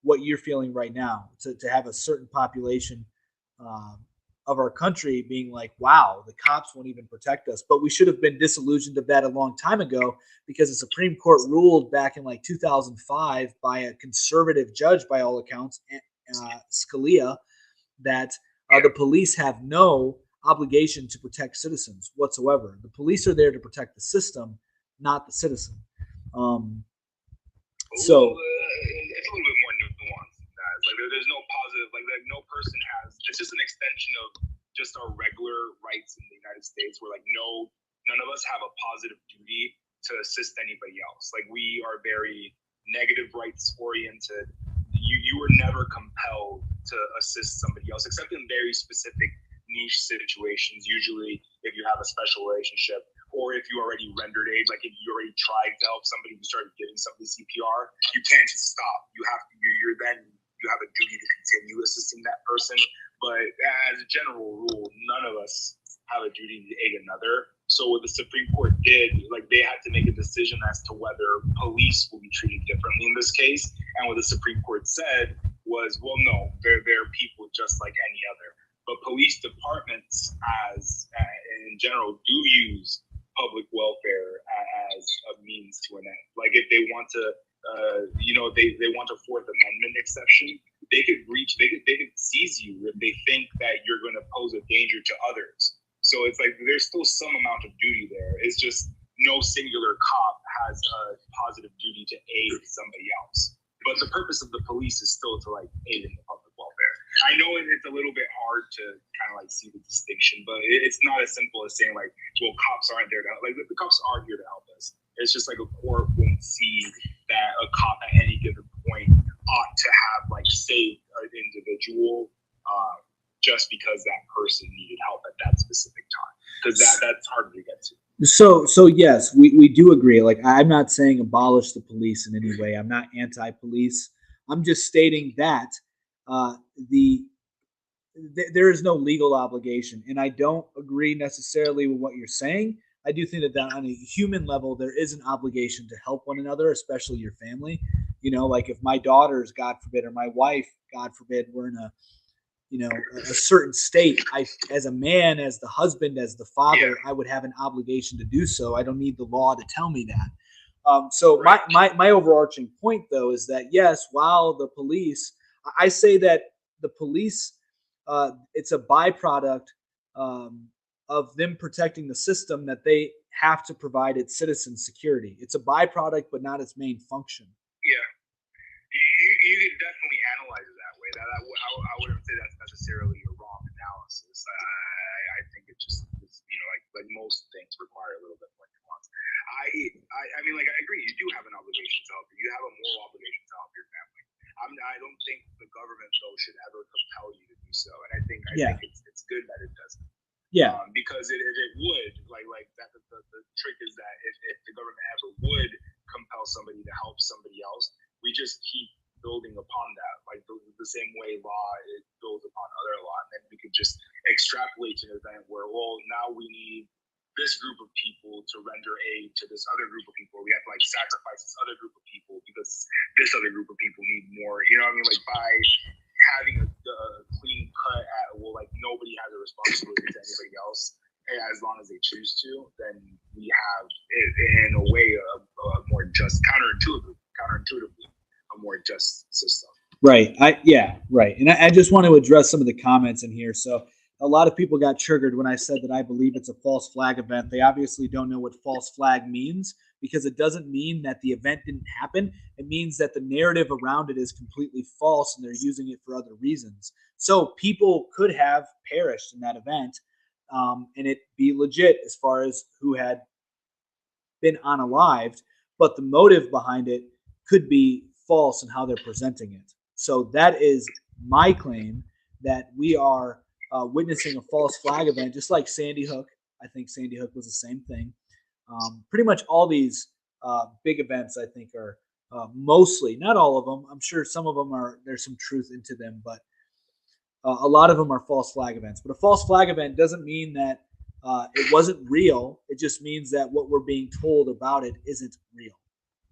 what you're feeling right now, to have a certain population uh, of our country being like, wow, the cops won't even protect us. But we should have been disillusioned of that a long time ago because the Supreme Court ruled back in like 2005 by a conservative judge, by all accounts, Scalia, that the police have no obligation to protect citizens whatsoever. The police are there to protect the system, not the citizen. So it's a little bit more nuanced than that. It's like there's no positive, like no person has. It's just an extension of just our regular rights in the United States, where like none of us have a positive duty to assist anybody else. Like we are very negative rights oriented. You were never compelled to assist somebody else, except in very specific niche situations. Usually, if you have a special relationship, or if you already rendered aid, like if you already tried to help somebody, you started giving somebody CPR, you can't just stop. You have to. You have a duty to continue assisting that person. But as a general rule, none of us have a duty to aid another. So what the Supreme Court did, like they had to make a decision as to whether police will be treated differently in this case. And what the Supreme Court said was, well, no, they're people just like any other. But police departments, in general, do use public welfare as a means to an end. Like if they want to, they want a Fourth Amendment exception, they could seize you if they think that you're going to pose a danger to others. So it's like there's still some amount of duty there. It's just no singular cop has a positive duty to aid somebody else. But the purpose of the police is still to like aid in the public welfare. I know it's a little bit hard to kind of like see the distinction, but it's not as simple as saying like, well, cops aren't there to help. Like the cops are here to help us. It's just like a court won't see that a cop at any given point ought to have like saved an individual just because that person needed help at that specific time, because that's hard to get to. So yes, we do agree. Like I'm not saying abolish the police in any way. I'm not anti-police. I'm just stating that there is no legal obligation, and I don't agree necessarily with what you're saying. I do think that on a human level, there is an obligation to help one another, especially your family. Like if my daughters, God forbid, or my wife, God forbid, were in a certain state, I, as a man, as the husband, as the father, I would have an obligation to do so. I don't need the law to tell me that. So my overarching point, though, is that yes, while the police, I say that the police, it's a byproduct of them protecting the system that they have to provide its citizens security. It's a byproduct, but not its main function. Yeah, you could definitely analyze it that way. I wouldn't say that's necessarily a wrong analysis. I think it just is, like most things require a little bit more nuance. I Yeah. think it's good that it doesn't. Yeah. Because if it would, like that, the trick is that if the government ever would compel somebody to help somebody else, we just keep building upon that, like the same way law is built upon other law, and then we could just extrapolate to an event where, well, now we need this group of people to render aid to this other group of people. We have to like sacrifice this other group of people because this other group of people need more. You know what I mean? Like by having a clean cut at, well, like nobody has a responsibility to anybody else, and as long as they choose to, then we have in a way a more just counterintuitively a more just system. Right. Right. And I just want to address some of the comments in here. So a lot of people got triggered when I said that I believe it's a false flag event. They obviously don't know what false flag means, because it doesn't mean that the event didn't happen. It means that the narrative around it is completely false and they're using it for other reasons. So people could have perished in that event, and it be legit as far as who had been unalived, but the motive behind it could be false in how they're presenting it. So that is my claim, that we are witnessing a false flag event, just like Sandy Hook. I think Sandy Hook was the same thing. Pretty much all these big events, I think, are mostly, not all of them. I'm sure some of them there's some truth into them, but a lot of them are false flag events. But a false flag event doesn't mean that it wasn't real. It just means that what we're being told about it isn't real,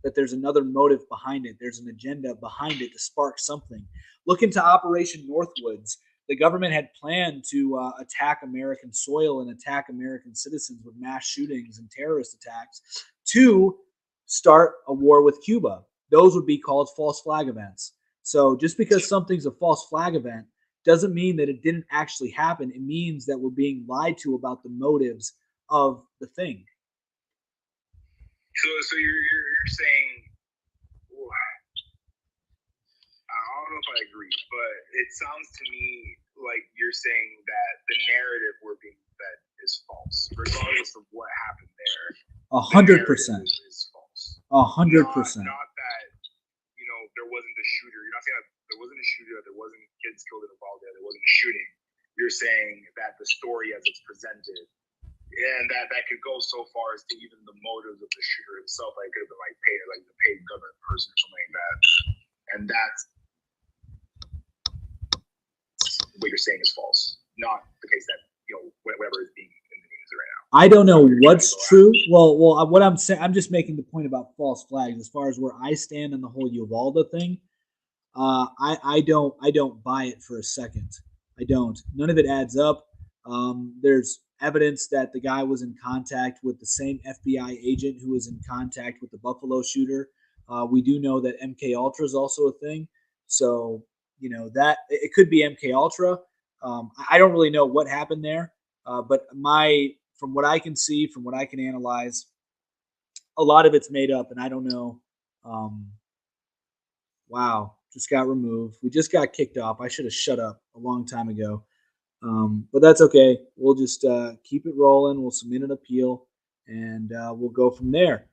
that there's another motive behind it. There's an agenda behind it to spark something. Look into Operation Northwoods. The government had planned to attack American soil and attack American citizens with mass shootings and terrorist attacks to start a war with Cuba. Those would be called false flag events. So just because something's a false flag event doesn't mean that it didn't actually happen. It means that we're being lied to about the motives of the thing. So you're saying, well, I don't know if I agree, but it sounds to me like you're saying that the narrative we're being fed is false, regardless of what happened there. 100%. Is false. 100%. Not that there wasn't a shooter. You're not saying that there wasn't a shooter, that there wasn't kids killed in Uvalde, there wasn't a shooting. You're saying that the story as it's presented, and that could go so far as to even the motives of the shooter himself. Like, it could have been like the paid government person or something like that. And that's what you're saying is false, not the case that whatever is being in the news right now. I don't know what's true. Well, what I'm saying, I'm just making the point about false flags. As far as where I stand on the whole Uvalde thing, I don't buy it for a second. I don't. None of it adds up. There's evidence that the guy was in contact with the same FBI agent who was in contact with the Buffalo shooter. We do know that MK Ultra is also a thing. So that it could be MK Ultra. I don't really know what happened there, but from what I can see, from what I can analyze, a lot of it's made up, and I don't know. Wow, just got removed. We just got kicked off. I should have shut up a long time ago. But that's okay. We'll just keep it rolling. We'll submit an appeal, and we'll go from there.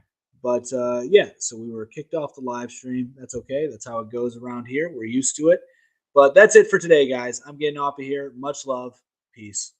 But yeah, so we were kicked off the live stream. That's okay. That's how it goes around here. We're used to it. But that's it for today, guys. I'm getting off of here. Much love. Peace.